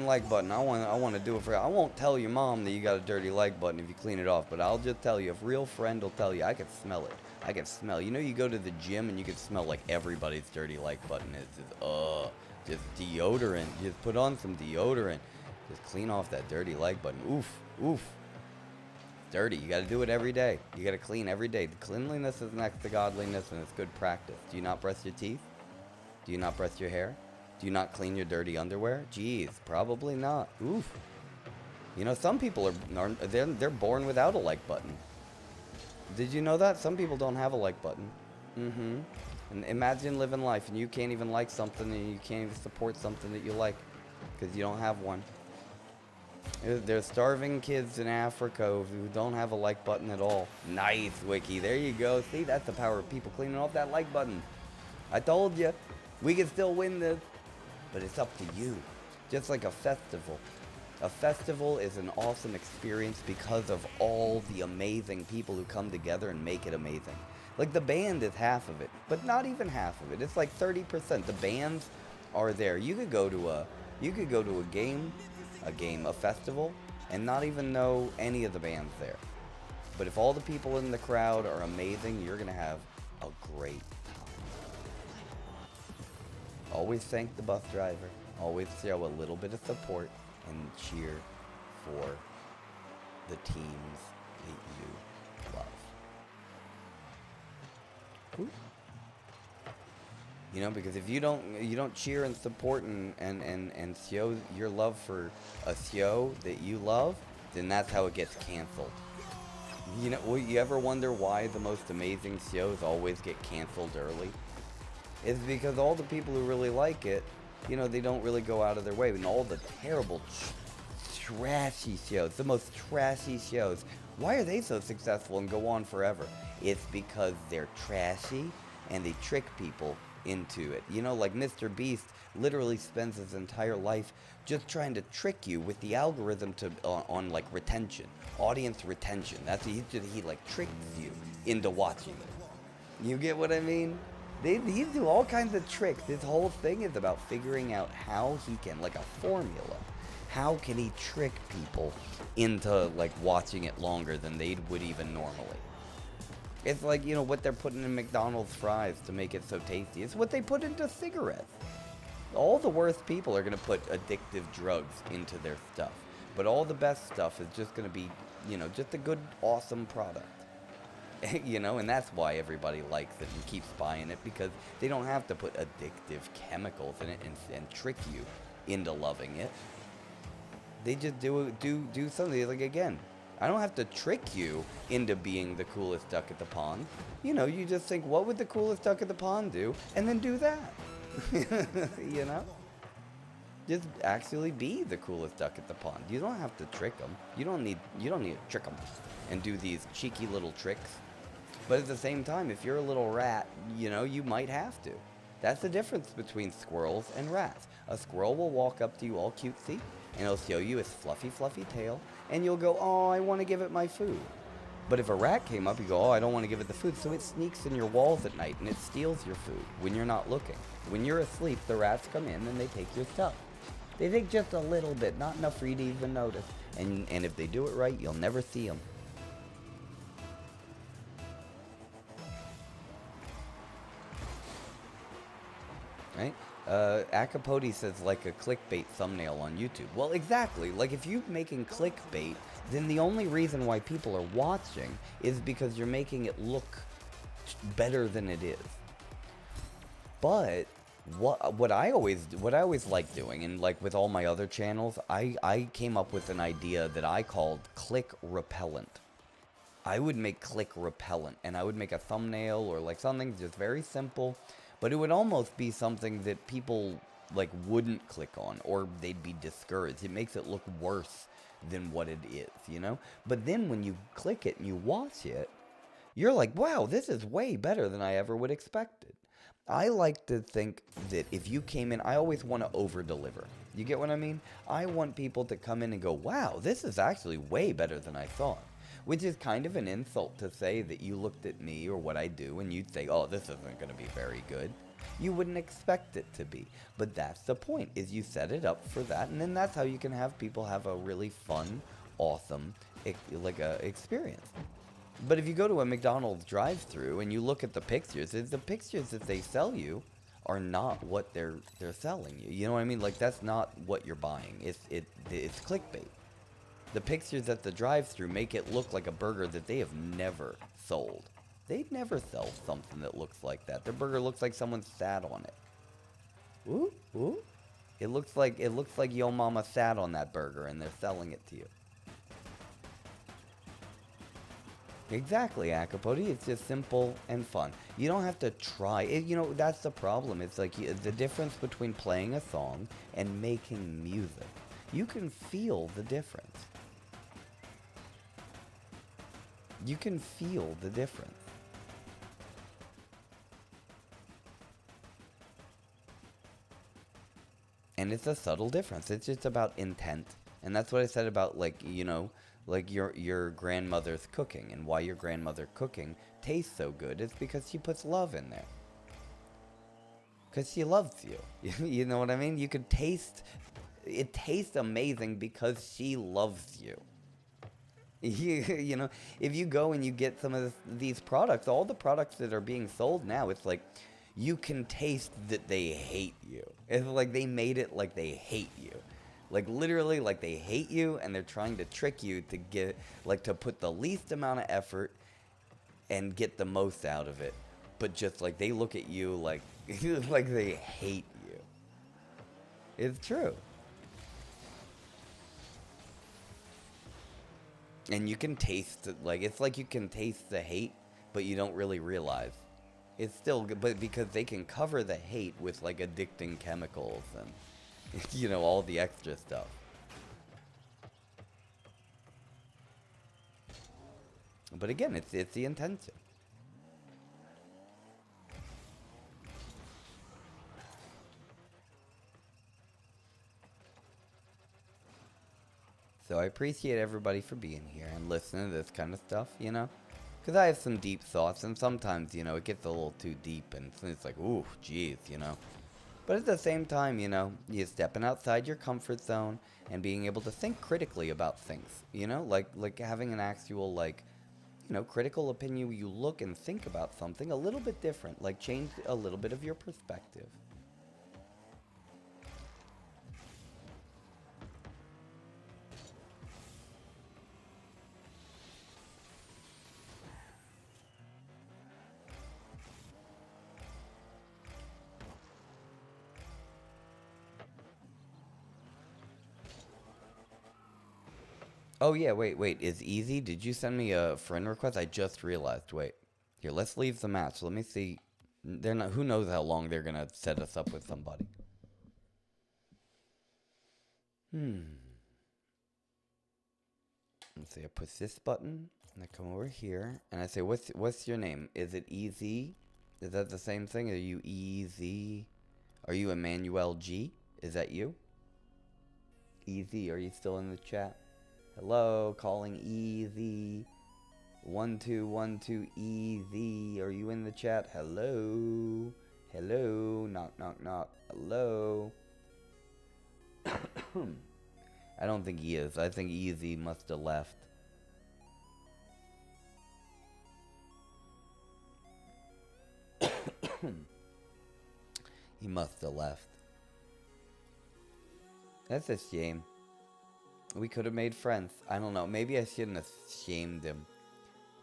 like button. I want to do it for you. I won't tell your mom that you got a dirty like button if you clean it off, but I'll just tell you, if a real friend will tell you, I can smell it. I can smell. You know, you go to the gym and you can smell like everybody's dirty like button is just deodorant. Just put on some deodorant. Just clean off that dirty like button. Oof. Oof. Dirty. You got to do it every day. You got to clean every day. The cleanliness is next to godliness, and it's good practice. Do you not brush your teeth? Do you not brush your hair? Do you not clean your dirty underwear? Jeez, probably not. Oof. You know, some people they're born without a like button. Did you know that? Some people don't have a like button. Mm-hmm. And imagine living life and you can't even like something and you can't even support something that you like because you don't have one. There's starving kids in Africa who don't have a like button at all. Nice, Wiki. There you go. See, that's the power of people cleaning off that like button. I told you. We can still win this. But it's up to you. Just like a festival. A festival is an awesome experience because of all the amazing people who come together and make it amazing. Like the band is half of it, but not even half of it. It's like 30%. The bands are there. You could go to a game, a festival, and not even know any of the bands there. But if all the people in the crowd are amazing, you're gonna have a great time. Always thank the bus driver. Always show a little bit of support and cheer for the teams that you love. Ooh. You know, because if you don't cheer and support and show your love for a show that you love, then that's how it gets canceled. You know, will you ever wonder why the most amazing shows always get canceled early? It's because all the people who really like it, you know, they don't really go out of their way. And all the terrible, trashy shows, the most trashy shows, why are they so successful and go on forever? It's because they're trashy and they trick people into it. You know, like Mr. Beast literally spends his entire life just trying to trick you with the algorithm to on like retention, audience retention. That's he like tricks you into watching it. You get what I mean? He do all kinds of tricks. This whole thing is about figuring out how he can, like a formula, how can he trick people into like watching it longer than they would even normally. It's like, you know, what they're putting in McDonald's fries to make it so tasty. It's what they put into cigarettes. All the worst people are going to put addictive drugs into their stuff. But all the best stuff is just going to be, you know, just a good, awesome product. You know, and that's why everybody likes it and keeps buying it, because they don't have to put addictive chemicals in it and trick you into loving it. They just do something. Like, again, I don't have to trick you into being the coolest duck at the pond. You know, you just think, what would the coolest duck at the pond do? And then do that. You know? Just actually be the coolest duck at the pond. You don't have to trick them. You don't need to trick them and do these cheeky little tricks. But at the same time, if you're a little rat, you know, you might have to. That's the difference between squirrels and rats. A squirrel will walk up to you all cutesy, and it'll show you its fluffy, fluffy tail, and you'll go, oh, I want to give it my food. But if a rat came up, you go, oh, I don't want to give it the food. So it sneaks in your walls at night, and it steals your food when you're not looking. When you're asleep, the rats come in, and they take your stuff. They take just a little bit, not enough for you to even notice. And if they do it right, you'll never see them. Right? Acapody says like a clickbait thumbnail on YouTube. Well, exactly. Like if you're making clickbait, then the only reason why people are watching is because you're making it look better than it is. But what I always like doing, and like with all my other channels, I came up with an idea that I called click repellent. I would make click repellent, and I would make a thumbnail or like something just very simple, but it would almost be something that people like wouldn't click on, or they'd be discouraged. It makes it look worse than what it is, you know? But then when you click it and you watch it, you're like, wow, this is way better than I ever would expected. I like to think that if you came in, I always want to over-deliver. You get what I mean? I want people to come in and go, wow, this is actually way better than I thought. Which is kind of an insult to say that you looked at me or what I do and you'd say, oh, this isn't going to be very good. You wouldn't expect it to be. But that's the point, is you set it up for that, and then that's how you can have people have a really fun, awesome, experience. But if you go to a McDonald's drive-thru and you look at the pictures that they sell you are not what they're selling you. You know what I mean? Like, that's not what you're buying. It's clickbait. The pictures at the drive-thru make it look like a burger that they have never sold. They'd never sell something that looks like that. Their burger looks like someone sat on it. Ooh, ooh. It looks like Yo Mama sat on that burger and they're selling it to you. Exactly, Acapody. It's just simple and fun. You don't have to try. You know, that's the problem. It's like the difference between playing a song and making music. You can feel the difference. You can feel the difference. And it's a subtle difference. It's just about intent. And that's what I said about, like, you know, like your grandmother's cooking, and why your grandmother cooking tastes so good is because she puts love in there. Because she loves you. You know what I mean? You could taste, it tastes amazing because she loves you. You know, if you go and you get some of these products, all the products that are being sold now, it's like, you can taste that they hate you. It's like they made it like they hate you. Like literally like they hate you and they're trying to trick you to get, like, to put the least amount of effort and get the most out of it. But just like they look at you like, like they hate you. It's true. And you can taste it, like, it's like you can taste the hate, but you don't really realize. It's still good, but because they can cover the hate with like addicting chemicals and, you know, all the extra stuff. But again, it's the intention. So I appreciate everybody for being here and listening to this kind of stuff, you know? Because I have some deep thoughts, and sometimes, you know, it gets a little too deep, and it's like, ooh, geez, you know? But at the same time, you know, you're stepping outside your comfort zone and being able to think critically about things, you know? Like having an actual, like, you know, critical opinion where you look and think about something a little bit different, like change a little bit of your perspective. Oh yeah, wait, is Easy? Did you send me a friend request? I just realized. Wait. Here, let's leave the match. Let me see. They're not, who knows how long they're gonna set us up with somebody. Let's see, I push this button, and I come over here, and I say, what's your name? Is it Easy? Is that the same thing? Are you Easy? Are you Emmanuel G? Is that you? Easy, are you still in the chat? Hello, calling Easy. 1212 Easy. Are you in the chat? Hello. Hello. Knock, knock, knock. Hello. I don't think he is. I think Easy must have left. He must have left. That's a shame. We could have made friends. I don't know. Maybe I shouldn't have shamed him.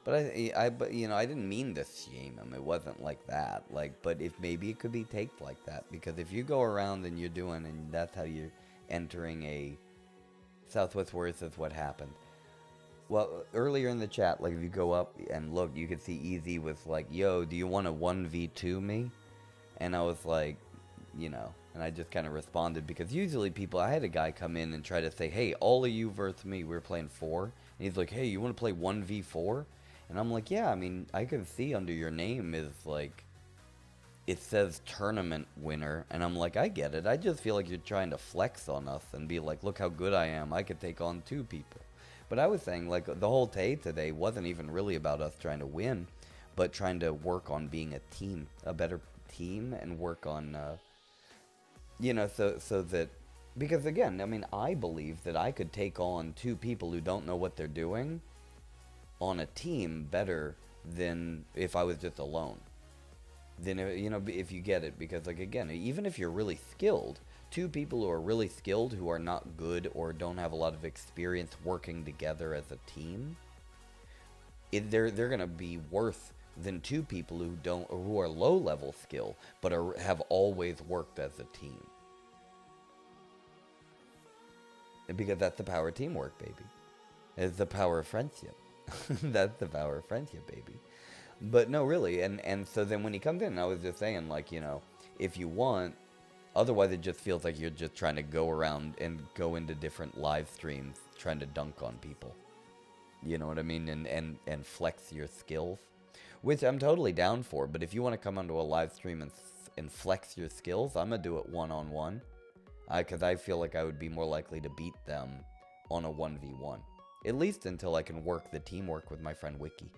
But but you know, I didn't mean to shame him. It wasn't like that. Like, but if maybe it could be taken like that, because if you go around and you're doing, and that's how you're entering a Southwest Warriors, is what happened. Well, earlier in the chat, like if you go up and look, you could see Easy was like, "Yo, do you want to 1v2 me?" And I was like, you know, and I just kind of responded, because usually people, I had a guy come in and try to say, "Hey, all of you versus me, we're playing 4." And he's like, "Hey, you want to play 1v4?" And I'm like, yeah, I mean, I can see under your name is like, it says tournament winner. And I'm like, I get it. I just feel like you're trying to flex on us and be like, look how good I am. I could take on 2 people. But I was saying, like, the whole day today wasn't even really about us trying to win, but trying to work on being a team, a better team, and work on, you know, so that, because again, I mean, I believe that I could take on 2 people who don't know what they're doing on a team better than if I was just alone. Then, you know, if you get it, because like, again, even if you're really skilled, 2 people who are really skilled who are not good or don't have a lot of experience working together as a team, they're gonna be worse than 2 people who are low level skill but have always worked as a team. Because that's the power of teamwork, baby. It's the power of friendship. That's the power of friendship, baby. But no, really, and so then when he comes in, I was just saying, like, you know, if you want, otherwise it just feels like you're just trying to go around and go into different live streams trying to dunk on people. You know what I mean? And flex your skills, which I'm totally down for. But if you want to come onto a live stream and flex your skills, I'm gonna do it one-on-one, because I feel like I would be more likely to beat them on a 1v1. At least until I can work the teamwork with my friend Wiki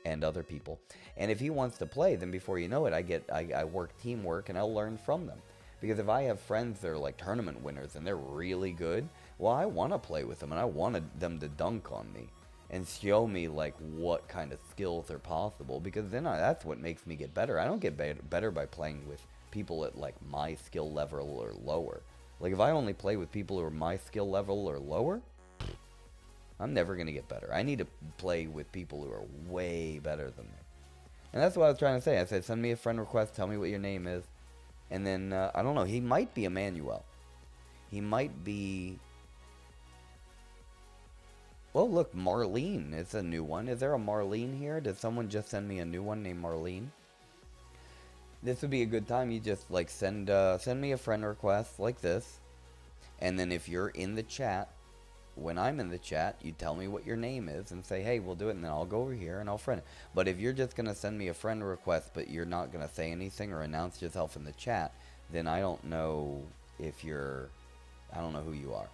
and other people. And if he wants to play, then before you know it, I work teamwork and I'll learn from them. Because if I have friends that are like tournament winners and they're really good, well, I want to play with them and I wanted them to dunk on me and show me like what kind of skills are possible, because then that's what makes me get better. I don't get better by playing with people at like my skill level or lower. Like if I only play with people who are my skill level or lower, I'm never going to get better. I need to play with people who are way better than me. And that's what I was trying to say. I said, send me a friend request, tell me what your name is. And then, I don't know, he might be Emmanuel. He might be... Well, look, Marlene is a new one. Is there a Marlene here? Did someone just send me a new one named Marlene? This would be a good time. You just, like, send me a friend request like this. And then if you're in the chat, when I'm in the chat, you tell me what your name is and say, hey, we'll do it, and then I'll go over here and I'll friend it. But if you're just going to send me a friend request, but you're not going to say anything or announce yourself in the chat, then I don't know if you're, I don't know who you are.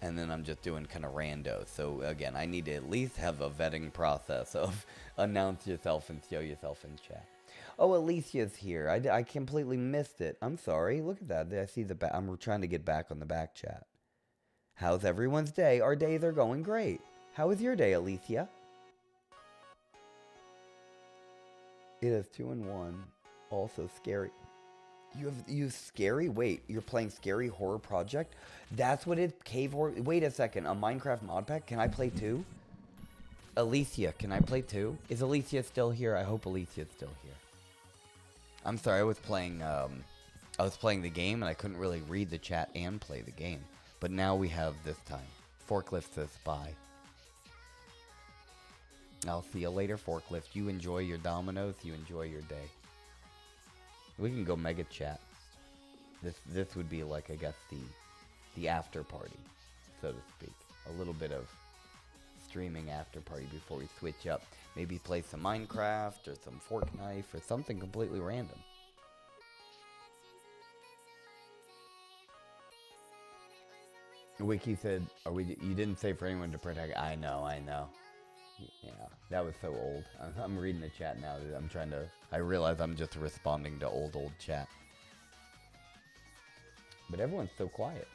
And then I'm just doing kind of rando. So again, I need to at least have a vetting process of announce yourself and show yourself in chat. Oh, Alicia's here. I completely missed it. I'm sorry. Look at that. I see the back. I'm trying to get back on the back chat. How's everyone's day? Our days are going great. How is your day, Alicia? It is 2-1. Also scary. You scary? Wait, you're playing Scary Horror Project? That's what it Cave Horror. Wait a second. A Minecraft mod pack? Can I play too? Alicia, can I play too? Is Alicia still here? I hope Alicia's still here. I'm sorry, I was playing the game and I couldn't really read the chat and play the game. But now we have this time. Forklift says bye. I'll see you later, Forklift. You enjoy your Dominoes. You enjoy your day. We can go mega chat. This would be like, I guess, the after party, so to speak. A little bit of streaming after party before we switch up. Maybe play some Minecraft or some Fortnite or something completely random. Wiki said, you didn't say for anyone to protect. I know. Yeah, that was so old. I'm reading the chat now. I realize I'm just responding to old chat. But everyone's so quiet.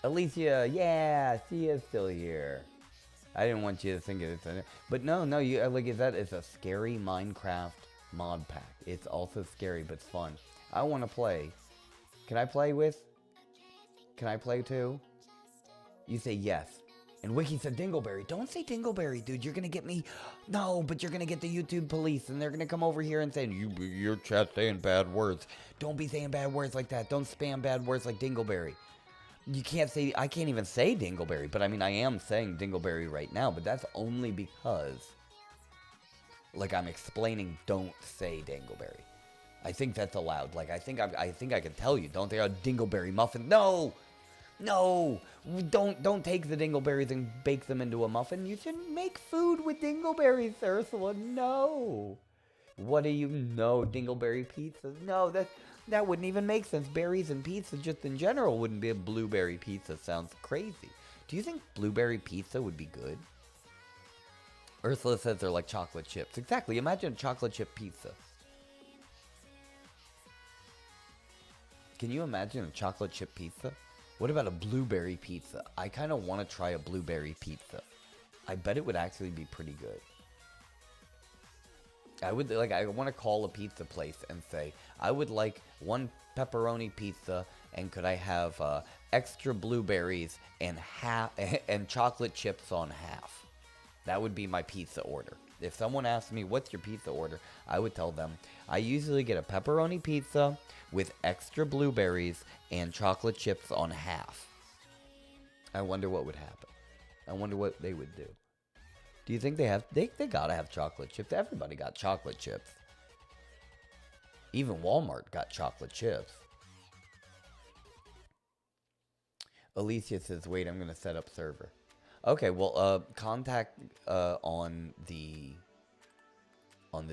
Alicia, yeah, she is still here. I didn't want you to think of it, but no, you like it's a scary Minecraft mod pack. It's also scary but fun. I want to play. Can I play with? Can I play too? You say yes. And Wiki said Dingleberry. Don't say Dingleberry, dude. You're gonna get me. No, but you're gonna get the YouTube police, and they're gonna come over here and say your chat saying bad words. Don't be saying bad words like that. Don't spam bad words like Dingleberry. You can't say, I can't even say Dingleberry, but I mean, I am saying Dingleberry right now, but that's only because, like, I'm explaining don't say Dingleberry. I think that's allowed. Like, I think I can tell you, don't say a Dingleberry muffin. No! No! Don't take the Dingleberries and bake them into a muffin. You shouldn't make food with Dingleberries, Ursula. No! What do you know? Dingleberry pizza? No, that wouldn't even make sense. Berries and pizza just in general wouldn't be a blueberry pizza. Sounds crazy. Do you think blueberry pizza would be good? Ursula says they're like chocolate chips. Exactly. Imagine a chocolate chip pizza. Can you imagine a chocolate chip pizza? What about a blueberry pizza? I kind of want to try a blueberry pizza. I bet it would actually be pretty good. I want to call a pizza place and say, I would like one pepperoni pizza, and could I have extra blueberries and chocolate chips on half? That would be my pizza order. If someone asked me, what's your pizza order? I would tell them, I usually get a pepperoni pizza with extra blueberries and chocolate chips on half. I wonder what would happen. I wonder what they would do. Do you think they gotta have chocolate chips? Everybody got chocolate chips. Even Walmart got chocolate chips. Alicia says, wait, I'm gonna set up server. Okay, well, contact on the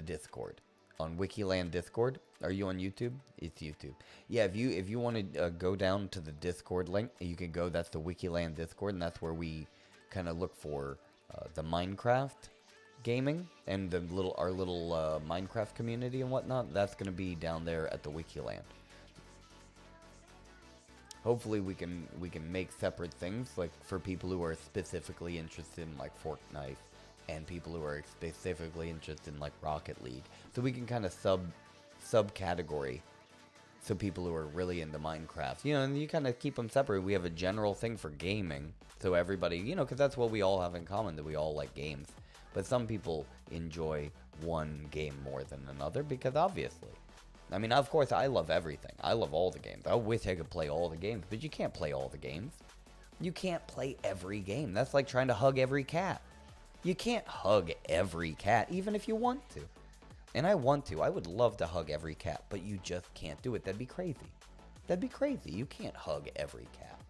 Discord, on Wikiland Discord. Are you on YouTube? It's YouTube. Yeah, if you want to go down to the Discord link, you can go. That's the Wikiland Discord, and that's where we kind of look for the Minecraft gaming and our little Minecraft community and whatnot. That's gonna be down there at the Wikiland. Hopefully we can make separate things, like for people who are specifically interested in like Fortnite and people who are specifically interested in like Rocket League. So we can kind of subcategory. So people who are really into Minecraft, and you kind of keep them separate. We have a general thing for gaming. So everybody, because that's what we all have in common, that we all like games. But some people enjoy one game more than another because obviously. I mean, of course, I love everything. I love all the games. I wish I could play all the games, but you can't play all the games. You can't play every game. That's like trying to hug every cat. You can't hug every cat, even if you want to. And I want to. I would love to hug every cat, but you just can't do it. That'd be crazy. That'd be crazy. You can't hug every cat.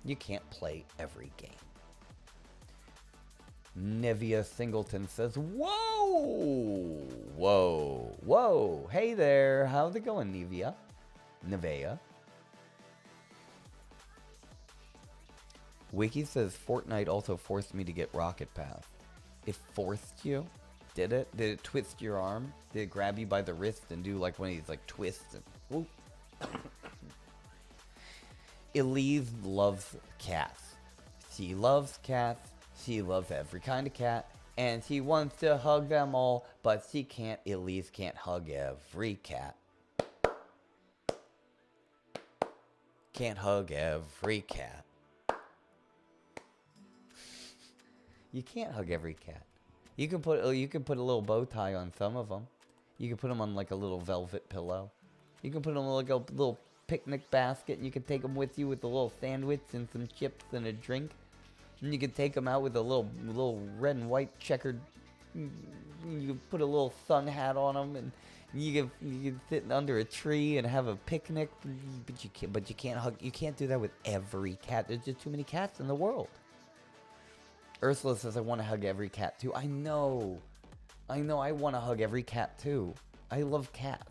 You can't play every game. Nevia Singleton says, whoa! Whoa! Whoa! Hey there! How's it going, Nevia? Nevea? Wiki says, Fortnite also forced me to get Rocket Pass. It forced you? Did it? Did it twist your arm? Did it grab you by the wrist and do like one of these like twists? And, whoop. Elise loves cats. She loves cats. She loves every kind of cat. And she wants to hug them all, but she can't. Elise can't hug every cat. Can't hug every cat. You can't hug every cat. You can put a little bow tie on some of them. You can put them on like a little velvet pillow. You can put them on like a little picnic basket, and you can take them with you with a little sandwich and some chips and a drink. And you can take them out with a little red and white checkered. You can put a little sun hat on them, and you can sit under a tree and have a picnic. But you can't hug. You can't do that with every cat. There's just too many cats in the world. Ursula says, I want to hug every cat too. I know. I want to hug every cat too. I love cats.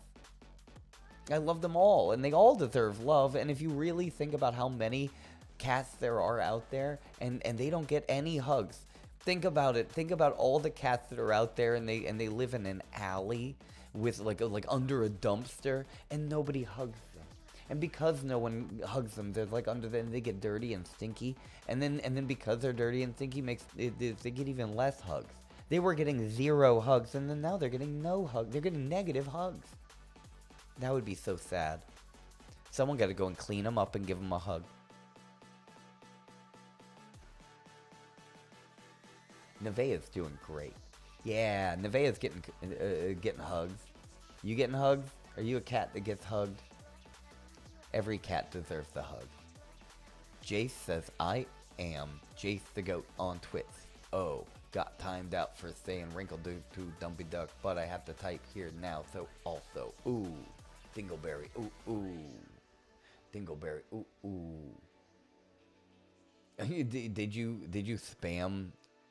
I love them all, and they all deserve love. And if you really think about how many cats there are out there, and they don't get any hugs. Think about it. Think about all the cats that are out there, and they live in an alley with like under a dumpster, and nobody hugs them. And because no one hugs them, they're like under them, they get dirty and stinky. And then because they're dirty and stinky, they get even less hugs. They were getting 0 hugs, and then now they're getting no hugs. They're getting negative hugs. That would be so sad. Someone got to go and clean them up and give them a hug. Nevaeh's doing great. Yeah, Nevaeh's getting hugs. You getting hugs? Are you a cat that gets hugged? Every cat deserves the hug. Jace says, I am Jace the Goat on Twitch. Oh, got timed out for saying Wrinkle due to Dumpy Duck, but I have to type here now, so also, ooh, Dingleberry, ooh, Dingleberry, ooh. Did you spam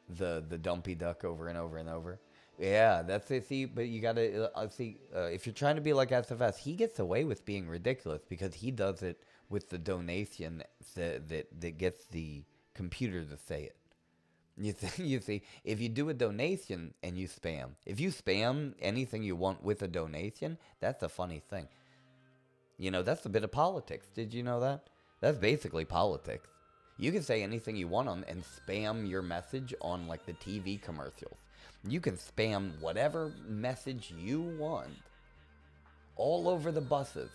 the Dumpy Duck over and over and over? Yeah, that's it. See, but you gotta see if you're trying to be like SFS, he gets away with being ridiculous because he does it with the donation that gets the computer to say it. You see, if you do a donation and you spam, if you spam anything you want with a donation, that's a funny thing. You know, that's a bit of politics. Did you know that? That's basically politics. You can say anything you want on and spam your message on like the TV commercials. You can spam whatever message you want all over the buses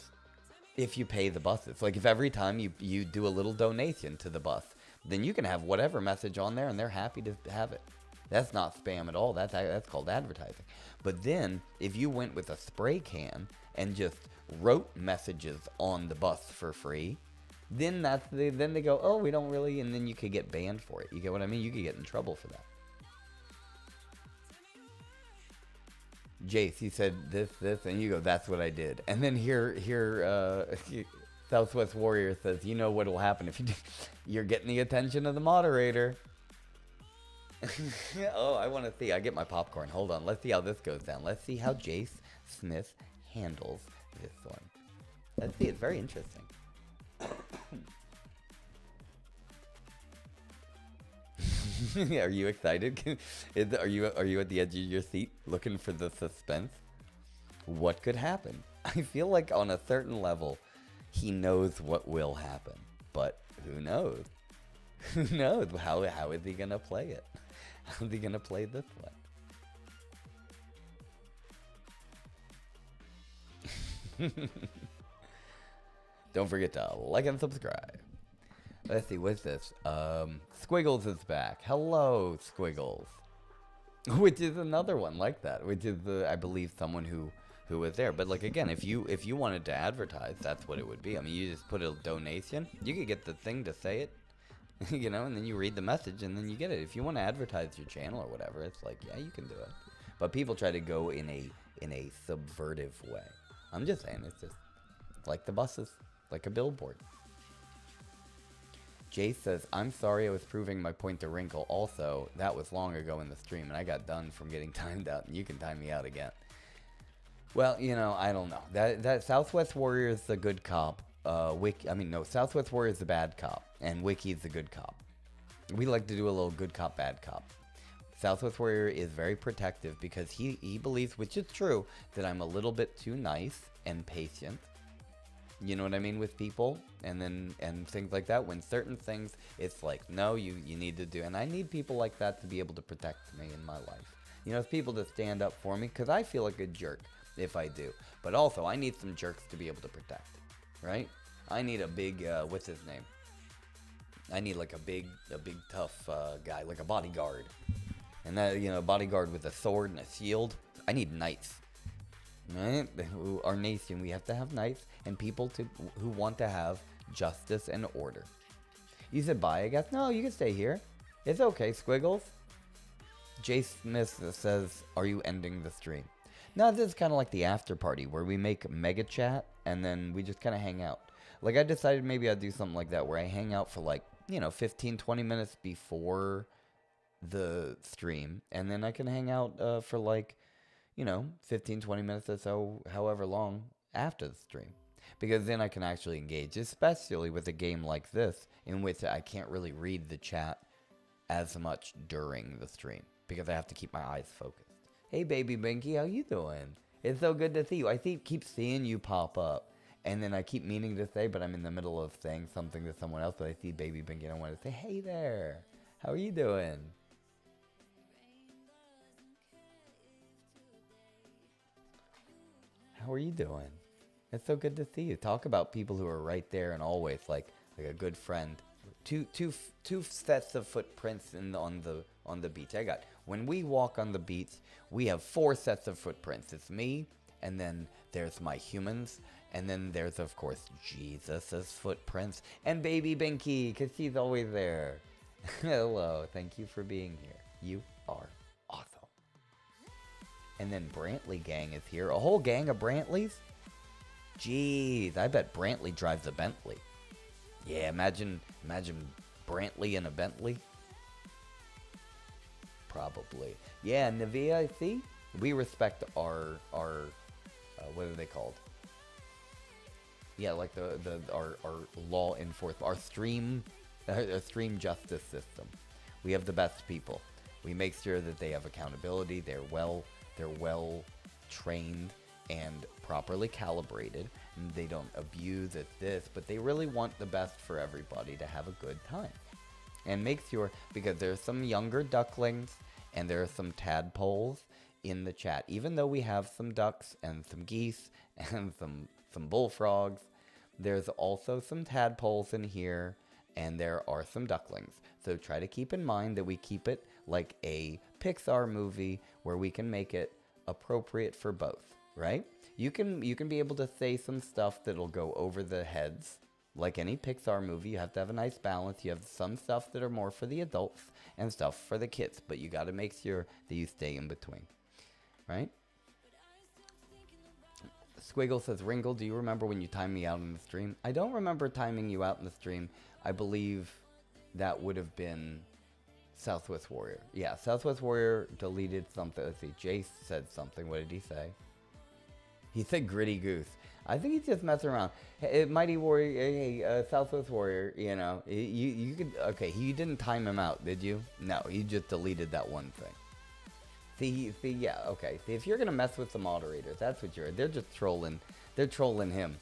if you pay the buses. Like if every time you do a little donation to the bus, then you can have whatever message on there and they're happy to have it. That's not spam at all. That's called advertising. But then if you went with a spray can and just wrote messages on the bus for free, then then they go, oh, we don't really, and then you could get banned for it. You get what I mean? You could get in trouble for that. Jace, he said this, and you go, that's what I did. And then here, Southwest Warrior says, you know what'll happen if you do, you're getting the attention of the moderator. Oh, I want to see. I get my popcorn. Hold on. Let's see how this goes down. Let's see how Jace Smith handles this one. Let's see. It's very interesting. Are you excited? Are you at the edge of your seat looking for the suspense? What could happen? I feel like on a certain level, he knows what will happen, but who knows? Who knows? How is he gonna play it? How is he gonna play this one? Don't forget to like and subscribe. Let's see, what's this? Squiggles is back. Hello, Squiggles. Which is another one like that, which is, I believe, someone who was there. But, like, again, if you wanted to advertise, that's what it would be. I mean, you just put a donation. You could get the thing to say it, you know, and then you read the message, and then you get it. If you want to advertise your channel or whatever, it's like, yeah, you can do it. But people try to go in a subversive way. I'm just saying, it's just like the buses, like a billboard. Jace says, I'm sorry I was proving my point to Wrinkle. Also, that was long ago in the stream, and I got done from getting timed out, and you can time me out again. Well, you know, I don't know. That Southwest Warrior is the good cop. Southwest Warrior is the bad cop, and Wiki's the good cop. We like to do a little good cop, bad cop. Southwest Warrior is very protective because he believes, which is true, that I'm a little bit too nice and patient. You know what I mean, with people and things like that. When certain things, it's like, no, you need to do. And I need people like that to be able to protect me in my life. You know, it's people to stand up for me because I feel like a jerk if I do. But also, I need some jerks to be able to protect, right? I need a big, what's his name? I need like a big tough guy, like a bodyguard. And that, you know, bodyguard with a sword and a shield. I need knights. Right? Our nation, we have to have knights and people who want to have justice and order. You said bye, I guess? No, you can stay here. It's okay, Squiggles. Jace Smith says, are you ending the stream? No, this is kind of like the after party where we make mega chat and then we just kind of hang out. Like I decided maybe I'd do something like that where I hang out for like, 15-20 minutes before the stream and then I can hang out for like 15-20 minutes or so, however long after the stream. Because then I can actually engage, especially with a game like this, in which I can't really read the chat as much during the stream. Because I have to keep my eyes focused. Hey, baby Binky, how you doing? It's so good to see you. I keep seeing you pop up. And then I keep meaning to say, but I'm in the middle of saying something to someone else. But I see Baby Binky and I want to say, hey there. How are you doing? How are you doing? It's so good to see you. Talk about people who are right there and always like a good friend. Two sets of footprints on the beach. I got when we walk on the beach, we have 4 sets of footprints. It's me, and then there's my humans, and then there's of course Jesus's footprints and Baby Binky, cause she's always there. Hello, thank you for being here. You are awesome. And then Brantley gang is here. A whole gang of Brantleys? Jeez, I bet Brantley drives a Bentley. Yeah, imagine Brantley in a Bentley. Probably. Yeah, Navia, I see. We respect our what are they called? Yeah, like our law enforcement, our stream justice system. We have the best people. We make sure that they have accountability. They're well trained and properly calibrated, and they don't abuse at this, but they really want the best for everybody to have a good time. And make sure, because there's some younger ducklings and there are some tadpoles in the chat, even though we have some ducks and some geese and some bullfrogs, there's also some tadpoles in here and there are some ducklings. So try to keep in mind that we keep it like a Pixar movie where we can make it appropriate for both. Right? You can be able to say some stuff that'll go over the heads. Like any Pixar movie, you have to have a nice balance. You have some stuff that are more for the adults and stuff for the kids. But you got to make sure that you stay in between. Right? Squiggle says, Wrinkle, do you remember when you timed me out in the stream? I don't remember timing you out in the stream. I believe that would have been Southwest Warrior. Yeah, Southwest Warrior deleted something. Let's see, Jace said something. What did he say? He said Gritty Goose. I think he's just messing around. Hey, Mighty Warrior, hey, Southwest Warrior, you know, you could, okay, you didn't time him out, did you? No, you just deleted that one thing. See, yeah, okay. See, if you're gonna mess with the moderators, that's what they're just trolling. They're trolling him.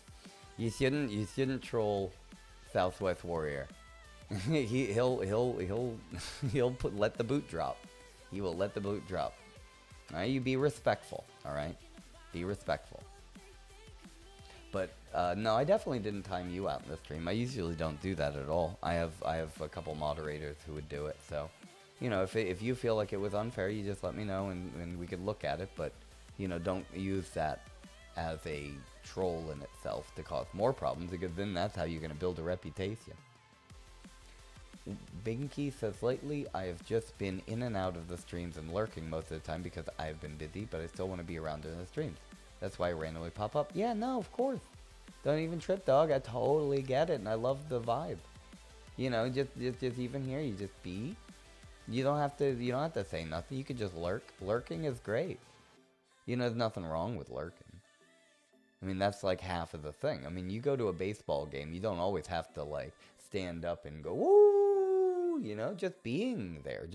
You shouldn't troll Southwest Warrior. He'll let the boot drop. He will let the boot drop. All right, you be respectful. All right. Be respectful. But no, I definitely didn't time you out in the stream. I usually don't do that at all. I have a couple moderators who would do it. So, you know, if you feel like it was unfair, you just let me know and we could look at it. But, you know, don't use that as a troll in itself to cause more problems, because then that's how you're going to build a reputation. Binky says, lately I have just been in and out of the streams and lurking most of the time because I've been busy, but I still want to be around in the streams. That's why I randomly pop up. Yeah, no, of course. Don't even trip, dog. I totally get it, and I love the vibe. You know, just even here, you just be. You don't have to say nothing. You can just lurk. Lurking is great. You know, there's nothing wrong with lurking. I mean, that's like half of the thing. I mean, you go to a baseball game, you don't always have to like stand up and go, woo, you know, just being there.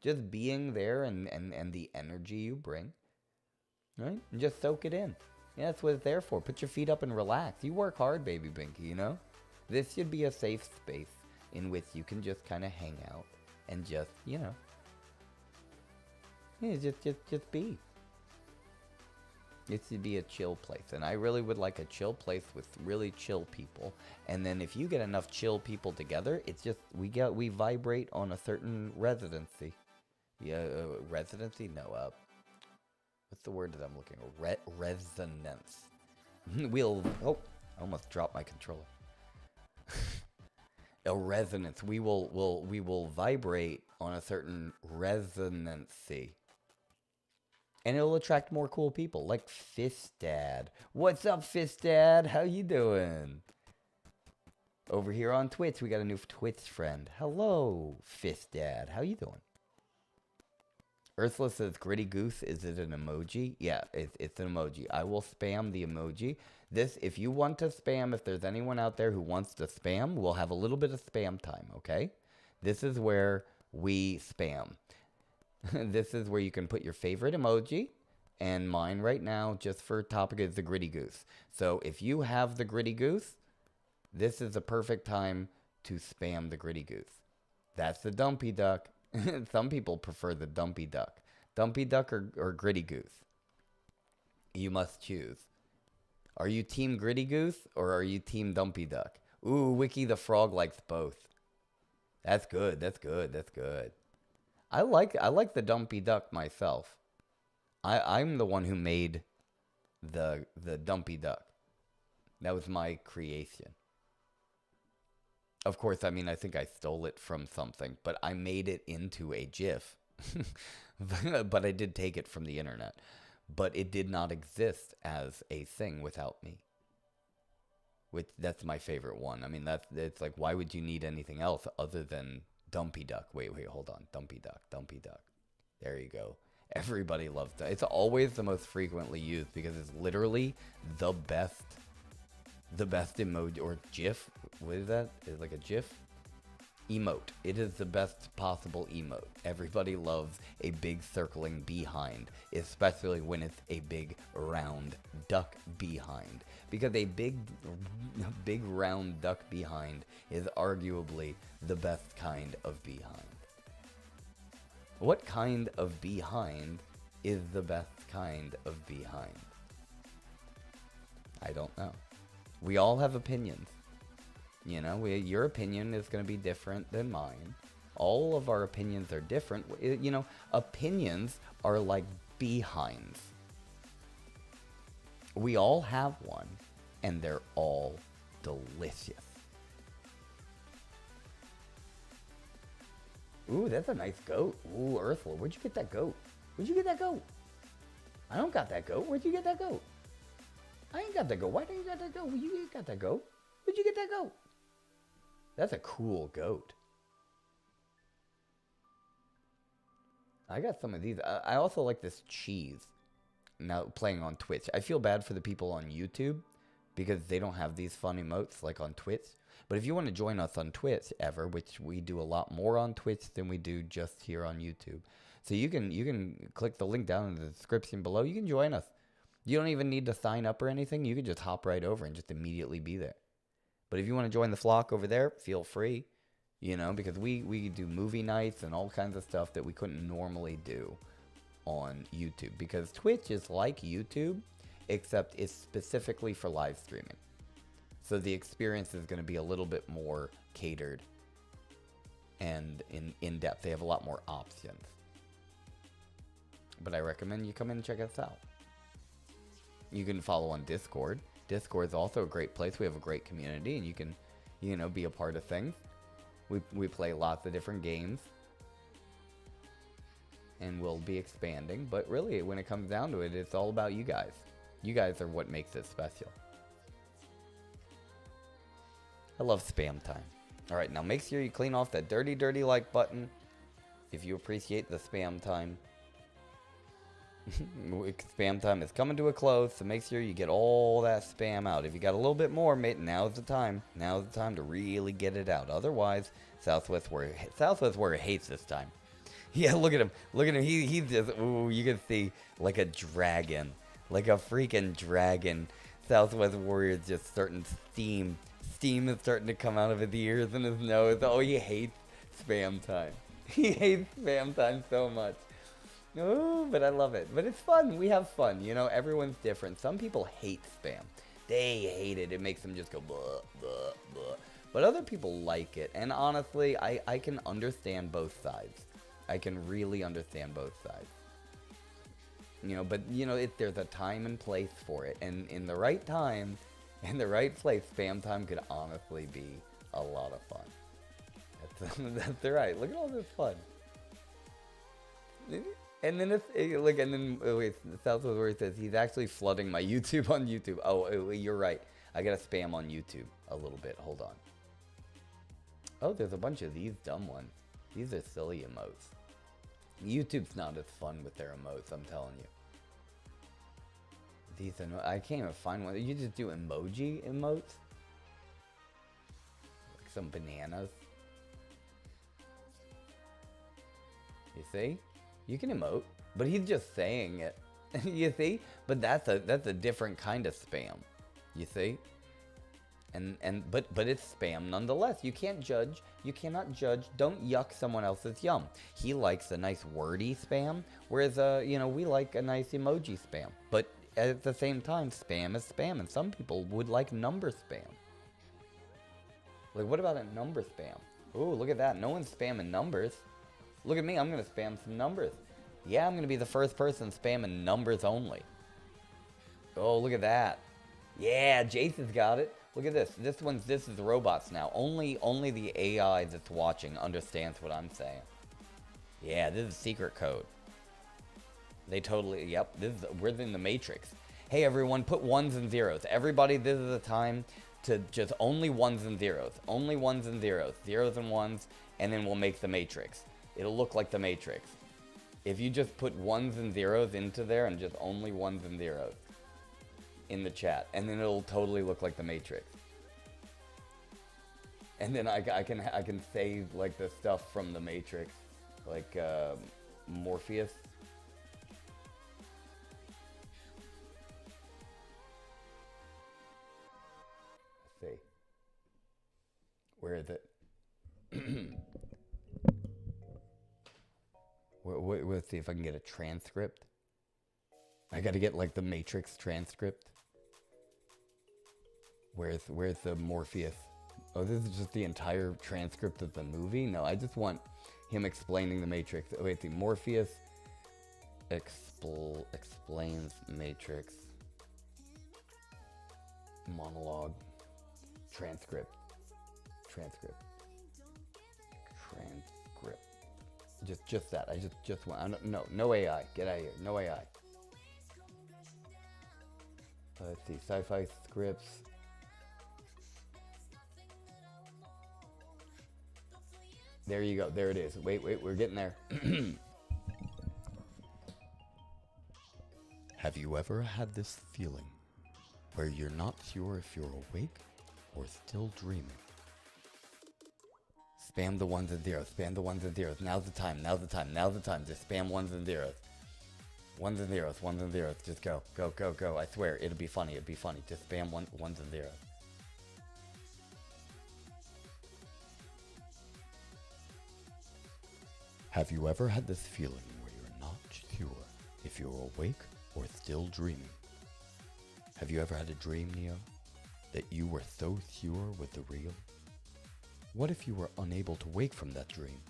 Just being there and the energy you bring. Right? And just soak it in. Yeah, that's what it's there for. Put your feet up and relax. You work hard, Baby Binky, you know? This should be a safe space in which you can just kind of hang out and just, you know. Yeah, just be. It should be a chill place. And I really would like a chill place with really chill people. And then if you get enough chill people together, it's just, we vibrate on a certain residency. Yeah, residency? No, what's the word that I'm looking for? Resonance. I almost dropped my controller. A resonance. We will vibrate on a certain resonancy. And it'll attract more cool people, like Fistad. What's up, Fistad? How you doing? Over here on Twitch, we got a new Twitch friend. Hello, Fistad. How you doing? Ursula says, Gritty Goose, is it an emoji? Yeah, it's an emoji. I will spam the emoji. If you want to spam, if there's anyone out there who wants to spam, we'll have a little bit of spam time, okay? This is where we spam. This is where you can put your favorite emoji, And mine right now, just for topic, is the gritty goose. So if you have the gritty goose, this is the perfect time to spam the gritty goose. That's the dumpy duck. Some people prefer the dumpy duck. Dumpy duck or gritty goose? You must choose. Are you team gritty goose or are you team dumpy duck? Ooh, Wiki the Frog likes both. That's good. That's good. That's good. I like the dumpy duck myself. I'm the one who made the dumpy duck. That was my creation. Of course, I mean, I think I stole it from something, but I made it into a GIF. But I did take it from the internet. But it did not exist as a thing without me. That's my favorite one. I mean, it's like, why would you need anything else other than dumpy duck? Wait, hold on. Dumpy duck, dumpy duck. There you go. Everybody loves that. It's always the most frequently used because it's literally the best emoji or GIF. What is that? Is it like a GIF? Emote. It is the best possible emote. Everybody loves a big circling behind, especially when it's a big round duck behind. Because a big round duck behind is arguably the best kind of behind. What kind of behind is the best kind of behind? I don't know. We all have opinions. You know, your opinion is going to be different than mine. All of our opinions are different. You know, opinions are like behinds. We all have one, and they're all delicious. Ooh, that's a nice goat. Ooh, Ursula, where'd you get that goat? Where'd you get that goat? I don't got that goat. Where'd you get that goat? I ain't got that goat. Why don't you got that goat? You got that goat. Where'd you get that goat? That's a cool goat. I got some of these. I also like this cheese. Now, playing on Twitch. I feel bad for the people on YouTube because they don't have these fun emotes like on Twitch. But if you want to join us on Twitch ever, which we do a lot more on Twitch than we do just here on YouTube. So you can click the link down in the description below. You can join us. You don't even need to sign up or anything. You can just hop right over and just immediately be there. But if you want to join the flock over there, feel free. You know, because we do movie nights and all kinds of stuff that we couldn't normally do on YouTube. Because Twitch is like YouTube, except it's specifically for live streaming. So the experience is going to be a little bit more catered and in depth. They have a lot more options. But I recommend you come in and check us out. You can follow on Discord. Discord is also a great place. We have a great community, and you can, you know, be a part of things. We play lots of different games, and we'll be expanding. But really, when it comes down to it, it's all about you guys. You guys are what makes it special. I love spam time. All right, now make sure you clean off that dirty, dirty like button if you appreciate the spam time. Spam time is coming to a close, so make sure you get all that spam out. If you got a little bit more, mate, now's the time. Now's the time to really get it out. Otherwise, Southwest Warrior hates this time. Yeah, look at him. Look at him. He's just, ooh, you can see like a dragon. Like a freaking dragon. Southwest Warrior is just starting steam. Steam is starting to come out of his ears and his nose. Oh, he hates spam time. He hates spam time so much. Oh, but I love it. But it's fun. We have fun. You know, everyone's different. Some people hate spam. They hate it. It makes them just go blah, blah, blah. But other people like it. And honestly, I can understand both sides. I can really understand both sides. You know, but, you know, there's a time and place for it. And in the right time, in the right place, spam time could honestly be a lot of fun. That's right. Look at all this fun. And then the Southwest where it says he's actually flooding my YouTube on YouTube. Oh, you're right. I gotta spam on YouTube a little bit. Hold on. Oh, there's a bunch of these dumb ones. These are silly emotes. YouTube's not as fun with their emotes, I'm telling you. These are I can't even find one. You just do emoji emotes? Like some bananas. You see? You can emote, but he's just saying it. You see? But that's a different kind of spam. You see? But it's spam nonetheless. You can't judge. You cannot judge. Don't yuck someone else's yum. He likes a nice wordy spam, whereas we like a nice emoji spam. But at the same time, spam is spam, and some people would like number spam. Like, what about a number spam? Ooh, look at that. No one's spamming numbers. Look at me. I'm gonna spam some numbers. Yeah, I'm gonna be the first person spamming numbers only. Oh, look at that. Yeah, Jason's got it. Look at this. This is robots now. Only the AI that's watching understands what I'm saying. Yeah, this is secret code. They totally, yep, we're in the Matrix. Hey everyone, put ones and zeros. Everybody, this is the time to just only ones and zeros. Only ones and zeros. Zeros and ones, and then we'll make the Matrix. It'll look like the Matrix. If you just put ones and zeros into there and just only ones and zeros in the chat, and then it'll totally look like the Matrix. And then I can say like the stuff from the Matrix, like Morpheus. Let's see. Where is it? Let's see if I can get a transcript. I gotta get like the Matrix transcript. Where's the Morpheus? Oh, this is just the entire transcript of the movie? No, I just want him explaining the Matrix. Oh, wait, the Morpheus explains Matrix monologue transcript. Just that. I just want. No AI. Get out of here. No AI. Let's see. Sci-fi scripts. There you go. There it is. Wait. We're getting there. Have you ever had this feeling where you're not sure if you're awake or still dreaming? Spam the ones and zeros. Spam the ones and zeros. Now's the time. Just spam ones and zeros. Ones and zeros. Just go. I swear, it'll be funny. Just spam ones and zeros. Have you ever had this feeling where you're not sure if you're awake or still dreaming? Have you ever had a dream, Neo, that you were so sure was the real? What if you were unable to wake from that dream?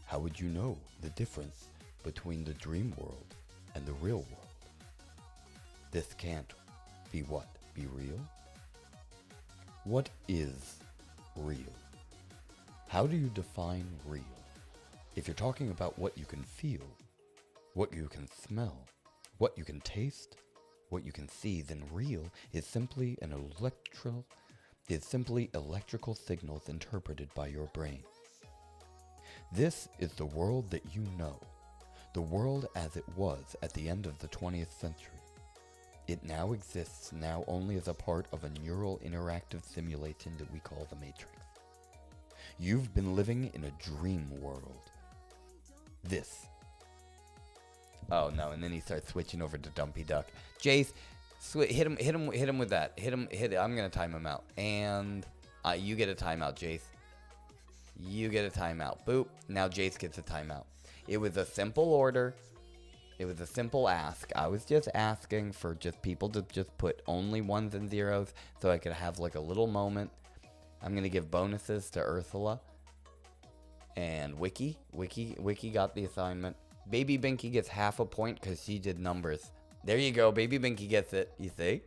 How would you know the difference between the dream world and the real world? This can't be what? Be real? What is real? How do you define real? If you're talking about what you can feel, what you can smell, what you can taste, what you can see, then real is simply electrical signals interpreted by your brain. This is the world that you know, the world as it was at the end of the 20th century. It now exists only as a part of a neural interactive simulation that we call the Matrix. You've been living in a dream world. This. Oh no, and then he starts switching over to Dumpy Duck. Jace, hit him with that. I'm gonna time him out. And you get a timeout, Jace. You get a timeout. Boop. Now Jace gets a timeout. It was a simple order. It was a simple ask. I was just asking for just people to just put only ones and zeros so I could have like a little moment. I'm gonna give bonuses to Ursula. And Wiki got the assignment. Baby Binky gets half a point because she did numbers. There you go. Baby Binky gets it. You see?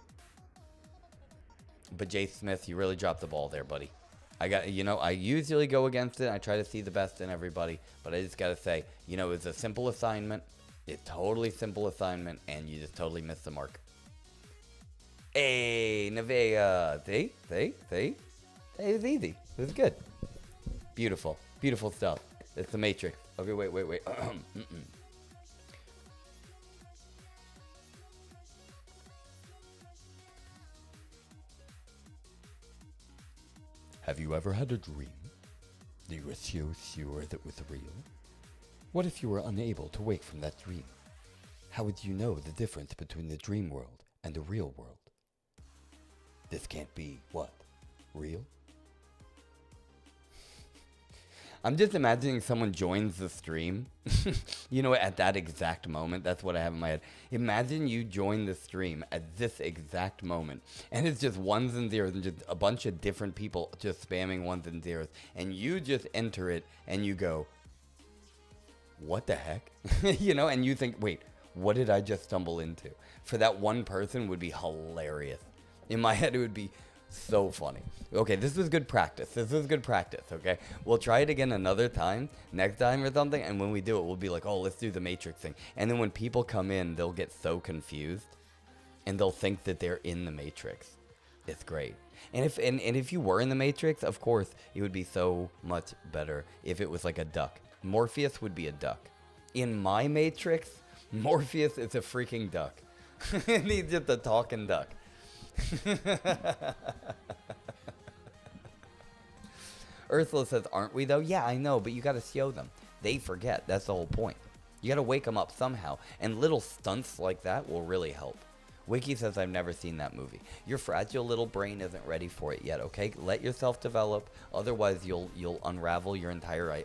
But Jay Smith, you really dropped the ball there, buddy. I usually go against it. I try to see the best in everybody. But I just got to say, it's a simple assignment. It's totally simple assignment. And you just totally missed the mark. Hey, Nevea. See? Hey, it was easy. It was good. Beautiful stuff. It's the Matrix. Okay, wait. Have you ever had a dream that you were so sure that was real? What if you were unable to wake from that dream? How would you know the difference between the dream world and the real world? This can't be, what, real? I'm just imagining someone joins the stream, at that exact moment. That's what I have in my head. Imagine you join the stream at this exact moment, and it's just ones and zeros, and just a bunch of different people just spamming ones and zeros, and you just enter it, and you go, what the heck? And you think, wait, what did I just stumble into? For that one person would be hilarious. In my head, it would be so funny. Okay, this was good practice. Okay? We'll try it again another time, next time or something, and when we do it, we'll be like, oh, let's do the Matrix thing. And then when people come in, they'll get so confused, and they'll think that they're in the Matrix. It's great. And if you were in the Matrix, of course, it would be so much better if it was like a duck. Morpheus would be a duck. In my Matrix, Morpheus is a freaking duck. And he's just a talking duck. Ursula says, aren't we though? Yeah, I know, but you gotta show them. They forget. That's the whole point. You gotta wake them up somehow. And little stunts like that will really help. Wiki says, I've never seen that movie. Your fragile little brain isn't ready for it yet, okay? Let yourself develop. Otherwise, you'll unravel your entire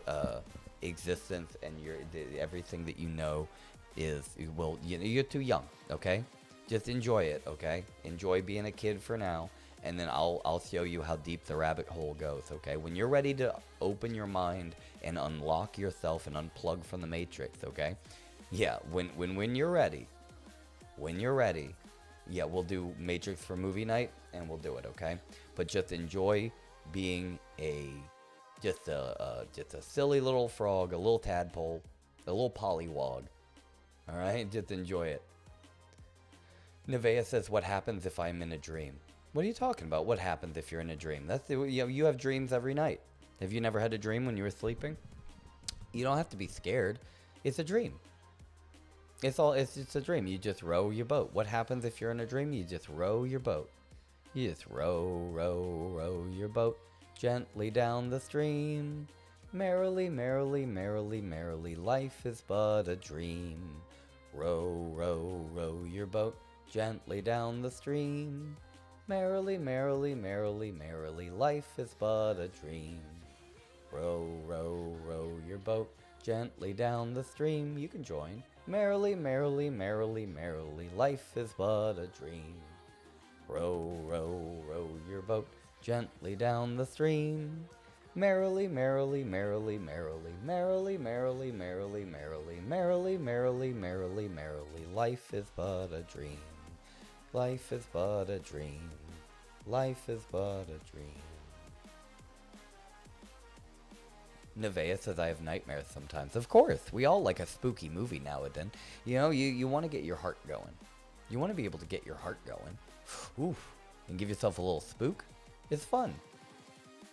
existence, and everything that you know you're too young, okay? Just enjoy it, okay? Enjoy being a kid for now, and then I'll show you how deep the rabbit hole goes, okay? When you're ready to open your mind and unlock yourself and unplug from the Matrix, okay? Yeah, when you're ready, yeah, we'll do Matrix for movie night, and we'll do it, okay? But just enjoy being just a silly little frog, a little tadpole, a little pollywog, all right? Just enjoy it. Nevea says, what happens if I'm in a dream? What are you talking about? What happens if you're in a dream? You have dreams every night. Have you never had a dream when you were sleeping? You don't have to be scared. It's a dream. It's just a dream. You just row your boat. What happens if you're in a dream? You just row your boat. You just row your boat gently down the stream. Merrily, merrily, merrily, merrily, life is but a dream. Row your boat gently down the stream. Merrily, merrily, merrily, merrily, life is but a dream. Row your boat gently down the stream. You can join. Merrily, merrily, merrily, merrily, life is but a dream. Row your boat gently down the stream. Merrily, merrily, merrily, merrily, merrily, merrily, merrily, merrily, merrily, merrily, merrily, merrily, life is but a dream. Life is but a dream. Life is but a dream. Nevea says, I have nightmares sometimes. Of course, we all like a spooky movie now and then. You want to get your heart going. You want to be able to get your heart going. Oof. And give yourself a little spook. It's fun.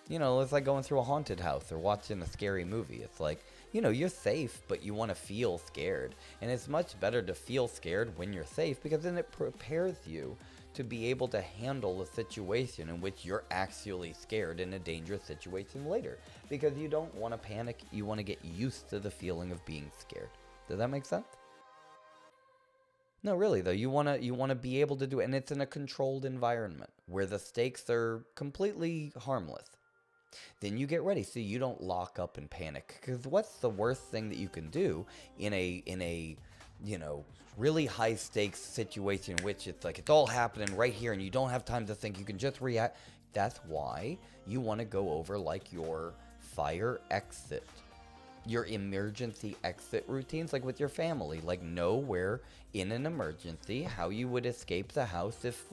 It's like going through a haunted house or watching a scary movie. It's like, you're safe, but you want to feel scared. And it's much better to feel scared when you're safe, because then it prepares you to be able to handle a situation in which you're actually scared in a dangerous situation later. Because you don't want to panic. You want to get used to the feeling of being scared. Does that make sense? No, really though, you want to be able to do it, and it's in a controlled environment where the stakes are completely harmless. Then you get ready so you don't lock up and panic. Because what's the worst thing that you can do in a really high stakes situation in which it's like it's all happening right here and you don't have time to think, you can just react. That's why you want to go over like your fire exit, your emergency exit routines, like with your family. Like, know where in an emergency how you would escape the house if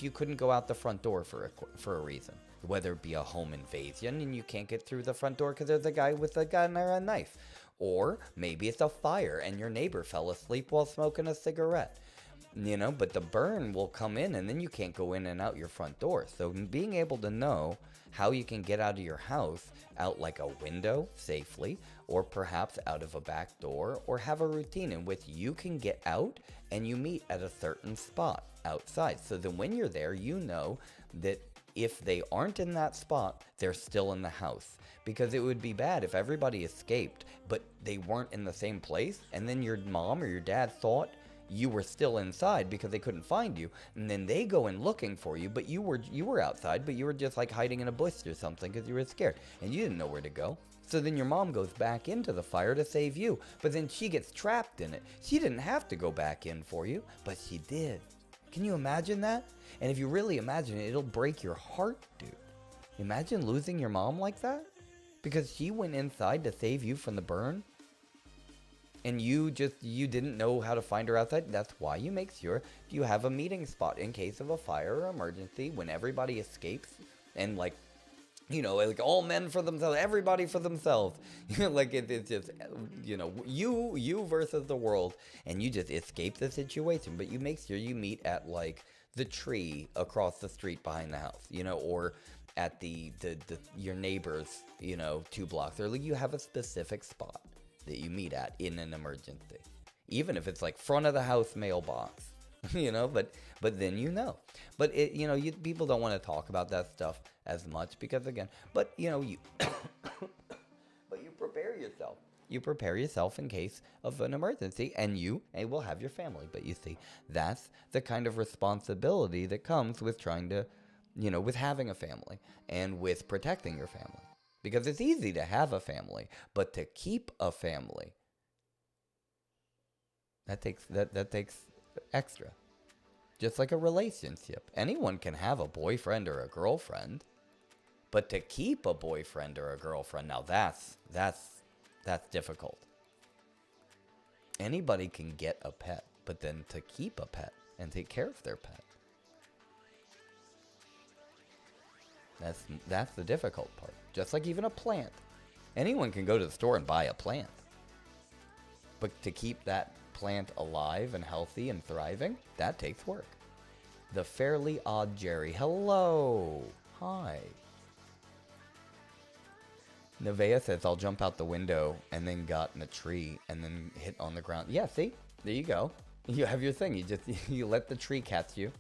you couldn't go out the front door for a reason. Whether it be a home invasion and you can't get through the front door because there's a guy with a gun or a knife. Or maybe it's a fire and your neighbor fell asleep while smoking a cigarette. But the burn will come in and then you can't go in and out your front door. So being able to know how you can get out of your house, out like a window safely, or perhaps out of a back door, or have a routine in which you can get out and you meet at a certain spot outside. So then when you're there, you know that if they aren't in that spot, they're still in the house. Because it would be bad if everybody escaped, but they weren't in the same place, and then your mom or your dad thought you were still inside because they couldn't find you, and then they go in looking for you, but you were outside, but you were just like hiding in a bush or something because you were scared, and you didn't know where to go. So then your mom goes back into the fire to save you, but then she gets trapped in it. She didn't have to go back in for you, but she did. Can you imagine that? And if you really imagine it, it'll break your heart, dude. Imagine losing your mom like that because she went inside to save you from the burn. And you didn't know how to find her outside. That's why you make sure you have a meeting spot in case of a fire or emergency when everybody escapes. And like, you know, like all men for themselves, everybody for themselves. Like it's just, you know, you versus the world. And you just escape the situation. But you make sure you meet at like the tree across the street behind the house, you know, or at your neighbor's, you know, 2 blocks. Or like you have a specific spot that you meet at in an emergency, even if it's like front of the house mailbox, you know, but then you know. But it, you know, people don't want to talk about that stuff as much because again, but you know, you but you prepare yourself. You prepare yourself in case of an emergency, and you will have your family. But you see, that's the kind of responsibility that comes with trying to, you know, with having a family and with protecting your family. Because it's easy to have a family, but to keep a family, that takes extra. Just like a relationship. Anyone can have a boyfriend or a girlfriend, but to keep a boyfriend or a girlfriend, now that's difficult. Anybody can get a pet, but then to keep a pet and take care of their pet, that's the difficult part. Just like even a plant. Anyone can go to the store and buy a plant. But to keep that plant alive and healthy and thriving, that takes work. The Fairly Odd Jerry. Hello. Hi. Nevea says, I'll jump out the window and then got in a tree and then hit on the ground. Yeah, see? There you go. You have your thing. You let the tree catch you.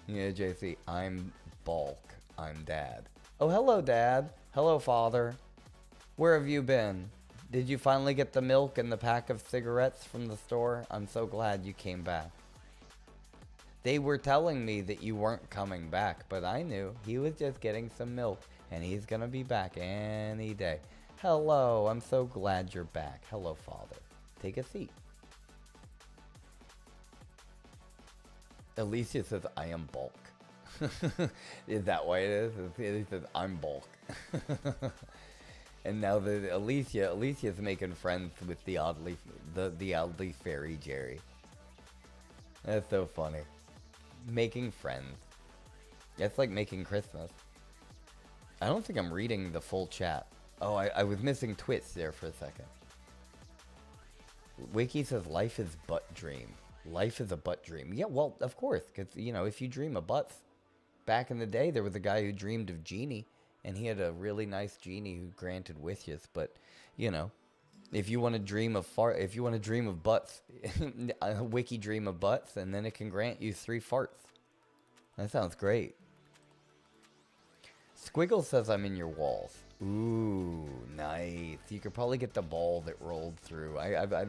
Yeah, JC, I'm bulk. I'm dad. Oh, hello, dad. Hello, father. Where have you been? Did you finally get the milk and the pack of cigarettes from the store? I'm so glad you came back. They were telling me that you weren't coming back, but I knew he was just getting some milk, and he's gonna be back any day. Hello, I'm so glad you're back. Hello, father. Take a seat. Alicia says, I am bulk. Is that why it is? He says, I'm bulk. And now Alicia's making friends with the oddly fairy Jerry. That's so funny. Making friends. That's like making Christmas. I don't think I'm reading the full chat. Oh, I was missing Twitch there for a second. Wiki says, life is butt dream. Life is a butt dream. Yeah, well, of course, because, you know, if you dream of butts, back in the day, there was a guy who dreamed of genie, and he had a really nice genie who granted wishes. But, you know, if you want to dream of butts, Wiki dream of butts, and then it can grant you 3 farts. That sounds great. Squiggle says I'm in your walls. Ooh, nice. You could probably get the ball that rolled through.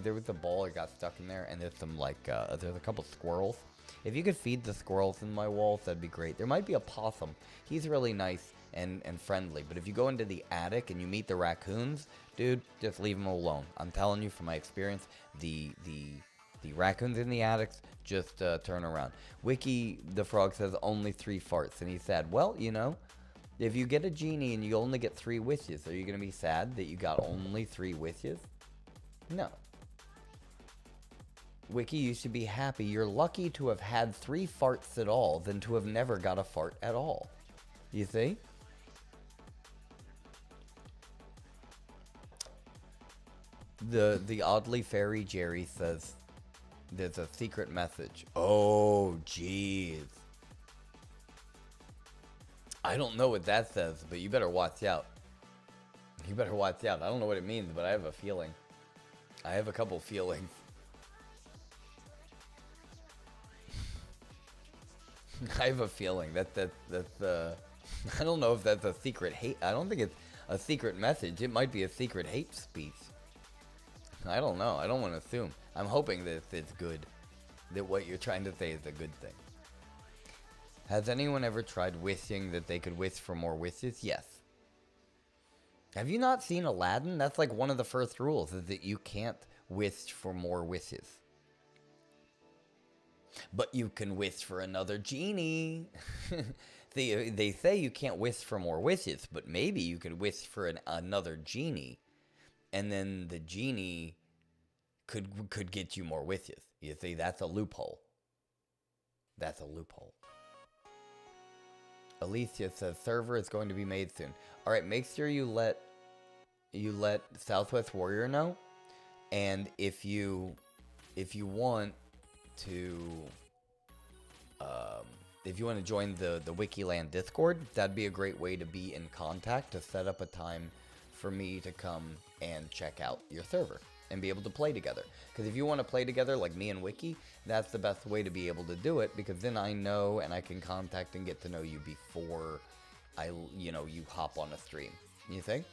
There was a ball that got stuck in there, and there's some there's a couple squirrels. If you could feed the squirrels in my walls, that'd be great. There might be a possum. He's really nice and friendly. But if you go into the attic and you meet the raccoons, dude, just leave them alone. I'm telling you from my experience, the raccoons in the attics, just turn around. Wiki the Frog says only 3 farts, and he said, well, you know, if you get a genie and you only get 3 wishes, are you going to be sad that you got only 3 wishes? No. Wiki, you should be happy. You're lucky to have had 3 farts at all than to have never got a fart at all. You see? The oddly fairy Jerry says there's a secret message. Oh, jeez. I don't know what that says, but you better watch out. You better watch out. I don't know what it means, but I have a feeling. I have a couple feelings. I have a feeling that I don't know if that's a secret hate. I don't think it's a secret message. It might be a secret hate speech. I don't know. I don't want to assume. I'm hoping that it's good. That what you're trying to say is a good thing. Has anyone ever tried wishing that they could wish for more wishes? Yes. Have you not seen Aladdin? That's like one of the first rules, is that you can't wish for more wishes. But you can wish for another genie. They say you can't wish for more wishes, but maybe you could wish for another genie. And then the genie could get you more wishes. You see, that's a loophole. That's a loophole. Alicia says server is going to be made soon. All right, make sure you let Southwest Warrior know, and if you want to join the Wikiland Discord, that'd be a great way to be in contact, to set up a time for me to come and check out your server and be able to play together. Because if you want to play together like me and Wiki, that's the best way to be able to do it, because then I know and I can contact and get to know you before you hop on a stream. You think?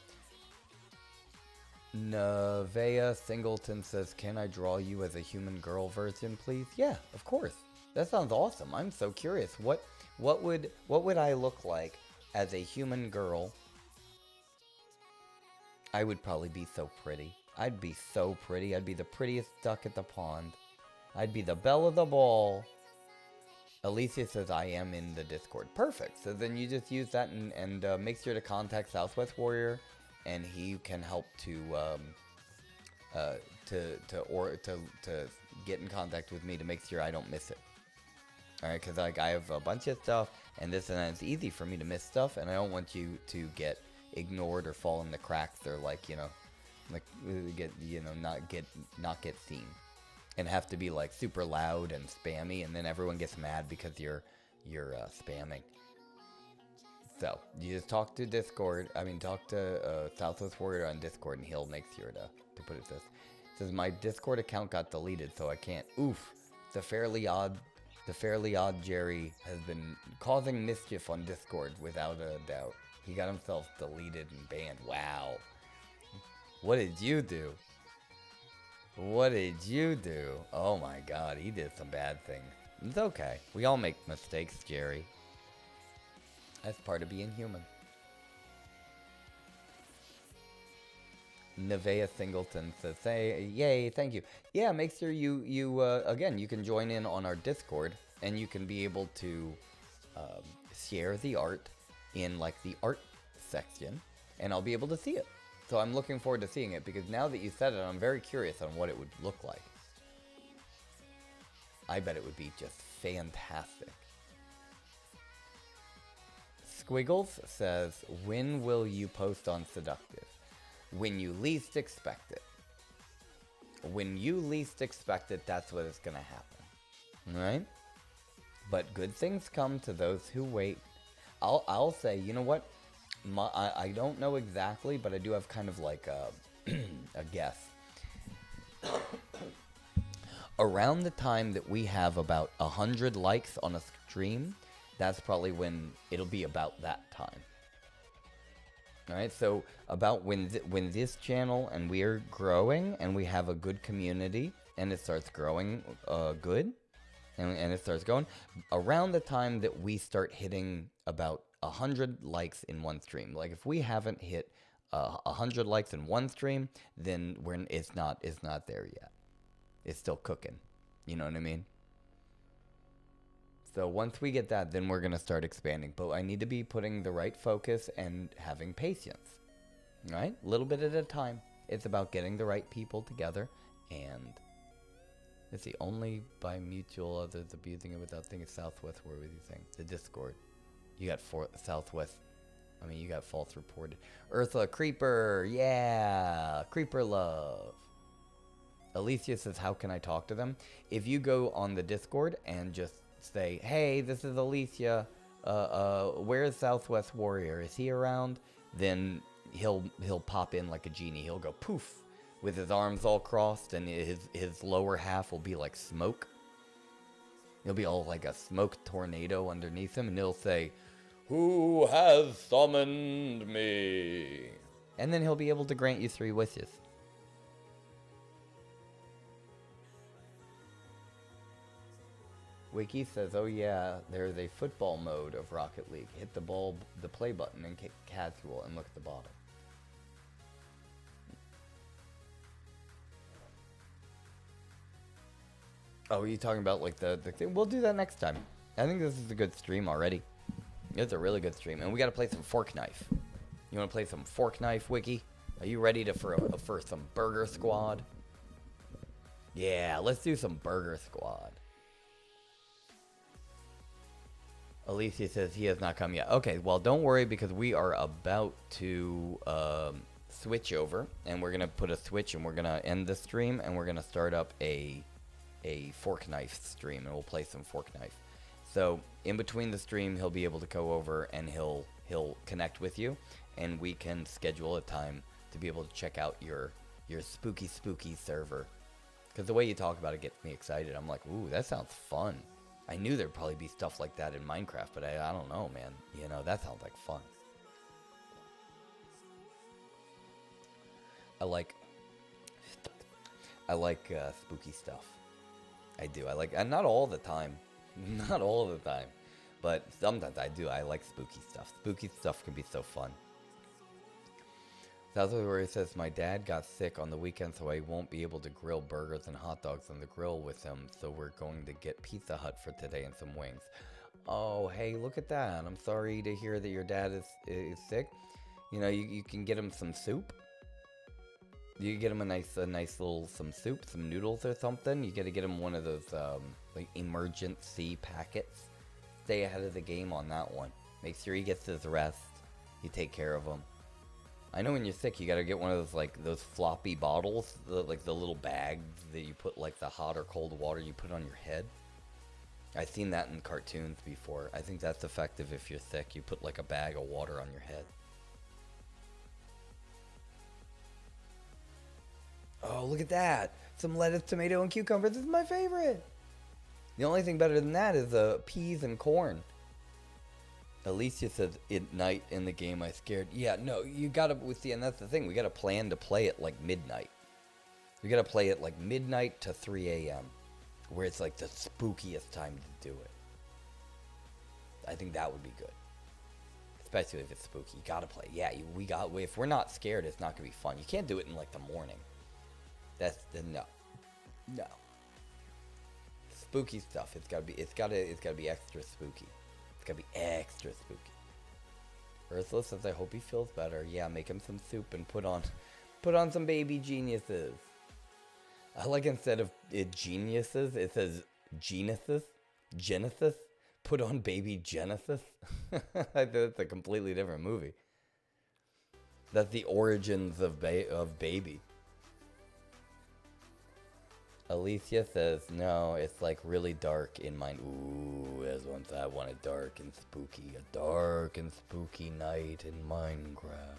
Nevaeh Singleton says, can I draw you as a human girl version, please? Yeah, of course. That sounds awesome. I'm so curious. What would I look like as a human girl? I would probably be so pretty. I'd be so pretty. I'd be the prettiest duck at the pond. I'd be the belle of the ball. Alicia says I am in the Discord. Perfect. So then you just use that and make sure to contact Southwest Warrior, and he can help to get in contact with me to make sure I don't miss it. All right, because like I have a bunch of stuff and this and that. It's easy for me to miss stuff, and I don't want you to get ignored or fall in the cracks, or not get seen, and have to be like super loud and spammy, and then everyone gets mad because you're spamming. So you just talk to Southwest Warrior on Discord, and he'll make sure to put it this. It says my Discord account got deleted, so I can't. Oof. The Fairly Odd Jerry has been causing mischief on Discord without a doubt. He got himself deleted and banned. Wow. What did you do? What did you do? Oh my god, he did some bad things. It's okay. We all make mistakes, Jerry. That's part of being human. Nevaeh Singleton says, "Hey, yay, thank you." Yeah, make sure you again, you can join in on our Discord, and you can be able to share the art in like the art section, and I'll be able to see it. So I'm looking forward to seeing it, because now that you said it, I'm very curious on what it would look like. I bet it would be just fantastic. Squiggles says, when will you post on Seductive? When you least expect it. When you least expect it, that's what is going to happen. Right? But good things come to those who wait. I'll say, you know what? I don't know exactly, but I do have kind of like a guess. Around the time that we have about 100 likes on a stream, that's probably when it'll be about that time. Alright, so about when this channel and we're growing and we have a good community and it starts growing good and it starts going, around the time that we start hitting about 100 likes in one stream. Like if we haven't hit 100 likes in one stream, then it's not there yet. It's still cooking. You know what I mean? So once we get that, then we're going to start expanding. But I need to be putting the right focus and having patience. Right? A little bit at a time. It's about getting the right people together. And it's the only by mutual others abusing it without thinking Southwest. Where would you think? The Discord. You got Southwest. I mean, you got false reported. Earthla Creeper. Yeah. Creeper love. Alicia says, how can I talk to them? If you go on the Discord and just say, hey, this is Alicia, where's Southwest Warrior? Is he around? Then he'll pop in like a genie. He'll go poof with his arms all crossed, and his lower half will be like smoke. He'll be all like a smoke tornado underneath him, and he'll say, "Who has summoned me?" And then he'll be able to grant you 3 wishes. Wiki says, "Oh yeah, there's a football mode of Rocket League. Hit the ball, the play button, and casual, and look at the bottom." Oh, are you talking about like the thing? We'll do that next time. I think this is a good stream already. It's a really good stream, and we got to play some Fork Knife. You want to play some Fork Knife, Wiki? Are you ready for some Burger Squad? Yeah, let's do some Burger Squad. Alicia says he has not come yet. Okay, well, don't worry, because we are about to switch over, and we're gonna put a switch, and we're gonna end the stream, and we're gonna start up a Fork Knife stream, and we'll play some Fork Knife. So in between the stream, he'll be able to go over, and he'll connect with you, and we can schedule a time to be able to check out your spooky server. Because the way you talk about it gets me excited. I'm like, ooh, that sounds fun. I knew there'd probably be stuff like that in Minecraft, but I don't know, man. You know, that sounds like fun. I like spooky stuff. I do. I like, and not all the time. Not all the time. But sometimes I do. I like spooky stuff. Spooky stuff can be so fun. That's where he says, my dad got sick on the weekend, so I won't be able to grill burgers and hot dogs on the grill with him. So we're going to get Pizza Hut for today and some wings. Oh, hey, look at that. I'm sorry to hear that your dad is sick. You know, you can get him some soup. You get him a nice little, some soup, some noodles or something. You got to get him one of those, like, emergency packets. Stay ahead of the game on that one. Make sure he gets his rest. You take care of him. I know when you're sick, you gotta get one of those, like, those floppy bottles, like the little bags that you put, like, the hot or cold water you put on your head. I've seen that in cartoons before. I think that's effective if you're sick. You put, like, a bag of water on your head. Oh, look at that. Some lettuce, tomato, and cucumber. This is my favorite. The only thing better than that is peas and corn. Alicia says, at night in the game I scared. Yeah, no, you gotta, see, and that's the thing. We gotta plan to play it like midnight. We gotta play it like midnight to 3 a.m. Where it's like the spookiest time to do it. I think that would be good. Especially if it's spooky. You gotta play. Yeah, if we're not scared, it's not gonna be fun. You can't do it in like the morning. No. Spooky stuff. It's gotta be extra spooky. It's gotta be extra spooky. Ursula says, I hope he feels better. Yeah, make him some soup and put on some baby geniuses. I like, instead of geniuses, it says Genesis. Genesis. Put on baby Genesis. I think that's a completely different movie. That's the origins of baby. Alicia says, no, it's like really dark in mine. Ooh, as once I want a dark and spooky night in Minecraft.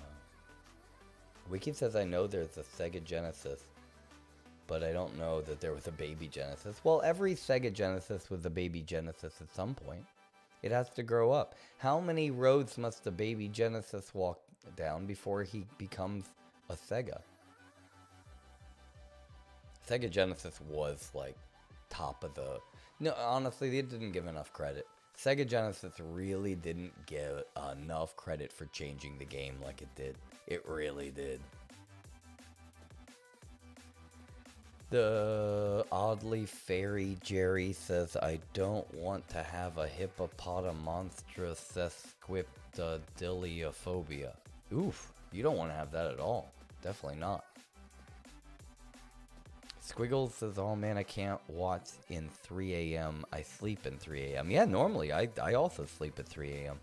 Wiki says, I know there's a Sega Genesis, but I don't know that there was a baby Genesis. Well, every Sega Genesis was a baby Genesis at some point. It has to grow up. How many roads must a baby Genesis walk down before he becomes a Sega? Sega Genesis was, like, top of the... No, honestly, they didn't give enough credit. Sega Genesis really didn't give enough credit for changing the game like it did. It really did. The oddly fairy Jerry says, I don't want to have a hippopotamonstrosesquipediliophobia. Oof, you don't want to have that at all. Definitely not. Squiggles says, oh man, I can't watch in 3 a.m. I sleep in 3 a.m. Yeah, normally I also sleep at 3 a.m.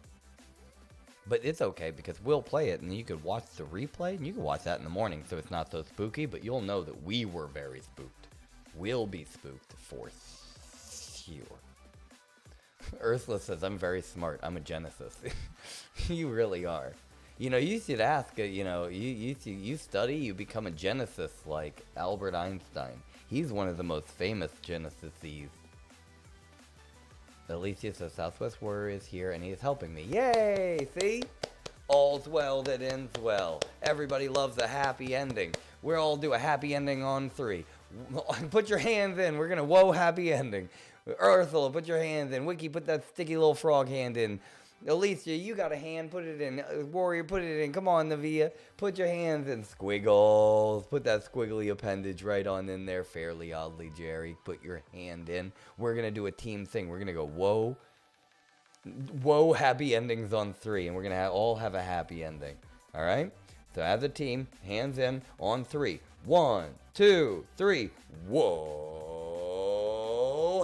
But it's okay, because we'll play it, and you could watch the replay, and you can watch that in the morning, so it's not so spooky, but you'll know that we were very spooked. We'll be spooked for sure. Ursula says, I'm very smart. I'm a Genesis. You really are. You know, you should ask, you study, you become a Genesis like Albert Einstein. He's one of the most famous Genesises. Alicia says Southwest Warrior is here and he is helping me. Yay! See? All's well that ends well. Everybody loves a happy ending. We'll all do a happy ending on 3. Put your hands in. We're gonna whoa happy ending. Ursula, put your hands in. Wiki, put that sticky little frog hand in. Alicia, you got a hand. Put it in. Warrior, put it in. Come on, Navia. Put your hands in. Squiggles. Put that squiggly appendage right on in there. Fairly oddly, Jerry. Put your hand in. We're gonna do a team thing. We're gonna go whoa. Whoa, happy endings on 3, and we're gonna all have a happy ending. All right. So as a team, hands in on 3. 1, 2, 3. Whoa,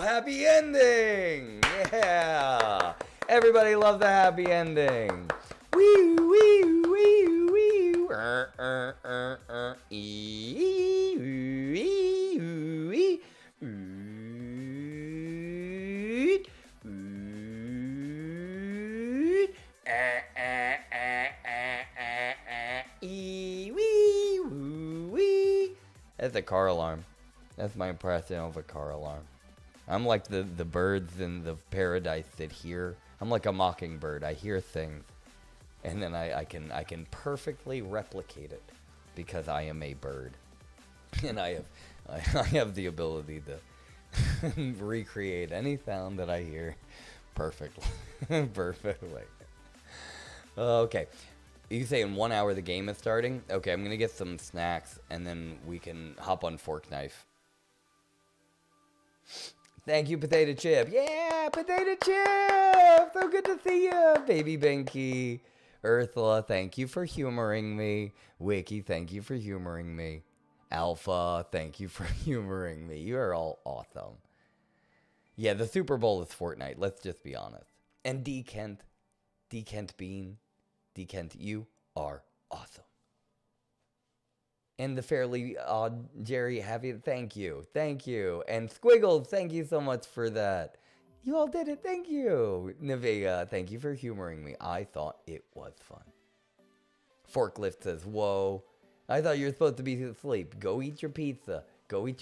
happy ending! Yeah. Everybody loves a happy ending. Wee wee wee wee. That's a car alarm. That's my impression of a car alarm. I'm like the birds in the paradise that hear. I'm like a mockingbird. I hear things, and then I can perfectly replicate it because I am a bird, and I have the ability to recreate any sound that I hear perfectly. Perfectly. Okay. You say in 1 hour the game is starting? Okay, I'm gonna get some snacks and then we can hop on Fork Knife. Thank you, Potato Chip. Yeah, Potato Chip! So good to see you, Baby Binky. Ursula, thank you for humoring me. Wiki, thank you for humoring me. Alpha, thank you for humoring me. You are all awesome. Yeah, the Super Bowl is Fortnite, let's just be honest. And D. Kent Bean. D. Kent, you are awesome. And the fairly odd Jerry, thank you. And Squiggles, thank you so much for that. You all did it, thank you. Nevega, thank you for humoring me. I thought it was fun. Forklift says, whoa. I thought you were supposed to be asleep. Go eat your pizza. Eat your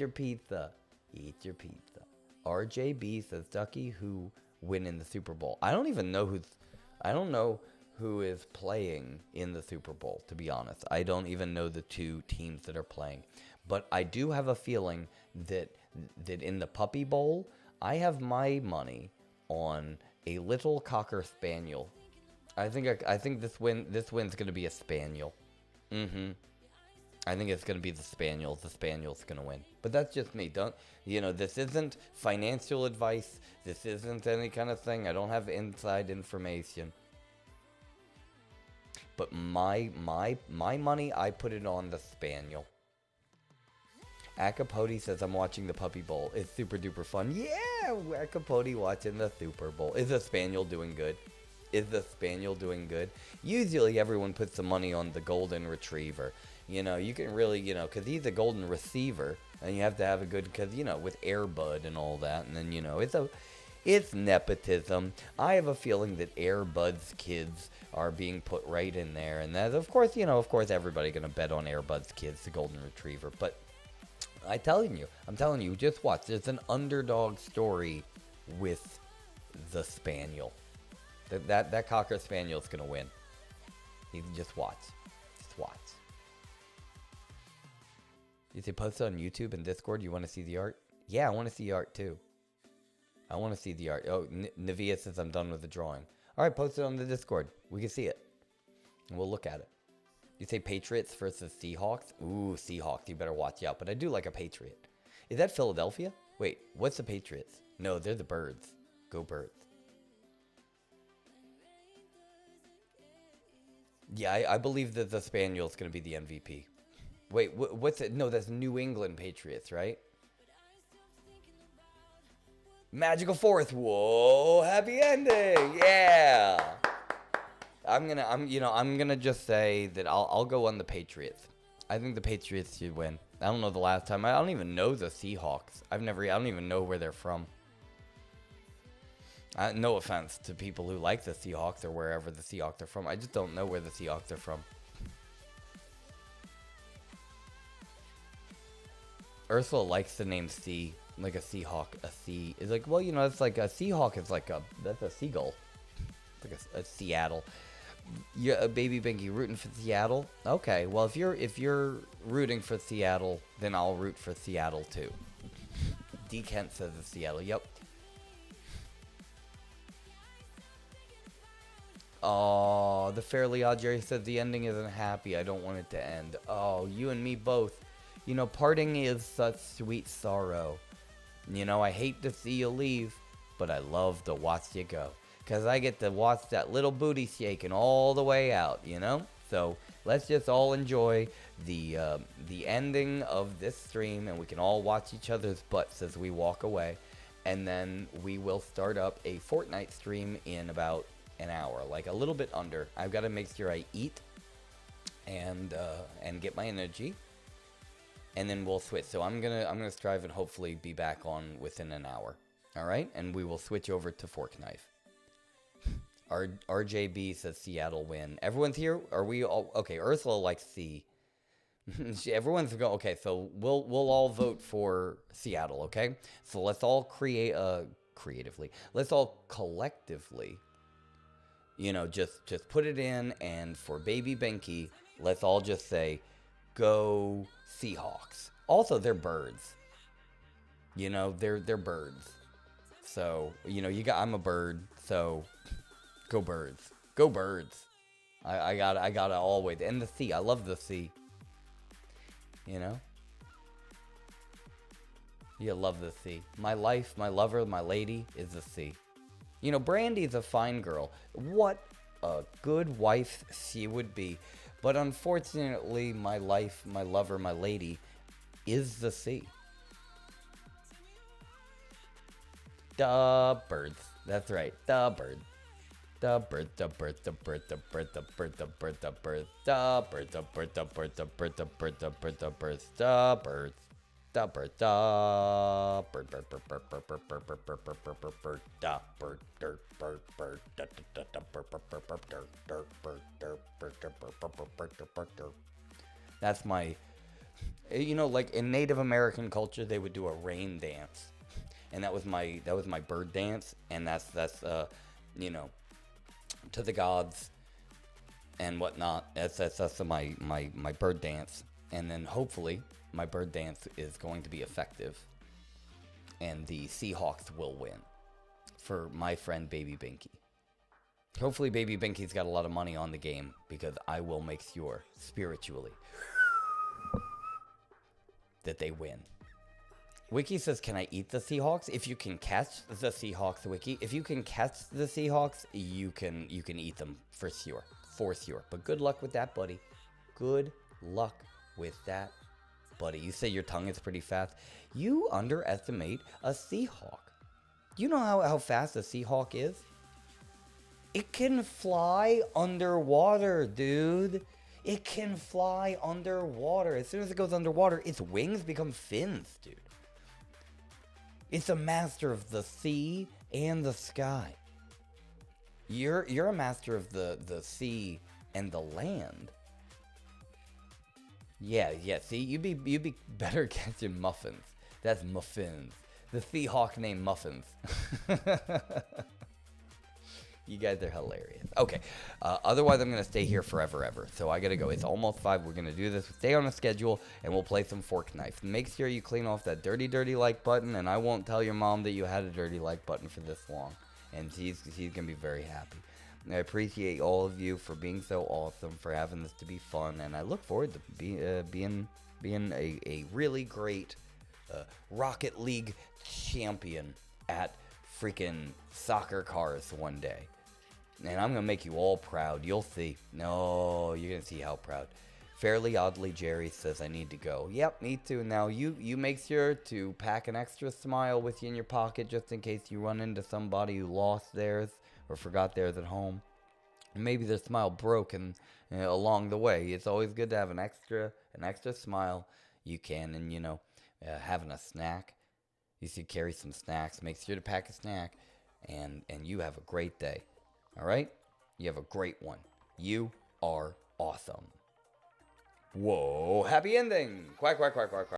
pizza. RJB says, Ducky, who win in the Super Bowl? I don't know who is playing in the Super Bowl, to be honest. I don't even know the 2 teams that are playing. But I do have a feeling that in the Puppy Bowl, I have my money on a little Cocker Spaniel. I think this win's going to be a Spaniel. I think it's going to be the Spaniel. The Spaniel's going to win. But that's just me. This isn't financial advice. This isn't any kind of thing. I don't have inside information. But my money, I put it on the Spaniel. Acapody says, I'm watching the Puppy Bowl. It's super duper fun. Yeah, Acapody watching the Super Bowl. Is the Spaniel doing good? Usually everyone puts the money on the Golden Retriever. You can really, because he's a Golden Receiver. And you have to have a good, because, with Air Bud and all that. And then, it's nepotism. I have a feeling that Air Bud's kids are being put right in there. And that, of course, everybody going to bet on Air Bud's kids, the Golden Retriever. But I'm telling you, just watch. There's an underdog story with the Spaniel. That Cocker Spaniel's going to win. You can just watch. You say post it on YouTube and Discord. You want to see the art? Yeah, I want to see art too. I want to see the art. Oh, Navia says I'm done with the drawing. All right, post it on the Discord. We can see it. And we'll look at it. You say Patriots versus Seahawks? Ooh, Seahawks. You better watch out. But I do like a Patriot. Is that Philadelphia? Wait, what's the Patriots? No, they're the Birds. Go Birds. Yeah, I believe that the Spaniel's going to be the MVP. Wait, what's it? No, that's New England Patriots, right? Magical fourth. Whoa, happy ending. Yeah. I'm gonna just say that I'll go on the Patriots. I think the Patriots should win. I don't know the last time. I don't even know the Seahawks. I don't even know where they're from. No offense to people who like the Seahawks or wherever the Seahawks are from. I just don't know where the Seahawks are from. Ursula likes the name C. Like a Seahawk, a sea is like, well, you know, it's like a Seahawk is like that's a seagull. It's like a Seattle. Yeah, a Baby Binky rooting for Seattle. Okay, well, if you're rooting for Seattle, then I'll root for Seattle too. D Kent says it's Seattle. Yep. Oh, the Fairly Odd Jerry said the ending isn't happy. I don't want it to end. Oh, you and me both. You know, parting is such sweet sorrow. You know, I hate to see you leave, but I love to watch you go. Because I get to watch that little booty shaking all the way out, you know? So let's just all enjoy the ending of this stream, and we can all watch each other's butts as we walk away. And then we will start up a Fortnite stream in about an hour, like a little bit under. I've got to make sure I eat and get my energy. And then we'll switch. So I'm gonna strive and hopefully be back on within an hour. All right, and we will switch over to Fork Knife. RJB says Seattle win. Everyone's here. Are we all okay? Ursula likes C. Everyone's going. Okay, so we'll all vote for Seattle. Okay, so let's all creatively. Let's all collectively. You know, just put it in, and for Baby Binky, let's all just say, go Seahawks. Also, they're birds. You know, they're birds. So, you know, I'm a bird, so go birds. Go birds. I gotta always. And the sea. I love the sea. You know? You love the sea. My life, my lover, my lady is the sea. You know, Brandy's a fine girl. What a good wife she would be. But unfortunately, my life, my lover, my lady is the sea. The birds. That's right. The bird. The bird, the bird, the bird, the bird, the bird, the bird, the bird, the bird, the bird, the bird, the bird, the bird, the bird, the birds, the birds. The bird, the bird, bird, bird, bird, bird, bird, bird, bird, bird, bird, bird, bird, bird, the bird, dirt, bird, bird, da, da, da, bird, bird, bird, bird, dirt, dirt, bird, dirt, bird, dirt, bird, bird, bird, bird, dirt, bird, dirt. That's my, you know, like in Native American culture, they would do a rain dance, and that was my bird dance, and that's you know, to the gods and whatnot. That's my bird dance, and then hopefully my bird dance is going to be effective, and the Seahawks will win for my friend Baby Binky. Hopefully Baby Binky's got a lot of money on the game, because I will make sure spiritually that they win. Wiki says, can I eat the Seahawks? If you can catch the Seahawks, Wiki. If you can catch the Seahawks, you can eat them for sure. For sure. But good luck with that, buddy. Good luck with that, buddy. You say your tongue is pretty fast. You underestimate a Seahawk. You know how fast a Seahawk is? It can fly underwater, dude. It can fly underwater. As soon as it goes underwater, its wings become fins, dude. It's a master of the sea and the sky. You're a master of the sea and the land. Yeah. See, you'd be better catching muffins. That's muffins. The Seahawk named Muffins. You guys are hilarious. Okay. Otherwise, I'm going to stay here forever, ever. So I got to go. It's almost 5. We're going to do this. Stay on a schedule, and we'll play some Fork Knife. Make sure you clean off that dirty like button, and I won't tell your mom that you had a dirty like button for this long. And she's going to be very happy. I appreciate all of you for being so awesome, for having this to be fun, and I look forward to being a really great Rocket League champion at freaking soccer cars one day. And I'm going to make you all proud. You'll see. No, you're going to see how proud. Fairly Oddly Jerry says I need to go. Yep, me too. Now, you make sure to pack an extra smile with you in your pocket just in case you run into somebody who lost theirs or forgot theirs at home. Maybe their smile broke along the way. It's always good to have an extra smile. You can, and having a snack. You should carry some snacks. Make sure to pack a snack, and you have a great day. All right? You have a great one. You are awesome. Whoa, happy ending. Quack, quack, quack, quack, quack.